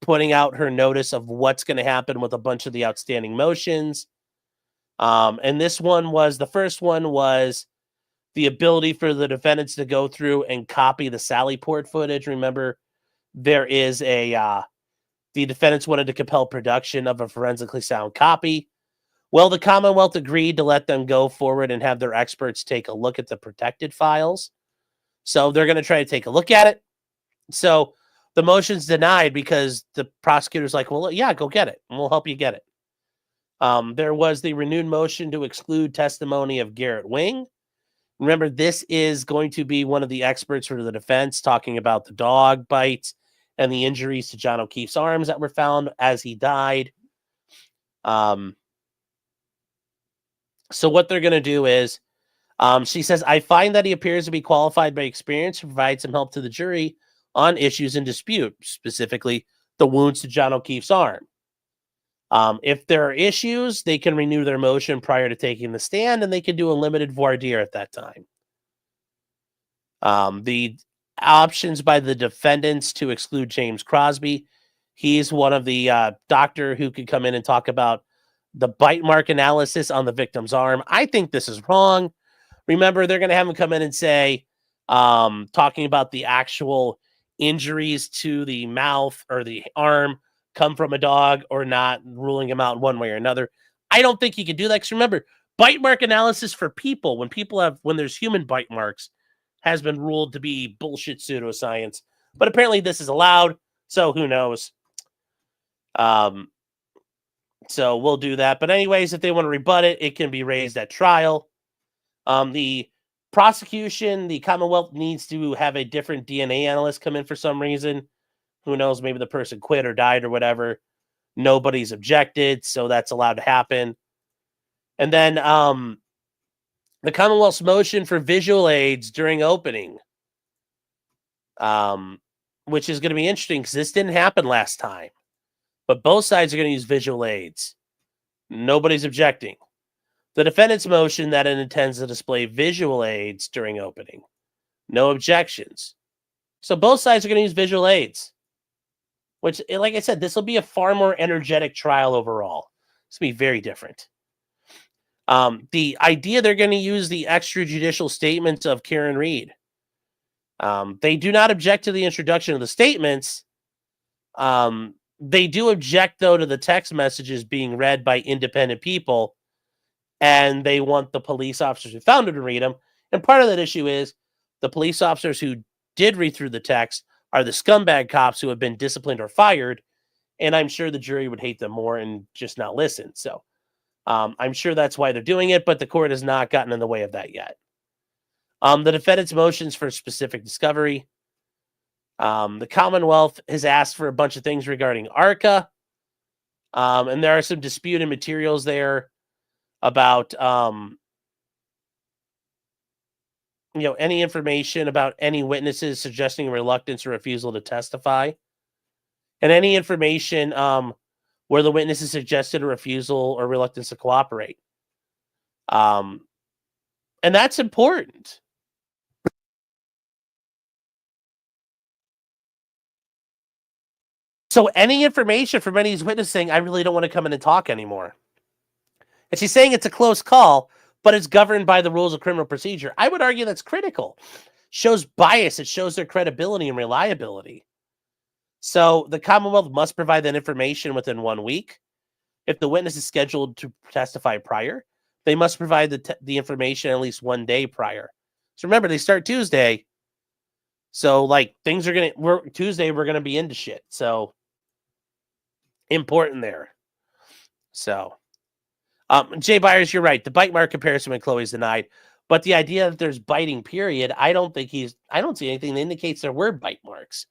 putting out her notice of what's going to happen with a bunch of the outstanding motions. And the first one was the ability for the defendants to go through and copy the Sally Port footage. Remember, there is the defendants wanted to compel production of a forensically sound copy. Well, the Commonwealth agreed to let them go forward and have their experts take a look at the protected files. So they're going to try to take a look at it. So the motion's denied because the prosecutor's like, well, yeah, go get it, and we'll help you get it. There was the renewed motion to exclude testimony of Garrett Wing. Remember, this is going to be one of the experts for the defense talking about the dog bites and the injuries to John O'Keefe's arms that were found as he died. So what they're going to do is, she says, I find that he appears to be qualified by experience to provide some help to the jury on issues in dispute, specifically the wounds to John O'Keefe's arm. If there are issues, they can renew their motion prior to taking the stand, and they can do a limited voir dire at that time. The options by the defendants to exclude James Crosby. He's one of the doctor who could come in and talk about the bite mark analysis on the victim's arm. I think this is wrong. Remember, they're going to have him come in and say, talking about the actual injuries to the mouth or the arm come from a dog or not, ruling him out in one way or another. I don't think he could do that. Because remember, bite mark analysis for people, when there's human bite marks, has been ruled to be bullshit pseudoscience. But apparently this is allowed, so who knows? So we'll do that. But anyways, if they want to rebut it, it can be raised at trial. The prosecution, the Commonwealth needs to have a different DNA analyst come in for some reason. Who knows? Maybe the person quit or died or whatever. Nobody's objected, so that's allowed to happen. And then the Commonwealth's motion for visual aids during opening, which is going to be interesting because this didn't happen last time. But both sides are going to use visual aids. Nobody's objecting. The defendant's motion that it intends to display visual aids during opening. No objections. So both sides are going to use visual aids. Which, like I said, this will be a far more energetic trial overall. It's going to be very different. The idea they're going to use the extrajudicial statements of Kyren Reed. They do not object to the introduction of the statements. They do object, though, to the text messages being read by independent people, and they want the police officers who found them to read them. And part of that issue is the police officers who did read through the text are the scumbag cops who have been disciplined or fired, and I'm sure the jury would hate them more and just not listen. So I'm sure that's why they're doing it, but the court has not gotten in the way of that yet. The defendant's motions for specific discovery. The Commonwealth has asked for a bunch of things regarding ARCA, and there are some disputed materials there about any information about any witnesses suggesting reluctance or refusal to testify, and any information where the witnesses suggested a refusal or reluctance to cooperate. And that's important. So any information from any of these witnesses saying, I really don't want to come in and talk anymore. And she's saying it's a close call, but it's governed by the rules of criminal procedure. I would argue that's critical. Shows bias. It shows their credibility and reliability. So the Commonwealth must provide that information within 1 week. If the witness is scheduled to testify prior, they must provide the information at least 1 day prior. So remember, they start Tuesday. So like things are Tuesday, we're gonna be into shit. So important there. So Jay Byers, you're right. The bite mark comparison with Chloe's denied. But the idea that there's biting period, I don't see anything that indicates there were bite marks.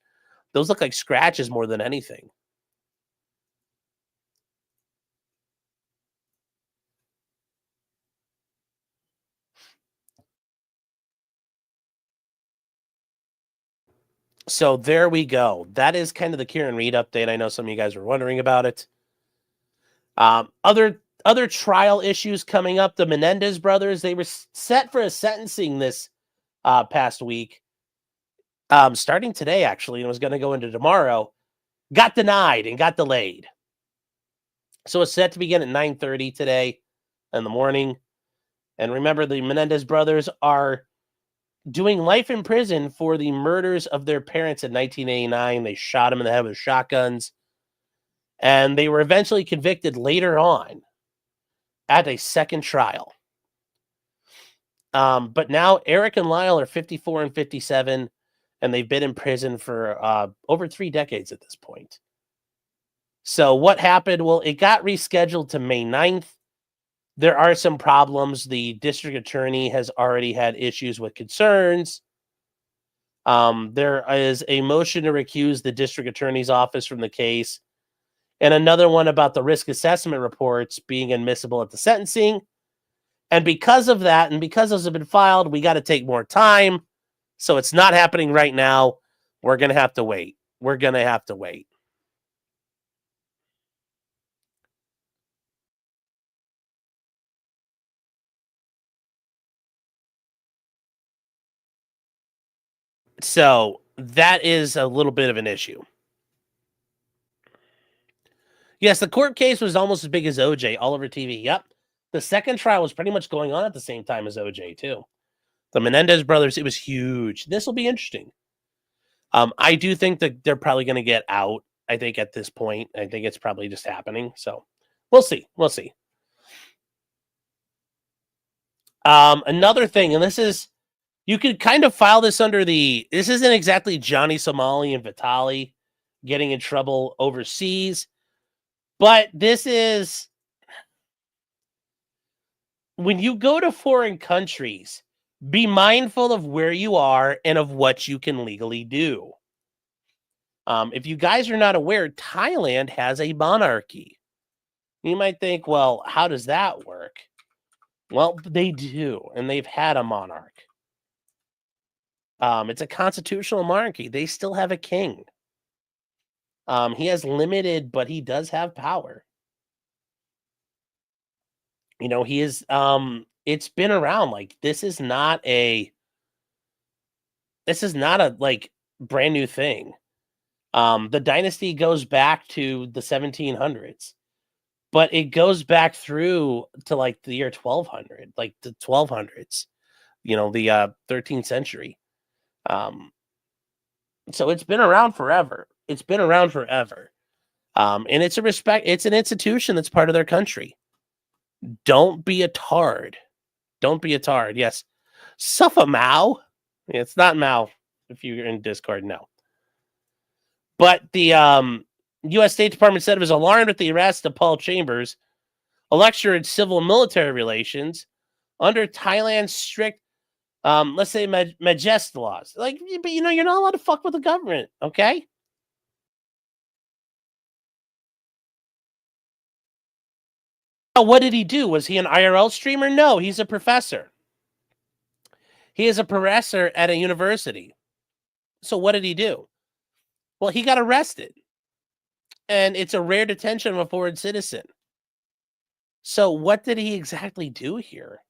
Those look like scratches more than anything. So there we go. That is kind of the Kieran Reed update. I know some of you guys were wondering about it. Other trial issues coming up. The Menendez brothers, they were set for a sentencing this past week. Starting today, actually, and was going to go into tomorrow. Got denied and got delayed. So it's set to begin at 9:30 today in the morning. And remember, the Menendez brothers are doing life in prison for the murders of their parents in 1989. They shot them in the head with shotguns. And they were eventually convicted later on at a second trial. But now Eric and Lyle are 54 and 57, and they've been in prison for over 3 decades at this point. So what happened? Well, it got rescheduled to May 9th. There are some problems. The district attorney has already had issues with concerns. There is a motion to recuse the district attorney's office from the case, and another one about the risk assessment reports being admissible at the sentencing. And because of that, and because those have been filed, we got to take more time. So it's not happening right now. We're going to have to wait. We're going to have to wait. So that is a little bit of an issue. Yes, the court case was almost as big as OJ, all over TV. Yep. The second trial was pretty much going on at the same time as OJ, too. The Menendez brothers, it was huge. This will be interesting. I do think that they're probably going to get out, I think, at this point. I think it's probably just happening. So we'll see. We'll see. Another thing, and this is, you could kind of file this under this isn't exactly Johnny Somali and Vitali getting in trouble overseas, but this is, when you go to foreign countries, be mindful of where you are and of what you can legally do. If you guys are not aware, Thailand has a monarchy. You might think, well, how does that work? Well, they do, and they've had a monarch. It's a constitutional monarchy. They still have a king. He has limited, but he does have power. You know, he is, it's been around. Like, this is not a like brand new thing. The dynasty goes back to the 1700s, but it goes back through to like the year 1200, like the 1200s, you know, the 13th century. So it's been around forever. It's been around forever. And it's an institution that's part of their country. Don't be a tard. Don't be a tard. Yes. Suffer Mao. It's not Mao if you're in Discord, no. But the U.S. State Department said it was alarmed at the arrest of Paul Chambers, a lecturer in civil and military relations, under Thailand's strict, let's say, Majest laws. Like, but you know, you're not allowed to fuck with the government, okay? Now, what did he do? Was he an IRL streamer? No, he's a professor. He is a professor at a university. So what did he do? Well, he got arrested. And it's a rare detention of a foreign citizen. So what did he exactly do here?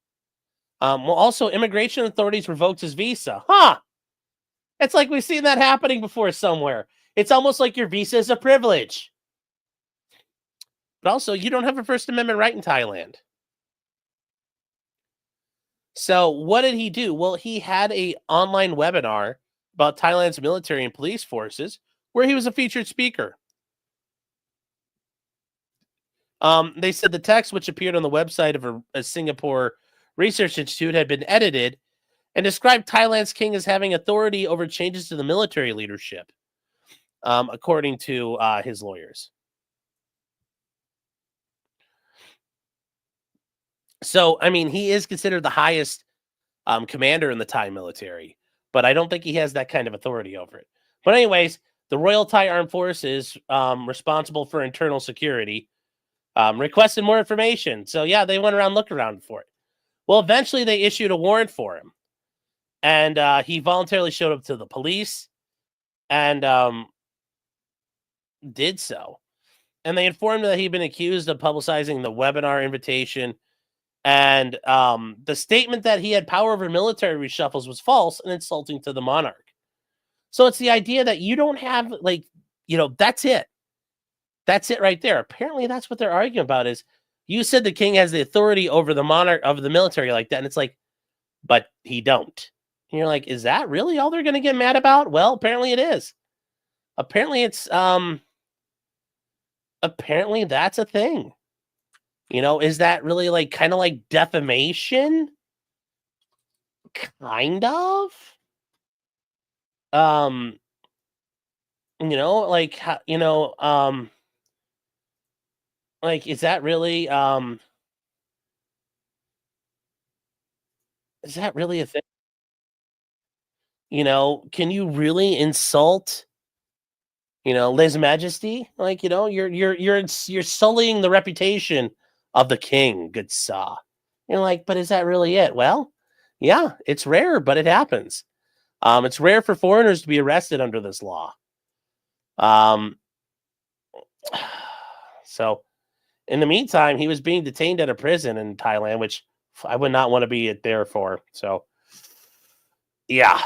Well, also, immigration authorities revoked his visa. Huh! It's like we've seen that happening before somewhere. It's almost like your visa is a privilege. But also, you don't have a First Amendment right in Thailand. So what did he do? Well, he had a online webinar about Thailand's military and police forces where he was a featured speaker. They said the text, which appeared on the website of a Singapore research institute, had been edited and described Thailand's king as having authority over changes to the military leadership, according to his lawyers. So, I mean, he is considered the highest commander in the Thai military, but I don't think he has that kind of authority over it. But anyways, the Royal Thai Armed Forces, responsible for internal security, requested more information. So, yeah, they went around looking around for it. Well, eventually they issued a warrant for him. And he voluntarily showed up to the police and did so. And they informed him that he'd been accused of publicizing the webinar invitation. And the statement that he had power over military reshuffles was false and insulting to the monarch. So it's the idea that you don't have, like, you know, that's it. That's it right there. Apparently that's what they're arguing about is you said the king has the authority over the monarch of the military like that. And it's like, but he don't. And you're like, is that really all they're going to get mad about? Well, apparently it is. Apparently it's, apparently that's a thing. You know, is that really like kind of like defamation? Kind of. You know, like, you know, like, is that really a thing? You know, can you really insult, you know, Lese Majesty? Like, you know, you're sullying the reputation of the king, good saw. You're like, but is that really it? Well, yeah, it's rare, but it happens. It's rare for foreigners to be arrested under this law. So in the meantime, he was being detained at a prison in Thailand, which I would not want to be there for. So, yeah.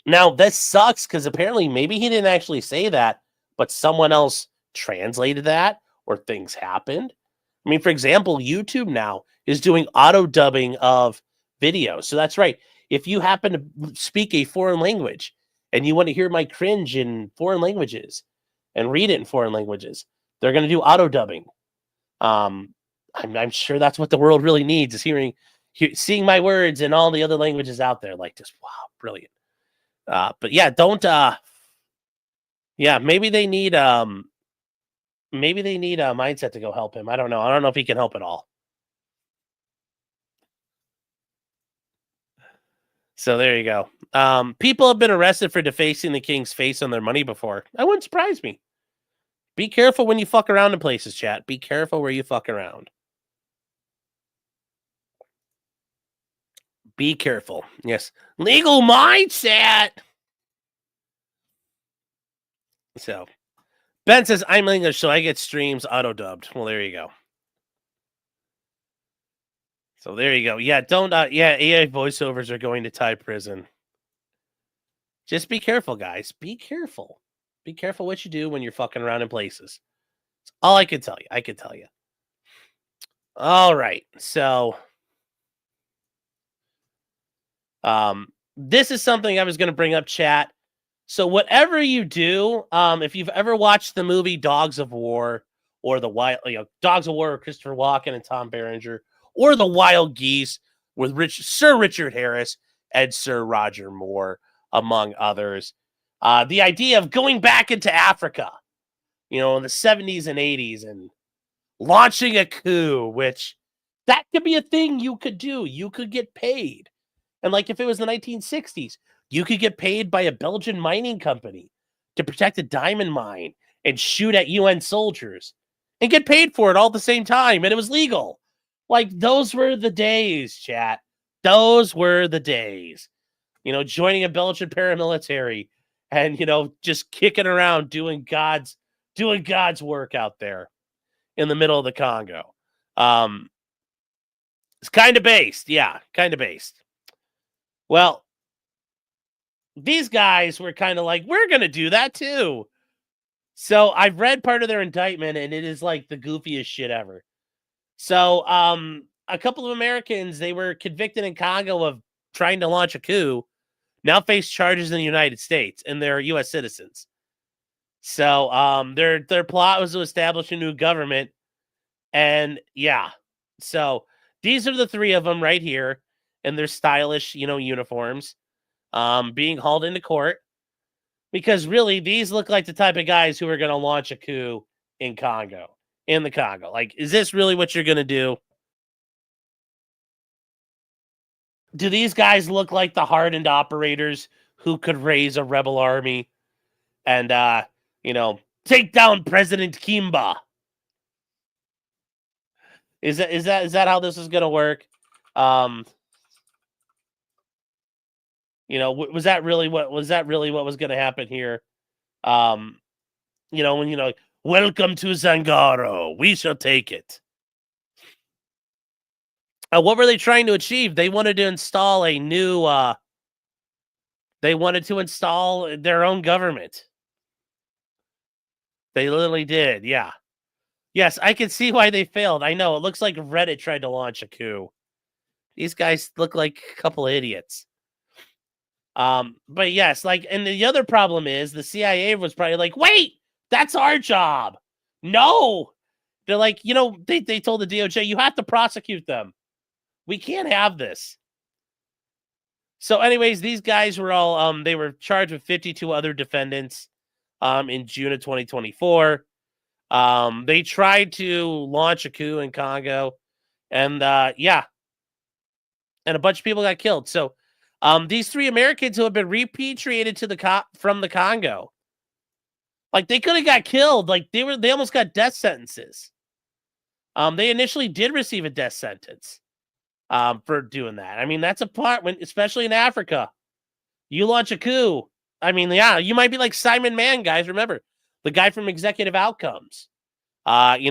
Now, this sucks because apparently maybe he didn't actually say that, but someone else translated that or things happened. I mean, for example, YouTube now is doing auto dubbing of videos. So that's right. If you happen to speak a foreign language and you want to hear my cringe in foreign languages and read it in foreign languages, they're going to do auto dubbing. I'm sure that's what the world really needs is seeing my words in all the other languages out there. Like, just wow, brilliant. But yeah, don't. Yeah, maybe they need a mindset to go help him. I don't know. I don't know if he can help at all. So there you go. People have been arrested for defacing the king's face on their money before. That wouldn't surprise me. Be careful when you fuck around in places, chat. Be careful where you fuck around. Be careful. Yes. Legal mindset. So, Ben says, I'm English, so I get streams auto-dubbed. Well, there you go. So, there you go. Yeah, don't, yeah, AI voiceovers are going to Thai prison. Just be careful, guys. Be careful. Be careful what you do when you're fucking around in places. That's all I can tell you. I can tell you. All right. So, this is something I was going to bring up, chat. So whatever you do, if you've ever watched the movie Dogs of War or Dogs of War with Christopher Walken and Tom Berenger, or The Wild Geese with Sir Richard Harris and Sir Roger Moore, among others, the idea of going back into Africa, you know, in the 70s and 80s and launching a coup, which that could be a thing you could do. You could get paid. And like if it was the 1960s, you could get paid by a Belgian mining company to protect a diamond mine and shoot at UN soldiers and get paid for it all at the same time. And it was legal. Like, those were the days, chat. Those were the days. You know, joining a Belgian paramilitary and, you know, just kicking around doing God's work out there in the middle of the Congo. It's kind of based. Yeah, kind of based. Well, these guys were kind of like, we're going to do that too. So I've read part of their indictment, and it is like the goofiest shit ever. So a couple of Americans, they were convicted in Congo of trying to launch a coup, now face charges in the United States, and they're U.S. citizens. So their plot was to establish a new government. And yeah, so these are the three of them right here in their stylish, uniforms, being hauled into court. Because really, these look like the type of guys who are going to launch a coup in the Congo. Like, is this really what you're going to do? Do these guys look like the hardened operators who could raise a rebel army and, take down President Kimba? Is that how this is going to work? Was that really what was going to happen here? Welcome to Zangaro. We shall take it. What were they trying to achieve? They wanted to install a new. They wanted to install their own government. They literally did, yeah. Yes, I can see why they failed. I know, it looks like Reddit tried to launch a coup. These guys look like a couple of idiots. But yes, and the other problem is the CIA was probably like, wait, that's our job. No. They're like, they told the DOJ, you have to prosecute them. We can't have this. So anyways, these guys were all, they were charged with 52 other defendants in June of 2024. They tried to launch a coup in Congo, and and a bunch of people got killed. So these three Americans who have been repatriated to from the Congo, like they could have got killed. Like they almost got death sentences. They initially did receive a death sentence for doing that. I mean, that's a part especially in Africa, you launch a coup. I mean, yeah, you might be like Simon Mann, guys. Remember the guy from Executive Outcomes. Count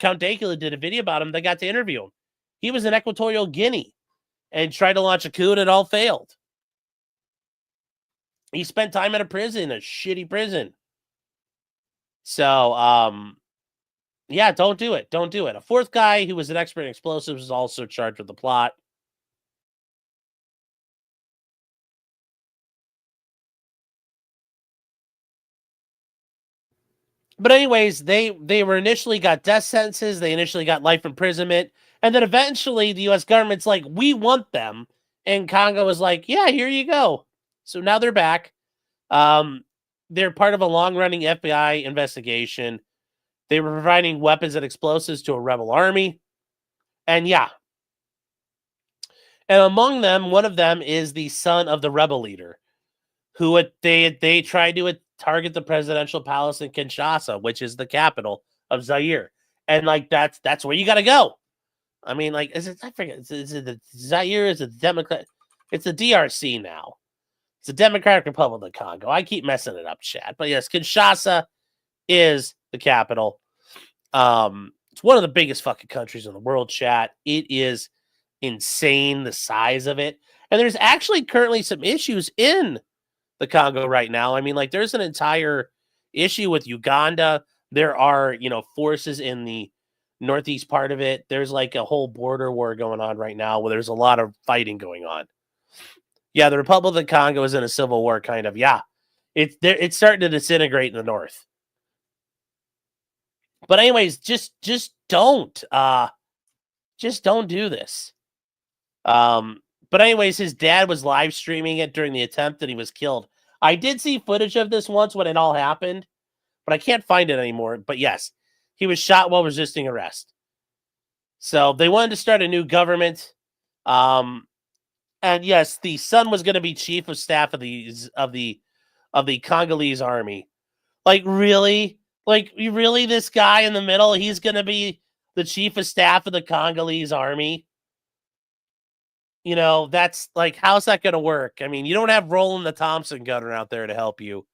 Dacula did a video about him. They got to interview him. He was in Equatorial Guinea and tried to launch a coup, and it all failed. He spent time in a shitty prison. So, yeah, don't do it. Don't do it. A fourth guy who was an expert in explosives was also charged with the plot. But anyways, they were initially got death sentences. They initially got life imprisonment. And then eventually the U.S. government's like, we want them. And Congo was like, yeah, here you go. So now they're back. They're part of a long-running FBI investigation. They were providing weapons and explosives to a rebel army. And yeah. And among them, one of them is the son of the rebel leader, who they tried to target the presidential palace in Kinshasa, which is the capital of Zaire. And that's where you got to go. I mean, is it, I forget, is it the Zaire? Is it the Democrat? It's the DRC now. It's the Democratic Republic of Congo. I keep messing it up, Chad. But yes, Kinshasa is the capital. It's one of the biggest fucking countries in the world, Chad. It is insane, the size of it. And there's actually currently some issues in the Congo right now. I mean, there's an entire issue with Uganda. There are, forces in the northeast part of it. There's a whole border war going on right now where there's a lot of fighting going on. Yeah, the Republic of Congo is in a civil war, kind of. Yeah, it's starting to disintegrate in the north. But anyways, just don't do this. But anyways, his dad was live streaming it during the attempt and he was killed. I did see footage of this once when it all happened, but I can't find it anymore. But yes, he was shot while resisting arrest. So they wanted to start a new government. And yes, the son was going to be chief of staff of the Congolese army. Really? Really, this guy in the middle, he's going to be the chief of staff of the Congolese army? That's how's that going to work? I mean, you don't have Roland the Thompson gunner out there to help you.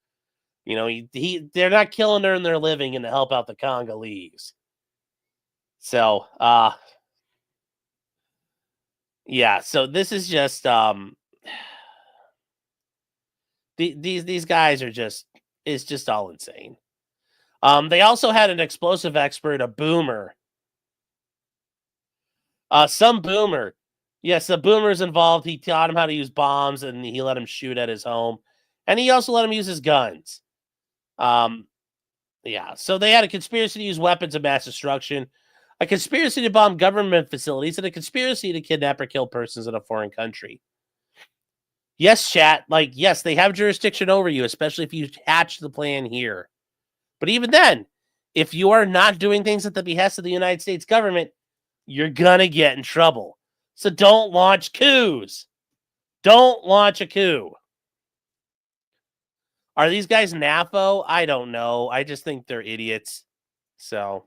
They're not killing their living and to help out the Congolese. So, yeah, so this is just, These guys are just, it's just all insane. They also had an explosive expert, a boomer. Some boomer. Yes, the boomer's involved. He taught him how to use bombs, and he let him shoot at his home. And he also let him use his guns. Yeah, so they had a conspiracy to use weapons of mass destruction, a conspiracy to bomb government facilities, and a conspiracy to kidnap or kill persons in a foreign country. Yes, chat. Like, yes, they have jurisdiction over you, especially if you hatch the plan here. But even then, if you are not doing things at the behest of the United States government, you're gonna get in trouble. So don't launch coups. Don't launch a coup. Are these guys NAFO? I don't know. I just think they're idiots. So,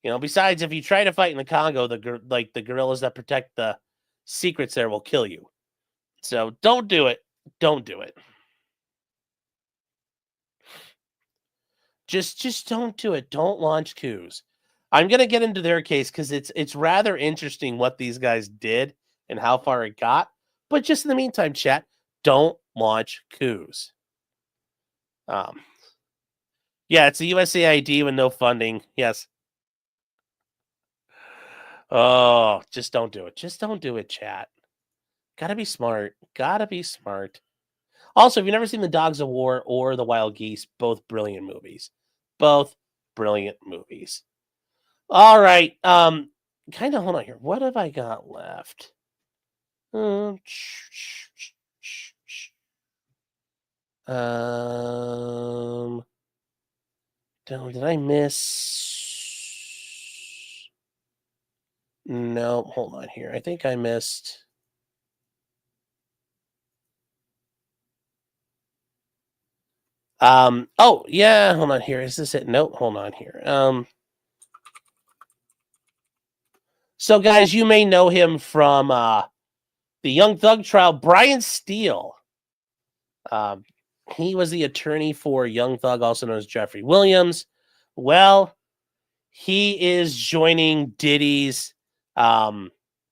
besides, if you try to fight in the Congo, the guerrillas that protect the secrets there will kill you. So don't do it. Don't do it. Just don't do it. Don't launch coups. I'm going to get into their case because it's rather interesting what these guys did and how far it got. But just in the meantime, chat, don't launch coups. Yeah, it's a USAID with no funding. Yes. Oh, just don't do it. Just don't do it, chat. Gotta be smart. Gotta be smart. Also, if you've never seen The Dogs of War or The Wild Geese, both brilliant movies. Both brilliant movies. All right. Kind of hold on here. What have I got left? Did I miss? No, hold on here. I think I missed. Oh yeah, hold on here. Is this it? Nope, hold on here. So guys, you may know him from the Young Thug trial. Brian Steele. He was the attorney for Young Thug, also known as Jeffrey Williams. Well, he is joining Diddy's.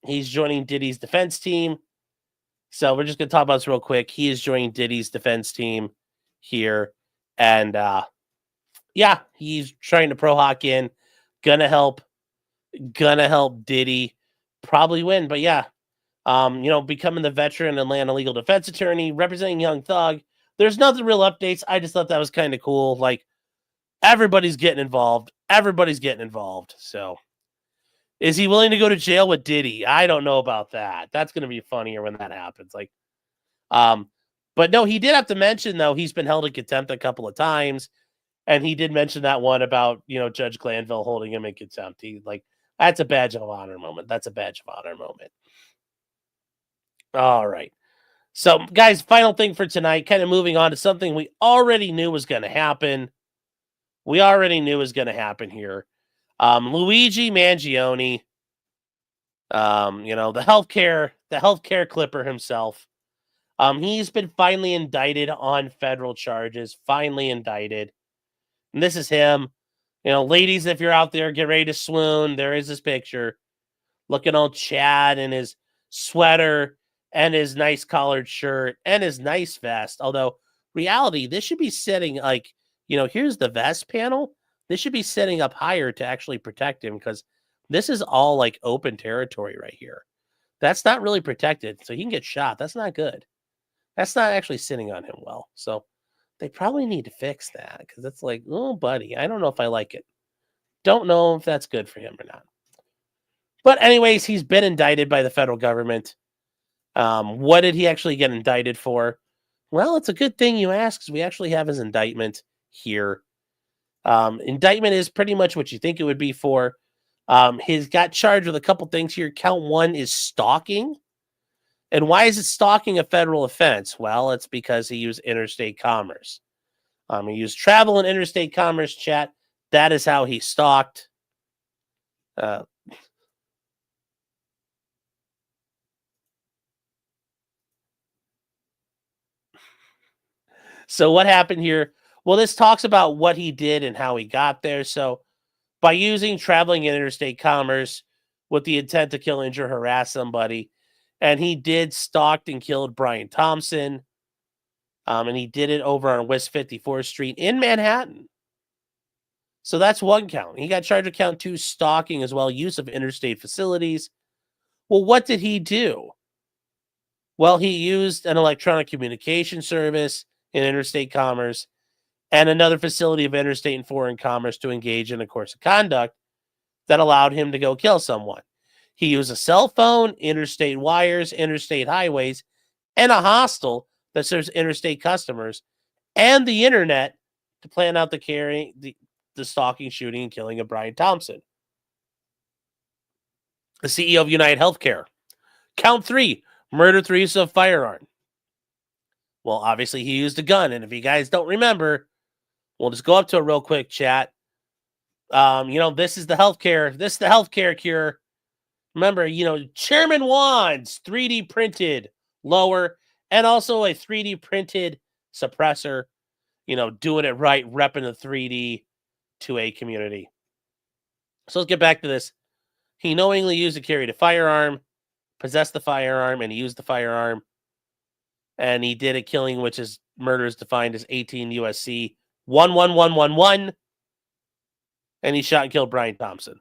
He's joining Diddy's defense team. So we're just gonna talk about this real quick. He is joining Diddy's defense team here, and yeah, he's trying to pro hawk in. Gonna help Diddy probably win. But yeah, becoming the veteran Atlanta legal defense attorney representing Young Thug. There's nothing real updates. I just thought that was kind of cool. Like, everybody's getting involved. Everybody's getting involved. So, is he willing to go to jail with Diddy? I don't know about that. That's going to be funnier when that happens. Like, but no, he did have to mention, though, he's been held in contempt a couple of times. And he did mention that one about, Judge Glanville holding him in contempt. That's a badge of honor moment. That's a badge of honor moment. All right. So, guys, final thing for tonight, kind of moving on to something we already knew was going to happen. We already knew was going to happen here. Luigi Mangione, the healthcare clipper himself. He's been finally indicted on federal charges, finally indicted. And this is him. Ladies, if you're out there, get ready to swoon. There is this picture. Looking all Chad in his sweater and his nice collared shirt and his nice vest. Although, reality, this should be sitting here's the vest panel. This should be setting up higher to actually protect him because this is all like open territory right here. That's not really protected, so he can get shot. That's not good. That's not actually sitting on him well. So they probably need to fix that because it's like, oh, buddy, I don't know if I like it. Don't know if that's good for him or not. But anyways, he's been indicted by the federal government. What did he actually get indicted for? Well, it's a good thing you ask because we actually have his indictment here. Indictment is pretty much what you think it would be for. He's got charged with a couple things here. Count 1 is stalking. And why is it stalking a federal offense? Well, it's because he used interstate commerce. He used travel and interstate commerce, chat. That is how he stalked. So what happened here? Well, this talks about what he did and how he got there. So by using traveling in interstate commerce with the intent to kill, injure, harass somebody, and he did stalked and killed Brian Thompson. And he did it over on West 54th Street in Manhattan. So that's one count. He got charged with count 2, stalking as well, use of interstate facilities. Well, what did he do? Well, he used an electronic communication service in interstate commerce and another facility of interstate and foreign commerce to engage in a course of conduct that allowed him to go kill someone. He used a cell phone, interstate wires, interstate highways, and a hostel that serves interstate customers, and the internet to plan out the stalking, shooting, and killing of Brian Thompson, the CEO of United Healthcare. Count 3, murder through use of firearm. Well, obviously he used a gun, and if you guys don't remember, we'll just go up to a real quick chat. This is the healthcare cure. Remember, Chairman Wands 3D printed lower and also a 3D printed suppressor, doing it right, repping the 3D to a community. So let's get back to this. He knowingly used and carried a firearm, possessed the firearm, and he used the firearm. And he did a killing, which is murder is defined as 18 USC 11111. And he shot and killed Brian Thompson.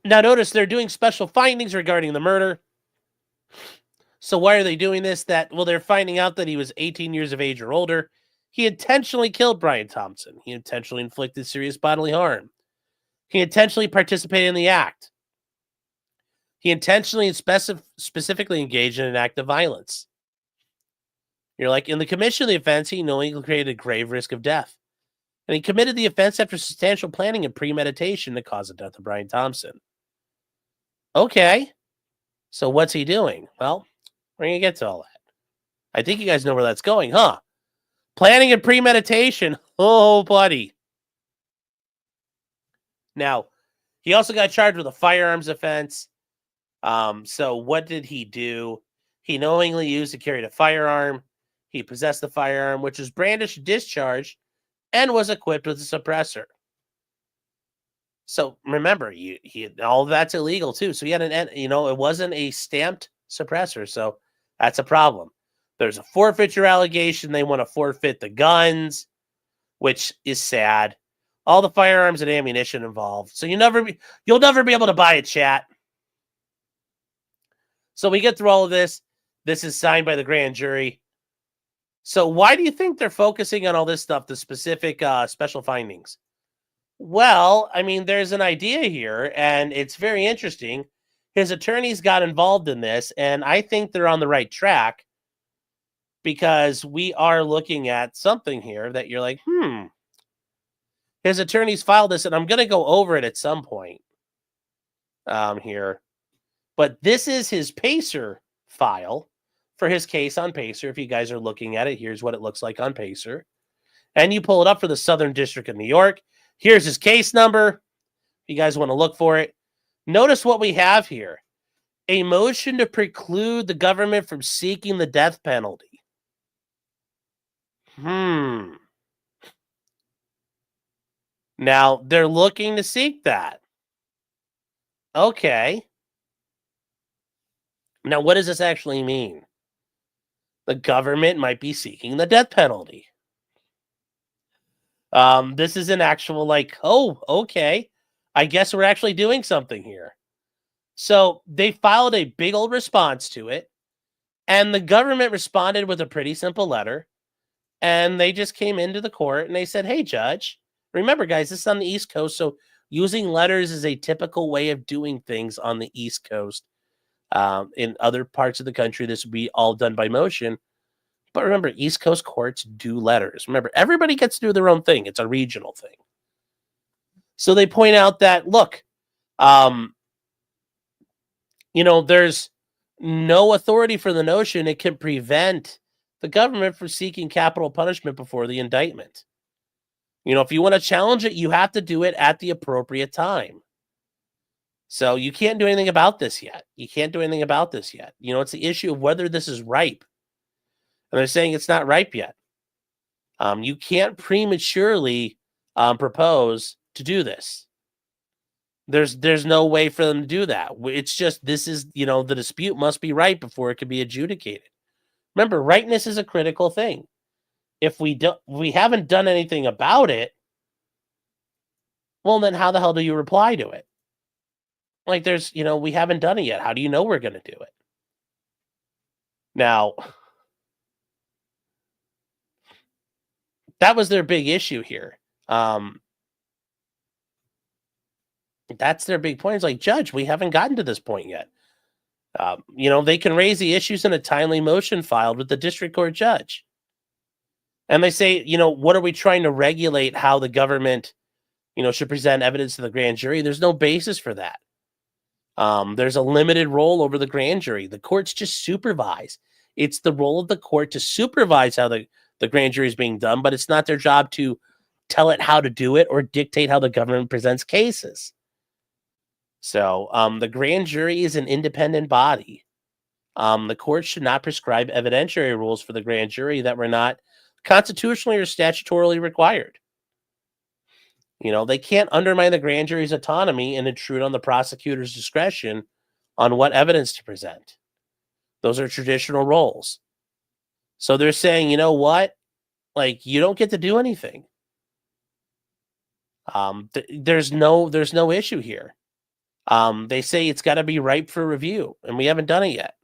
Now, notice they're doing special findings regarding the murder. So why are they doing this? They're finding out that he was 18 years of age or older. He intentionally killed Brian Thompson. He intentionally inflicted serious bodily harm. He intentionally participated in the act. He intentionally and specifically engaged in an act of violence. You're like, in the commission of the offense, he knowingly created a grave risk of death. And he committed the offense after substantial planning and premeditation to cause the death of Brian Thompson. Okay. So what's he doing? Well, we're going to get to all that. I think you guys know where that's going, huh? Planning and premeditation. Oh, buddy. Now, he also got charged with a firearms offense. So what did he do? He knowingly used and carried a firearm. He possessed the firearm, which was brandished and discharged, and was equipped with a suppressor. So remember, all of that's illegal too. So he had it wasn't a stamped suppressor. So that's a problem. There's a forfeiture allegation. They want to forfeit the guns, which is sad. All the firearms and ammunition involved. So you'll never be able to buy a chat. So we get through all of this. This is signed by the grand jury. So why do you think they're focusing on all this stuff, the specific special findings? Well, I mean, there's an idea here, and it's very interesting. His attorneys got involved in this, and I think they're on the right track because we are looking at something here that you're like, His attorneys filed this, and I'm going to go over it at some point here. But this is his Pacer file for his case on Pacer. If you guys are looking at it, here's what it looks like on Pacer. And you pull it up for the Southern District of New York. Here's his case number. If you guys want to look for it. Notice what we have here. A motion to preclude the government from seeking the death penalty. Now, they're looking to seek that. Okay. Now, what does this actually mean? The government might be seeking the death penalty. This is an actual okay. I guess we're actually doing something here. So they filed a big old response to it, and the government responded with a pretty simple letter, and they just came into the court and they said, hey, judge, remember, guys, this is on the East Coast, so using letters is a typical way of doing things on the East Coast. In other parts of the country, this would be all done by motion. But remember, East Coast courts do letters. Remember, everybody gets to do their own thing. It's a regional thing. So they point out that, look, there's no authority for the notion it can prevent the government from seeking capital punishment before the indictment. If you want to challenge it, you have to do it at the appropriate time. So you can't do anything about this yet. It's the issue of whether this is ripe. And they're saying it's not ripe yet. You can't prematurely propose to do this. There's no way for them to do that. It's just, this is, the dispute must be right before it can be adjudicated. Remember, rightness is a critical thing. If we haven't done anything about it, well, then how the hell do you reply to it? Like, we haven't done it yet. How do you know we're going to do it? Now, that was their big issue here. That's their big point. It's like, Judge, we haven't gotten to this point yet. They can raise the issues in a timely motion filed with the district court judge. And they say, what are we trying to regulate how the government, should present evidence to the grand jury? There's no basis for that. There's a limited role over the grand jury. The courts just supervise. It's the role of the court to supervise how the grand jury is being done, but it's not their job to tell it how to do it or dictate how the government presents cases. So the grand jury is an independent body. The court should not prescribe evidentiary rules for the grand jury that were not constitutionally or statutorily required. They can't undermine the grand jury's autonomy and intrude on the prosecutor's discretion on what evidence to present. Those are traditional roles. So they're saying, you know what? Like, you don't get to do anything. There's no issue here. They say it's got to be ripe for review, and we haven't done it yet.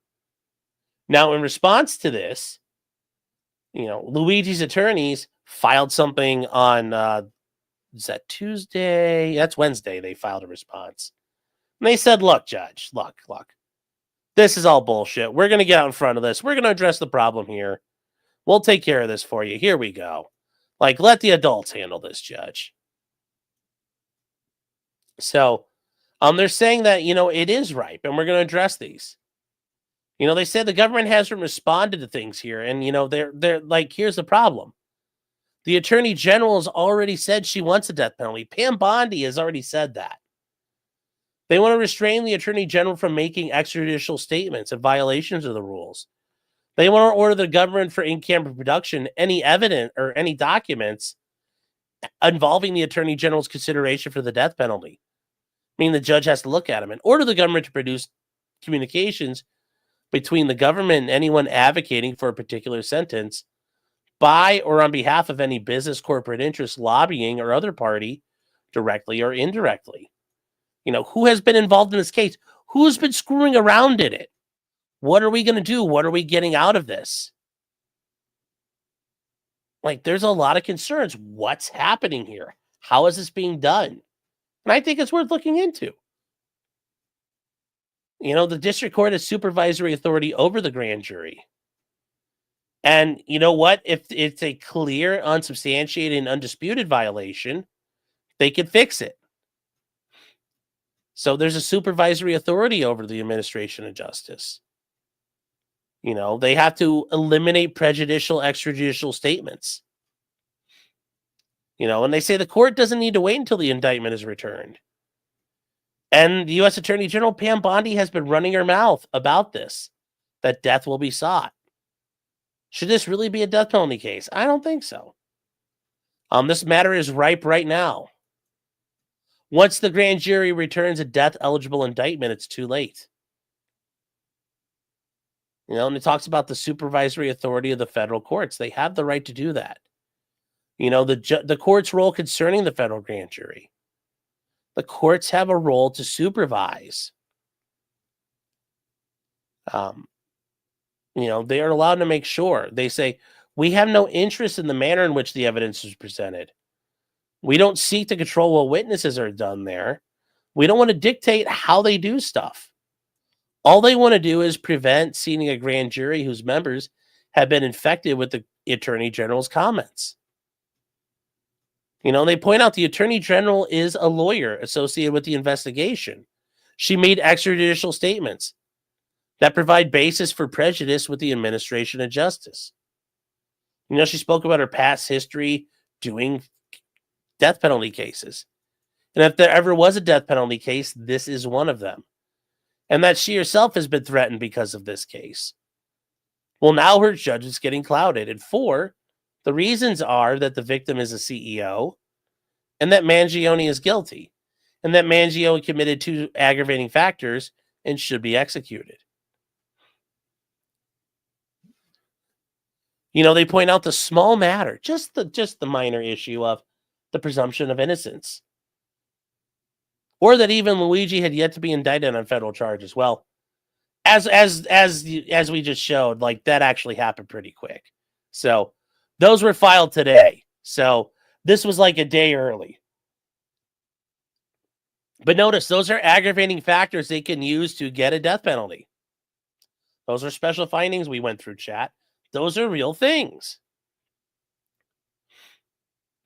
Now, in response to this, Luigi's attorneys filed something on, is that Tuesday? That's Wednesday. They filed a response. And they said, look, Judge, look. This is all bullshit. We're going to get out in front of this. We're going to address the problem here. We'll take care of this for you. Here we go. Like, let the adults handle this, Judge. So, they're saying that, it is ripe, and we're going to address these. They said the government hasn't responded to things here, and, they're like, here's the problem. The Attorney General has already said she wants a death penalty. Pam Bondi has already said that. They want to restrain the Attorney General from making extrajudicial statements and violations of the rules. They want to order the government for in-camera production any evidence or any documents involving the Attorney General's consideration for the death penalty. I mean, the judge has to look at them and order the government to produce communications between the government and anyone advocating for a particular sentence by or on behalf of any business, corporate interest, lobbying, or other party, directly or indirectly. Who has been involved in this case? Who's been screwing around in it? What are we going to do? What are we getting out of this? Like, there's a lot of concerns. What's happening here? How is this being done? And I think it's worth looking into. The district court has supervisory authority over the grand jury. And you know what? If it's a clear, unsubstantiated, and undisputed violation, they can fix it. So there's a supervisory authority over the administration of justice. They have to eliminate prejudicial extrajudicial statements. And they say the court doesn't need to wait until the indictment is returned. And the U.S. Attorney General Pam Bondi has been running her mouth about this, that death will be sought. Should this really be a death penalty case? I don't think so. This matter is ripe right now. Once the grand jury returns a death-eligible indictment, it's too late. And it talks about the supervisory authority of the federal courts. They have the right to do that. The court's role concerning the federal grand jury. The courts have a role to supervise. They are allowed to make sure. They say, we have no interest in the manner in which the evidence is presented. We don't seek to control what witnesses are done there. We don't want to dictate how they do stuff. All they want to do is prevent seating a grand jury whose members have been infected with the Attorney General's comments. They point out the Attorney General is a lawyer associated with the investigation. She made extrajudicial statements that provide basis for prejudice with the administration of justice. She spoke about her past history doing death penalty cases. And if there ever was a death penalty case, this is one of them. And that she herself has been threatened because of this case. Well, now her judge is getting clouded. And 4, the reasons are that the victim is a CEO and that Mangione is guilty. and that Mangione committed 2 aggravating factors and should be executed. You know, they point out the small matter, just the minor issue of the presumption of innocence, or that even Luigi had yet to be indicted on federal charges. Well, as we just showed, like, that actually happened pretty quick. So those were filed today. So this was like a day early. But notice, those are aggravating factors they can use to get a death penalty. Those are special findings we went through, chat. Those are real things.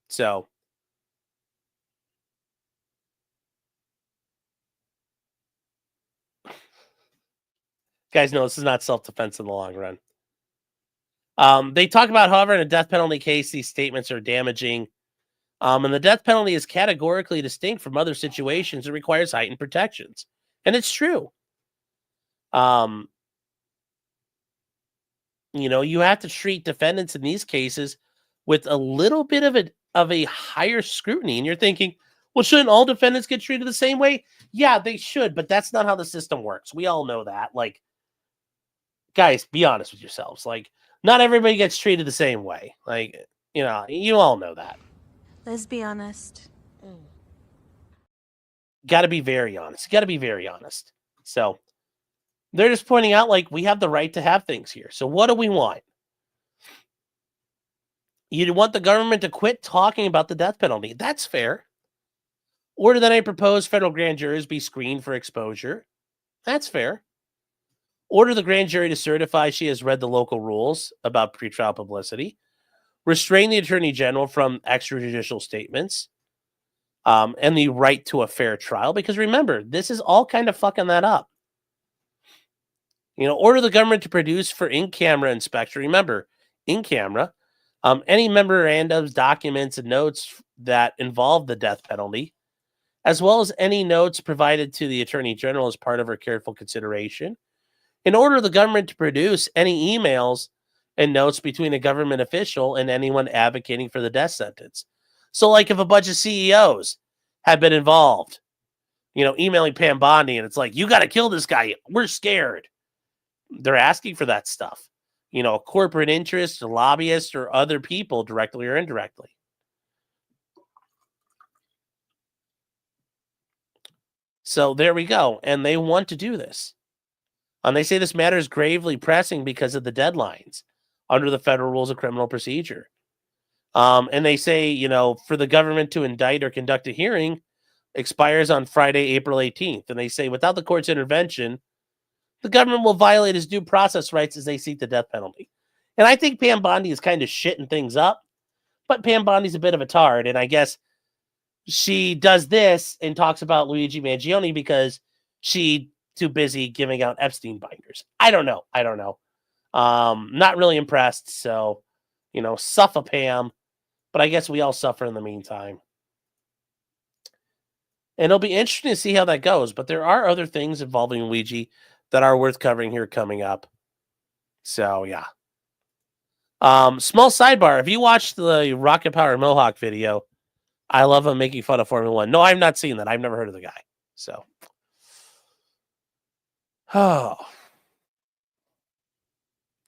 So, guys know this is not self-defense in the long run. They talk about, however, in a death penalty case, these statements are damaging. And the death penalty is categorically distinct from other situations. It requires heightened protections. And it's true. You know, you have to treat defendants in these cases with a little bit of a higher scrutiny. And you're thinking, well, shouldn't all defendants get treated the same way? Yeah, they should, but that's not how the system works. We all know that. Like, guys, be honest with yourselves. Like, not everybody gets treated the same way. Like, you know, you all know that. Let's be honest. Got to be very honest. Got to be very honest. So they're just pointing out, like, we have the right to have things here. So what do we want? You want the government to quit talking about the death penalty. That's fair. Order that I propose federal grand jurors be screened for exposure. That's fair. Order the grand jury to certify she has read the local rules about pretrial publicity. Restrain the attorney general from extrajudicial statements. And the right to a fair trial. Because remember, this is all kind of fucking that up. You know, order the government to produce for in-camera inspection. Remember, in-camera, any memorandums, documents, and notes that involve the death penalty, as well as any notes provided to the Attorney General as part of her careful consideration. In order the government to produce any emails and notes between a government official and anyone advocating for the death sentence. So, like, if a bunch of CEOs have been involved, you know, emailing Pam Bondi, and it's like, you got to kill this guy. We're scared. They're asking for that stuff. You know, corporate interests, or lobbyists, or other people, directly or indirectly. So there we go. And they want to do this. And they say this matter is gravely pressing because of the deadlines under the federal rules of criminal procedure. And they say, you know, for the government to indict or conduct a hearing expires on Friday, April 18th. And they say without the court's intervention, the government will violate his due process rights as they seek the death penalty. And I think Pam Bondi is kind of shitting things up, but Pam Bondi's a bit of a tard. And I guess she does this and talks about Luigi Mangione because she too busy giving out Epstein binders. I don't know. Not really impressed. So, you know, suffer Pam, but I guess we all suffer in the meantime. And it'll be interesting to see how that goes. But there are other things involving Luigi that are worth covering here coming up. So, yeah. Small sidebar. Have you watched the Rocket Power Mohawk video? I love him making fun of Formula One. No, I've not seen that. I've never heard of the guy. So. Oh.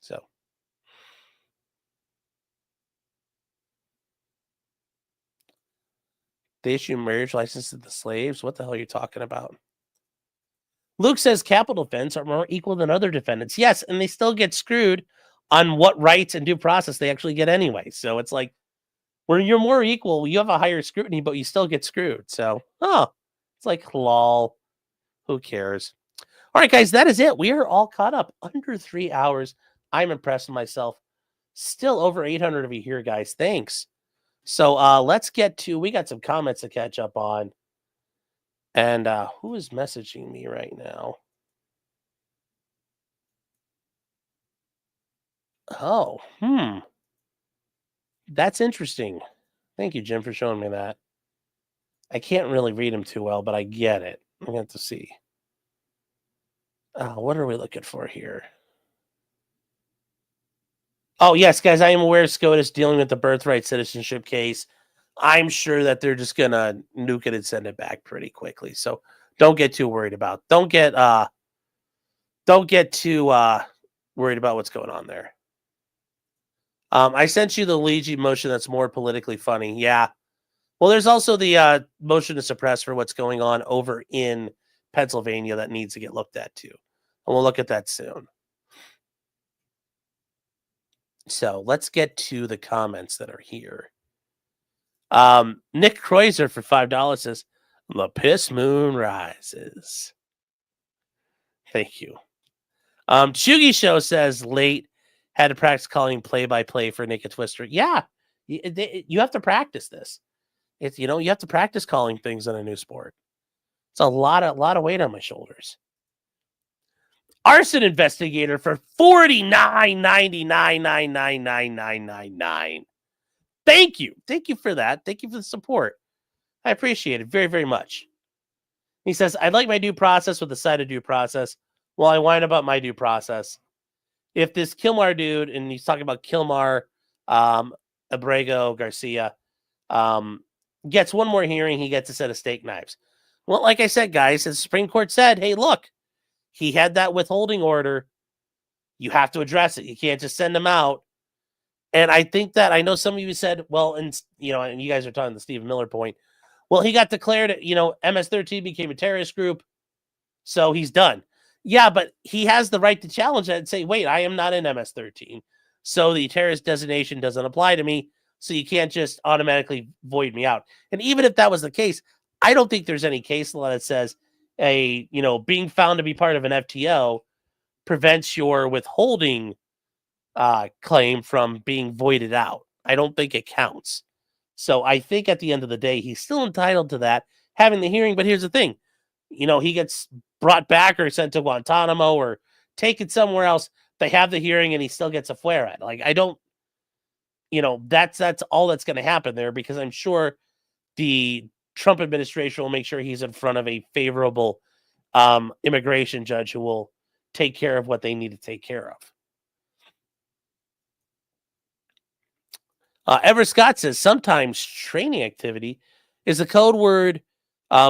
So. They issue marriage licenses to the slaves? What the hell are you talking about? Luke says capital defendants are more equal than other defendants. Yes, and they still get screwed on what rights and due process they actually get anyway. So it's like, when you're more equal, you have a higher scrutiny, but you still get screwed. So, it's like, lol. Who cares? All right, guys, that is it. We are all caught up under 3 hours. I'm impressed with myself. Still over 800 of you here, guys. Thanks. So let's get to, we got some comments to catch up on. And who is messaging me right now? Oh, that's interesting. Thank you, Jim, for showing me that. I can't really read him too well, but I get it. I'm going to have to see. What are we looking for here? Oh, yes, guys, I am aware SCOTUS dealing with the birthright citizenship case. I'm sure that they're just gonna nuke it and send it back pretty quickly. So don't get too worried about. Don't get too worried about what's going on there. I sent you the Luigi motion that's more politically funny. Yeah. Well, there's also the motion to suppress for what's going on over in Pennsylvania that needs to get looked at too. And we'll look at that soon. So let's get to the comments that are here. Nick Kreuzer for $5 says, "The piss moon rises." Thank you. Chugi Show says, "Late had to practice calling play-by-play for Naked Twister." Yeah, you have to practice this. It's you have to practice calling things in a new sport. It's a lot of weight on my shoulders. Arson investigator for $49.99. Thank you for that. Thank you for the support. I appreciate it very, very much. He says, "I'd like my due process with the side of due process." Well, I whine about my due process. If this Kilmar dude, and he's talking about Kilmar, Abrego Garcia, gets one more hearing, he gets a set of steak knives. Well, like I said, guys, as the Supreme Court said, hey, look, he had that withholding order. You have to address it. You can't just send him out. And I think that I know some of you said, well, and you guys are talking the Stephen Miller point. Well, he got declared, MS-13 became a terrorist group, so he's done. Yeah, but he has the right to challenge that and say, wait, I am not in MS-13, so the terrorist designation doesn't apply to me, so you can't just automatically void me out. And even if that was the case, I don't think there's any case law that says being found to be part of an FTO prevents your withholding claim from being voided out. I don't think it counts. So I think at the end of the day, he's still entitled to that, having the hearing. But here's the thing, he gets brought back or sent to Guantanamo or taken somewhere else. They have the hearing and he still gets a flare at. Like, I don't, that's all that's going to happen there, because I'm sure the Trump administration will make sure he's in front of a favorable immigration judge who will take care of what they need to take care of. Ever Scott says, sometimes training activity is a code word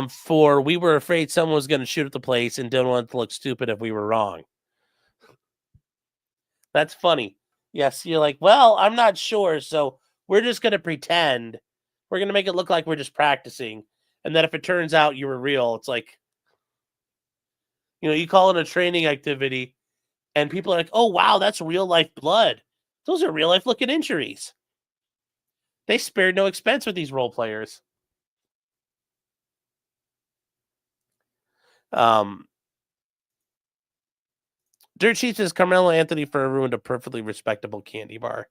for we were afraid someone was going to shoot at the place and didn't want it to look stupid if we were wrong. That's funny. Yes, you're like, well, I'm not sure, so we're just going to pretend. We're going to make it look like we're just practicing. And then if it turns out you were real, it's like, you call it a training activity and people are like, oh, wow, that's real life blood. Those are real life looking injuries. They spared no expense with these role players. Dirt Sheet says Carmelo Anthony for ruined a perfectly respectable candy bar.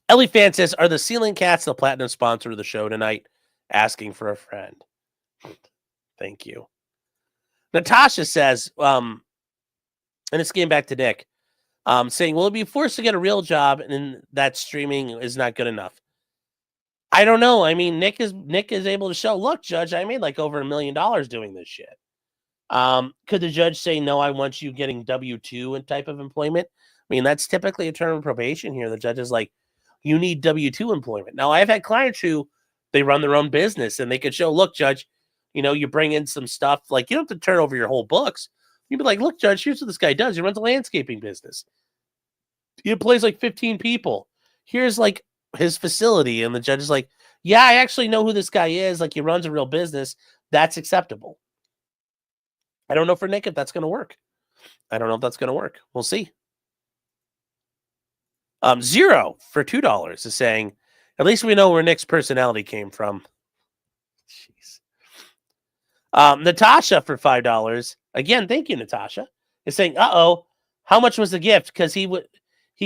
Ellie Fan says, are the Ceiling Cats the platinum sponsor of the show tonight? Asking for a friend. Thank you. Natasha says, and it's getting back to Nick, saying, will it be forced to get a real job and that streaming is not good enough? I don't know. I mean, Nick is able to show, look, Judge, I made like over $1 million doing this shit. Could the judge say, no, I want you getting W-2 and type of employment? I mean, that's typically a term of probation here. The judge is like, you need W-2 employment. Now, I've had clients who they run their own business and they could show, look, Judge, you bring in some stuff. Like, you don't have to turn over your whole books. You'd be like, look, Judge, here's what this guy does. He runs a landscaping business. He employs like 15 people. Here's like his facility. And the judge is like, yeah, I actually know who this guy is. Like, he runs a real business. That's acceptable. I don't know for Nick if that's going to work. I don't know if that's going to work. We'll see. Zero for $2 is saying, at least we know where Nick's personality came from. Jeez. Natasha for $5. Again, thank you, Natasha. Is saying, uh-oh, how much was the gift? Because he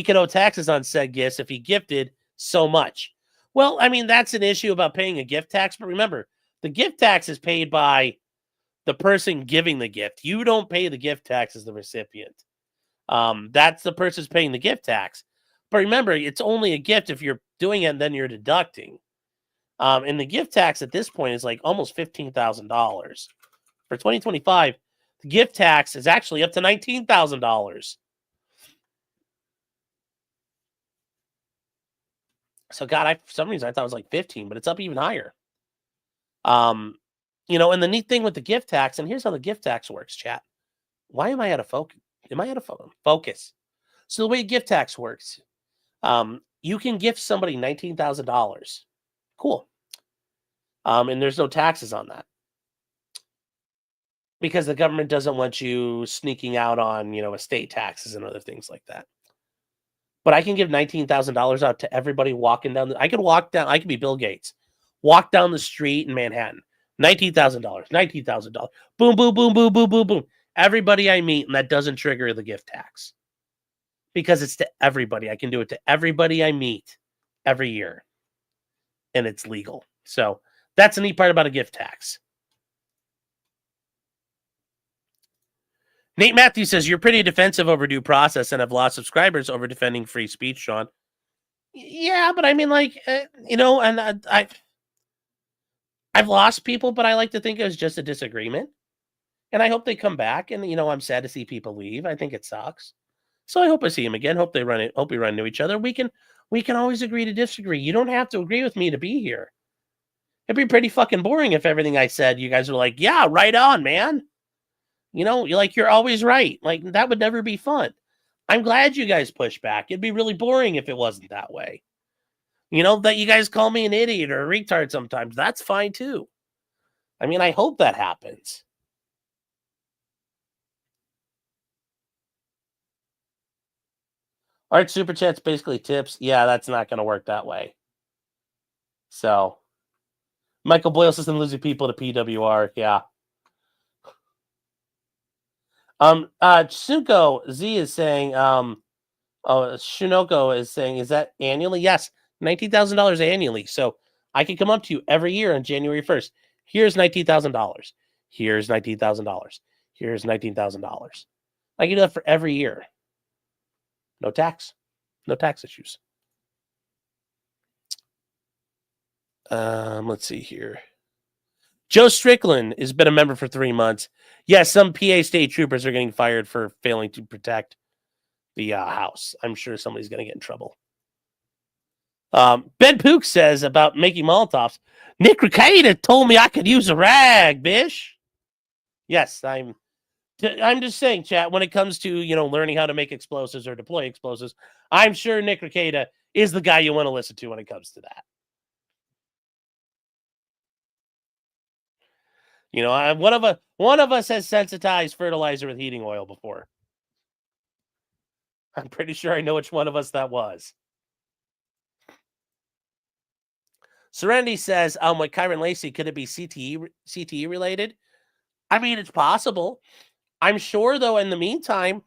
could owe taxes on said gifts if he gifted so much. Well, I mean, that's an issue about paying a gift tax. But remember, the gift tax is paid by the person giving the gift. You don't pay the gift tax as the recipient. That's the person's paying the gift tax. But remember, it's only a gift if you're doing it and then you're deducting. And the gift tax at this point is like almost $15,000. For 2025, the gift tax is actually up to $19,000. So God, for some reason I thought it was like 15, but it's up even higher. You know, and the neat thing with the gift tax, and here's how the gift tax works, chat. Why am I out of focus? Am I out of focus? So the way gift tax works, you can gift somebody $19,000. Cool. And there's no taxes on that because the government doesn't want you sneaking out on, you know, estate taxes and other things like that. But I can give $19,000 out to everybody walking down. I could be Bill Gates, walk down the street in Manhattan, $19,000, $19,000. Boom, boom, boom, boom, boom, boom, boom. Everybody I meet, and that doesn't trigger the gift tax because it's to everybody. I can do it to everybody I meet every year, and it's legal. So that's the neat part about a gift tax. Nate Matthews says, you're pretty defensive over due process and have lost subscribers over defending free speech, Sean. Yeah, but I mean, like, you know, and I've lost people, but I like to think it was just a disagreement. And I hope they come back. And, you know, I'm sad to see people leave. I think it sucks. So I hope I see them again. Hope we run into each other. We can always agree to disagree. You don't have to agree with me to be here. It'd be pretty fucking boring if everything I said, you guys were like, yeah, right on, man. You know, you're always right. Like, that would never be fun. I'm glad you guys push back. It'd be really boring if it wasn't that way. You know, that you guys call me an idiot or a retard sometimes. That's fine, too. I mean, I hope that happens. All right, Super Chat's basically tips. Yeah, that's not going to work that way. So, Michael Boyle says I'm losing people to PWR. Yeah. Tsuko Z is saying, Shunoko is saying, is that annually? Yes, $19,000 annually. So I can come up to you every year on January 1st. Here's $19,000. Here's $19,000. Here's $19,000. I can do that for every year. No tax. No tax issues. Let's see here. Joe Strickland has been a member for 3 months. Yes, some PA state troopers are getting fired for failing to protect the house. I'm sure somebody's going to get in trouble. Ben Pook says about making Molotovs, Nick Rekieta told me I could use a rag, bish. Yes, I'm just saying, chat, when it comes to, you know, learning how to make explosives or deploy explosives, I'm sure Nick Rekieta is the guy you want to listen to when it comes to that. You know, one of us has sensitized fertilizer with heating oil before. I'm pretty sure I know which one of us that was. Serenity says, with Kyren Lacy, could it be CTE related? I mean, it's possible. I'm sure, though, in the meantime,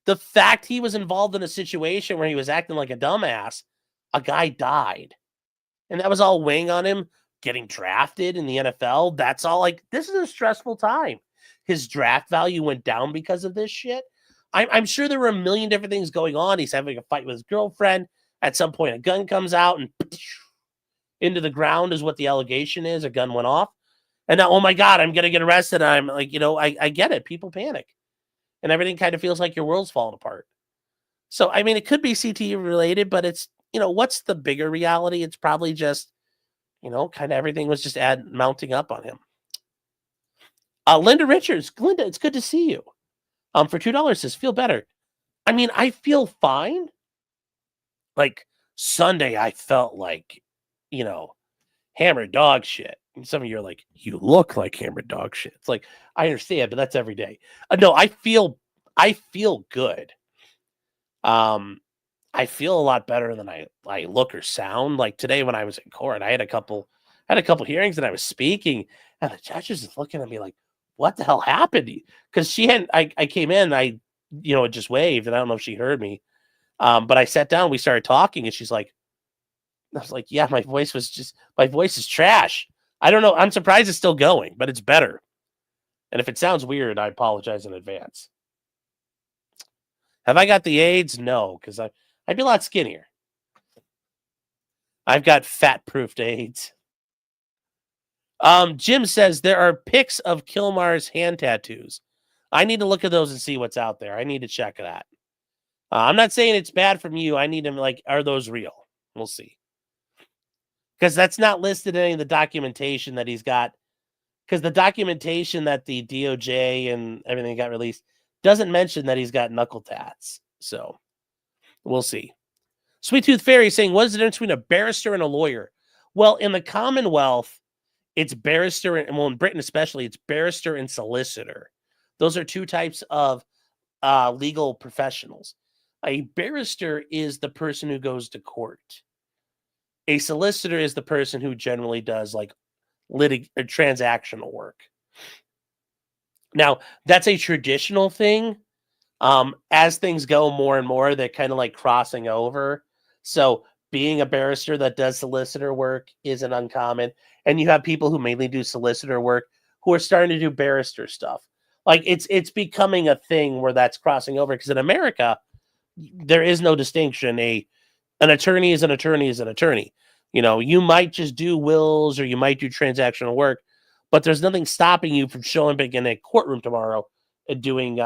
the fact he was involved in a situation where he was acting like a dumbass, a guy died. And that was all weighing on him. Getting drafted in the NFL, that's all. Like, this is a stressful time. His draft value went down because of this shit. I'm sure there were a million different things going on. He's having a fight with his girlfriend. At some point, a gun comes out and into the ground is what the allegation is. A gun went off. And now, oh my God, I'm going to get arrested. I'm like, you know, I get it. People panic. And everything kind of feels like your world's falling apart. So, I mean, it could be CTE related, but it's, you know, what's the bigger reality? It's probably just, you know, kind of everything was just mounting up on him. Linda Richards. Linda, it's good to see you. For $2 says, feel better. I mean, I feel fine. Like, Sunday, I felt like, you know, hammered dog shit. And some of you are like, you look like hammered dog shit. It's like, I understand, but that's every day. No, I feel good. I feel a lot better than I look or sound. Like today when I was in court, I had a couple hearings and I was speaking, and the judges is looking at me like, what the hell happened? Because she hadn't. I came in, I just waved, and I don't know if she heard me. But I sat down, we started talking, and she's like, I was like, yeah, my voice is trash. I don't know. I'm surprised it's still going, but it's better. And if it sounds weird, I apologize in advance. Have I got the AIDS? No, because I'd be a lot skinnier. I've got fat-proofed AIDS. Jim says there are pics of Kilmar's hand tattoos. I need to look at those and see what's out there. I need to check that. I'm not saying it's bad from you. I need to, like, are those real? We'll see. because that's not listed in any of the documentation that he's got. Because the documentation that the DOJ and everything got released doesn't mention that he's got knuckle tats. So we'll see. Sweet Tooth Fairy saying, what is the difference between a barrister and a lawyer? Well, in the Commonwealth, it's barrister, and well, in Britain especially, it's barrister and solicitor. Those are two types of legal professionals. A barrister is the person who goes to court. A solicitor is the person who generally does like transactional work. Now, that's a traditional thing. As things go more and more, they're kind of like crossing over. So being a barrister that does solicitor work isn't uncommon. And you have people who mainly do solicitor work who are starting to do barrister stuff. Like it's becoming a thing where that's crossing over, because in America, there is no distinction. An attorney is an attorney is an attorney. You know, you might just do wills or you might do transactional work, but there's nothing stopping you from showing up in a courtroom tomorrow and doing,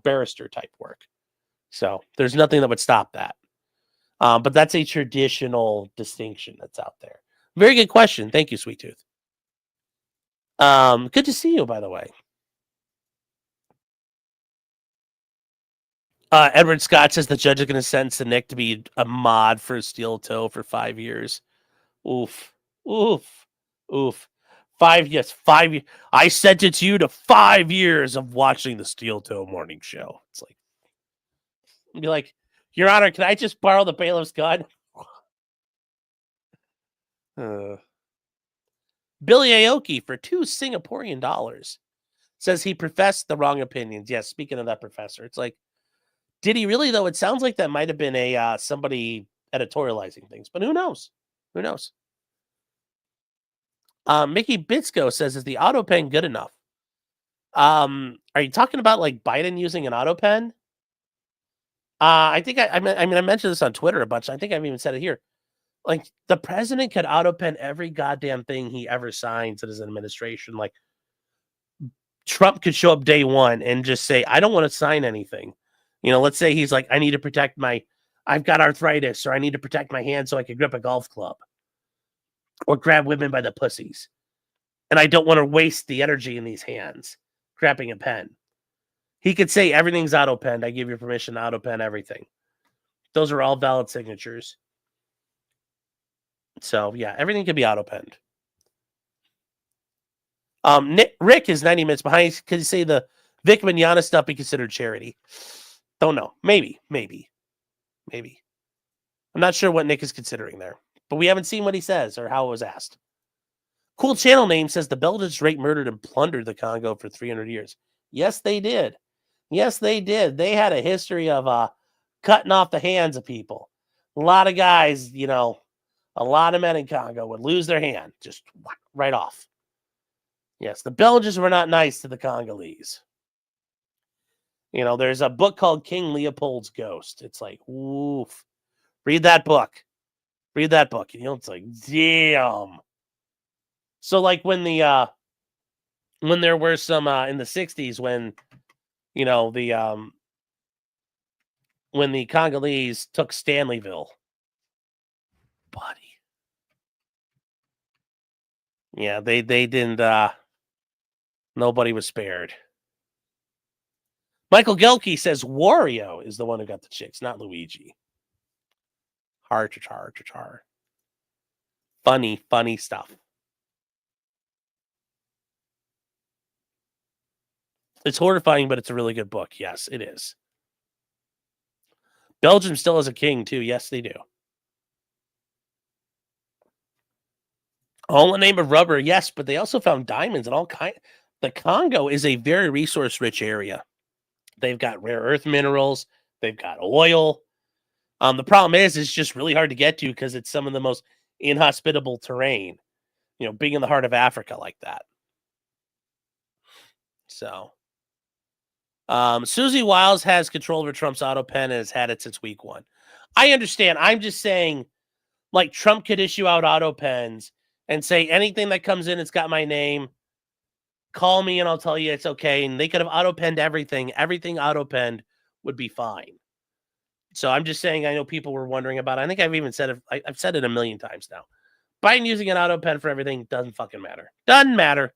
barrister type work. So there's nothing that would stop that. But that's a traditional distinction that's out there. Very good question. Thank you, Sweet Tooth. Good to see you, by the way. Edward Scott says the judge is going to sentence Nick to be a mod for a steel toe for 5 years. Oof. 5 years. 5 years. I sentenced you to 5 years of watching the Steel Toe morning show. It's like, be like, Your Honor, can I just borrow the bailiff's gun? Billy Aoki for $2 Singaporean says he professed the wrong opinions. Yes, speaking of that professor, it's like, did he really though? It sounds like that might have been a somebody editorializing things, but who knows? Who knows? Mickey Bitsko says, is the auto pen good enough? Are you talking about like Biden using an auto pen? I think I mentioned this on Twitter a bunch. I think I've even said it here. Like, the president could auto pen every goddamn thing he ever signs in his administration. Like, Trump could show up day one and just say, I don't want to sign anything. You know, let's say he's like, I need to protect I've got arthritis, or I need to protect my hand so I can grip a golf club or grab women by the pussies. And I don't want to waste the energy in these hands grabbing a pen. He could say everything's auto penned. I give you permission to auto pen everything. Those are all valid signatures. So yeah, everything can be auto penned. Rick is 90 minutes behind. Could you say the Vic Mignogna stuff be considered charity? Don't know. Maybe. I'm not sure what Nick is considering there, but we haven't seen what he says or how it was asked. Cool channel name says the Belgians raped, murdered, and plundered the Congo for 300 years. Yes, they did. They had a history of cutting off the hands of people. A lot of guys, a lot of men in Congo would lose their hand just right off. Yes, the Belgians were not nice to the Congolese. There's a book called King Leopold's Ghost. It's like, oof. Read that book. It's like, damn. So like when there were some in the 60s when the Congolese took Stanleyville, buddy. Yeah, they didn't nobody was spared. Michael Gelke says Wario is the one who got the chicks, not Luigi. Char. Funny stuff. It's horrifying, but it's a really good book. Yes, it is. Belgium still has a king, too. Yes, they do. All in the name of rubber, yes, but they also found diamonds and all kinds. The Congo is a very resource-rich area. They've got rare earth minerals. They've got oil. The problem is it's just really hard to get to because it's some of the most inhospitable terrain, being in the heart of Africa like that. So, Susie Wiles has control over Trump's auto pen and has had it since week 1. I understand. I'm just saying, like, Trump could issue out auto pens and say anything that comes in, it's got my name. Call me and I'll tell you it's okay. And they could have auto penned everything. Everything auto penned would be fine. So I'm just saying, I know people were wondering about it. I think I've even said it. I've said it a million times now. Biden using an auto pen for everything doesn't fucking matter. Doesn't matter.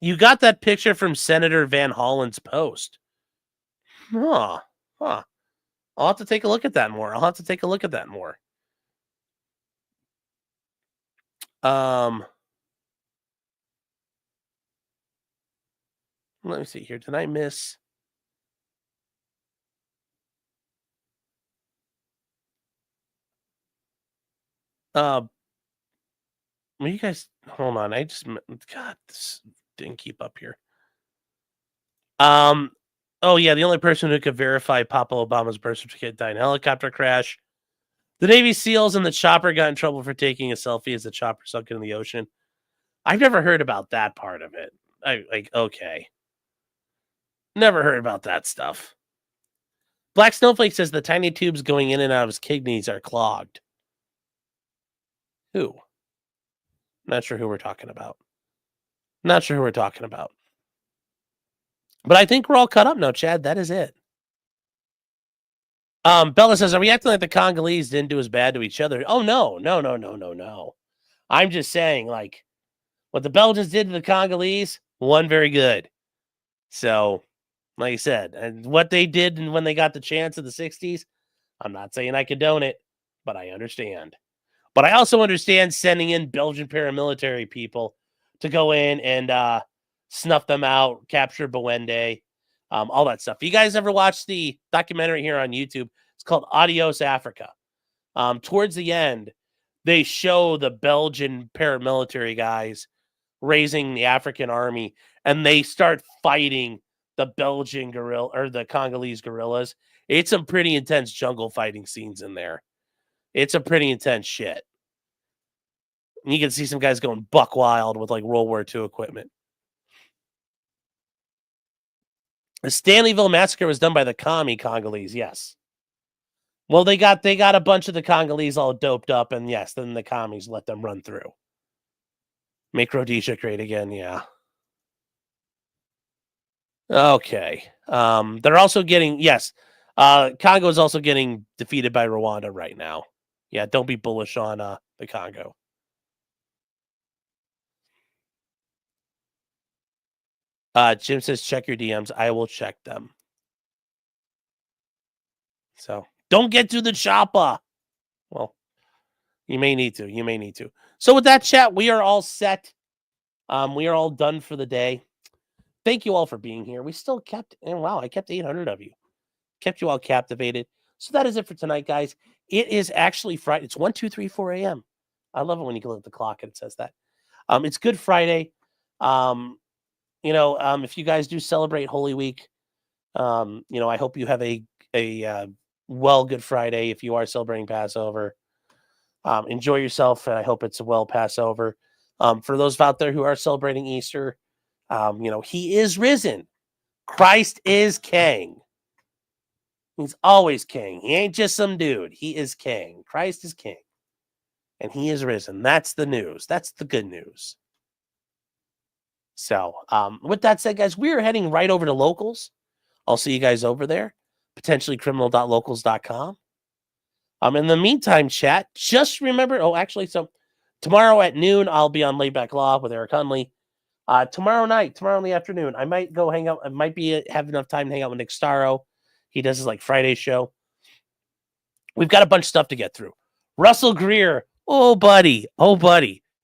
You got that picture from Senator Van Hollen's post. Huh. I'll have to take a look at that more. Let me see here. Did I miss? Well, you guys, hold on. God, this didn't keep up here. Oh yeah, the only person who could verify Papa Obama's birth certificate died in a helicopter crash. The Navy SEALs and the chopper got in trouble for taking a selfie as the chopper sunk into the ocean. I've never heard about that part of it. Okay. Never heard about that stuff. Black Snowflake says the tiny tubes going in and out of his kidneys are clogged. Who? Not sure who we're talking about. But I think we're all caught up now, Chad. That is it. Bella says, are we acting like the Congolese didn't do as bad to each other? Oh, no. I'm just saying, like, what the Belgians did to the Congolese, one very good. So, like I said, and what they did when they got the chance in the 60s, I'm not saying I condone it, but I understand. But I also understand sending in Belgian paramilitary people to go in and snuff them out, capture Bwende, all that stuff. You guys ever watched the documentary here on YouTube? It's called Adios Africa. Towards the end, they show the Belgian paramilitary guys raising the African army, and they start fighting the Belgian guerrilla or the Congolese guerrillas. It's some pretty intense jungle fighting scenes in there. It's a pretty intense shit. And you can see some guys going buck wild with like World War II equipment. The Stanleyville massacre was done by the Congolese, yes. Well, they got a bunch of the Congolese all doped up, and yes, then the commies let them run through. Make Rhodesia great again, yeah. Okay. They're also getting, yes, Congo is also getting defeated by Rwanda right now. Yeah, don't be bullish on the Congo. Jim says, check your DMs. I will check them. So don't get to the chopper. Well, you may need to. So with that, chat, we are all set. We are all done for the day. Thank you all for being here. We still kept, and wow, I kept 800 of you. Kept you all captivated. So that is it for tonight, guys. It is actually Friday. It's 1, 2, 3, 4 a.m. I love it when you look at the clock and it says that. It's Good Friday. If you guys do celebrate Holy Week, I hope you have a Good Friday. If you are celebrating Passover, enjoy yourself, and I hope it's a well Passover. For those out there who are celebrating Easter, he is risen. Christ is king. He's always king. He ain't just some dude. He is king. Christ is king. And he is risen. That's the news. That's the good news. So, with that said, guys, we are heading right over to Locals. I'll see you guys over there. Potentiallycriminal.locals.com. In the meantime, chat, just remember, so tomorrow at noon, I'll be on Laidback Law with Eric Hunley. Tomorrow in the afternoon, I might go hang out. I might have enough time to hang out with Nick Starro. He does his Friday show. We've got a bunch of stuff to get through. Russell Greer. Oh, buddy.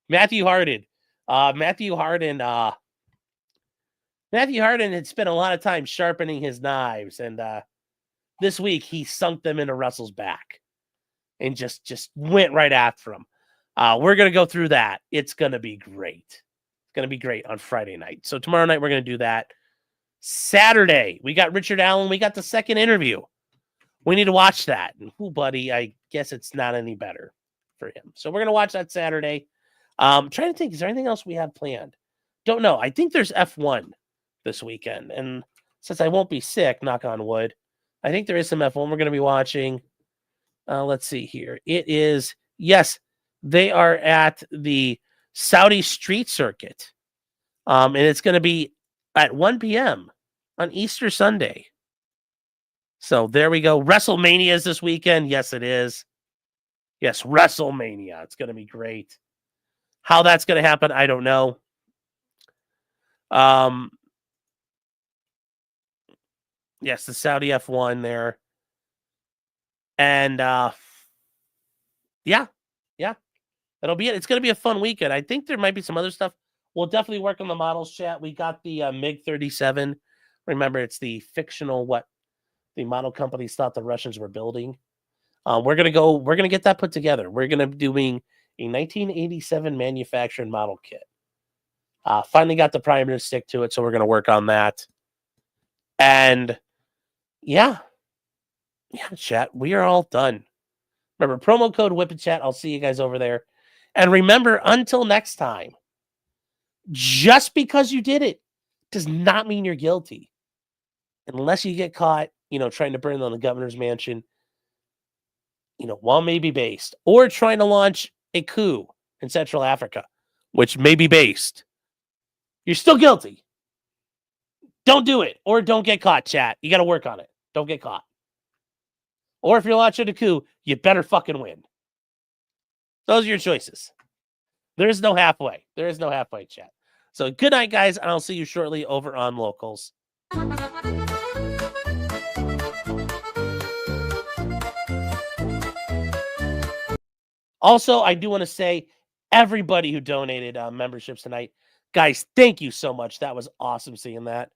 Matthew Harden. Matthew Harden had spent a lot of time sharpening his knives, and this week he sunk them into Russell's back and just went right after him. We're going to go through that. It's going to be great. It's going to be great on Friday night. So tomorrow night we're going to do that. Saturday, we got Richard Allen. We got the second interview. We need to watch that. And buddy, I guess it's not any better for him. So we're going to watch that Saturday. Trying to think, is there anything else we have planned? Don't know. I think there's F1 this weekend. And since I won't be sick, knock on wood, I think there is some F1 we're going to be watching. Let's see here. It is, yes, they are at the Saudi Street Circuit. And it's going to be at 1 p.m. on Easter Sunday. So there we go. WrestleMania is this weekend. Yes, it is. Yes, WrestleMania. It's going to be great. How that's going to happen, I don't know. Yes, the Saudi F1 there. And yeah. That'll be it. It's going to be a fun weekend. I think there might be some other stuff. We'll definitely work on the models, chat. We got the MiG-37. Remember, it's the fictional what the model companies thought the Russians were building. We're going to get that put together. We're going to be doing a 1987 manufactured model kit. Finally got the primer to stick to it, so we're going to work on that. And yeah, chat, we are all done. Remember, promo code WHIPITCHAT. I'll see you guys over there. And remember, until next time, just because you did it does not mean you're guilty. Unless you get caught, trying to burn down the governor's mansion, while maybe based, or trying to launch a coup in Central Africa, which may be based. You're still guilty. Don't do it, or don't get caught, chat. You got to work on it. Don't get caught. Or if you're launching a coup, you better fucking win. Those are your choices. There is no halfway. There is no halfway, chat. So good night, guys, and I'll see you shortly over on Locals. Also, I do want to say, everybody who donated memberships tonight, guys, thank you so much. That was awesome seeing that.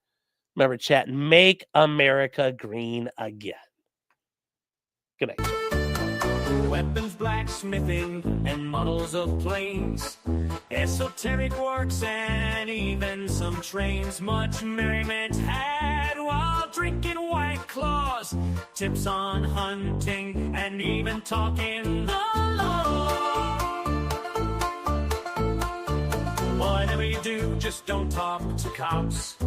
Remember, chat, make America green again. Good night. Weapons, blacksmithing, and models of planes, esoteric works, and even some trains. Much merriment had while drinking White Claws, tips on hunting, and even talking the law. Whatever you do, just don't talk to cops,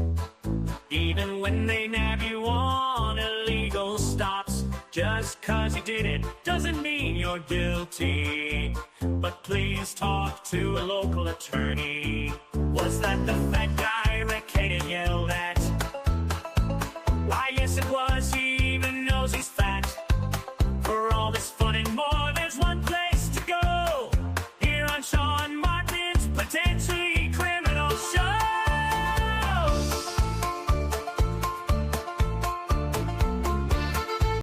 even when they nab you on illegal stops. Just 'cause you did it doesn't mean you're guilty. But please talk to a local attorney. Was that the fat guy Rekieta yelled at?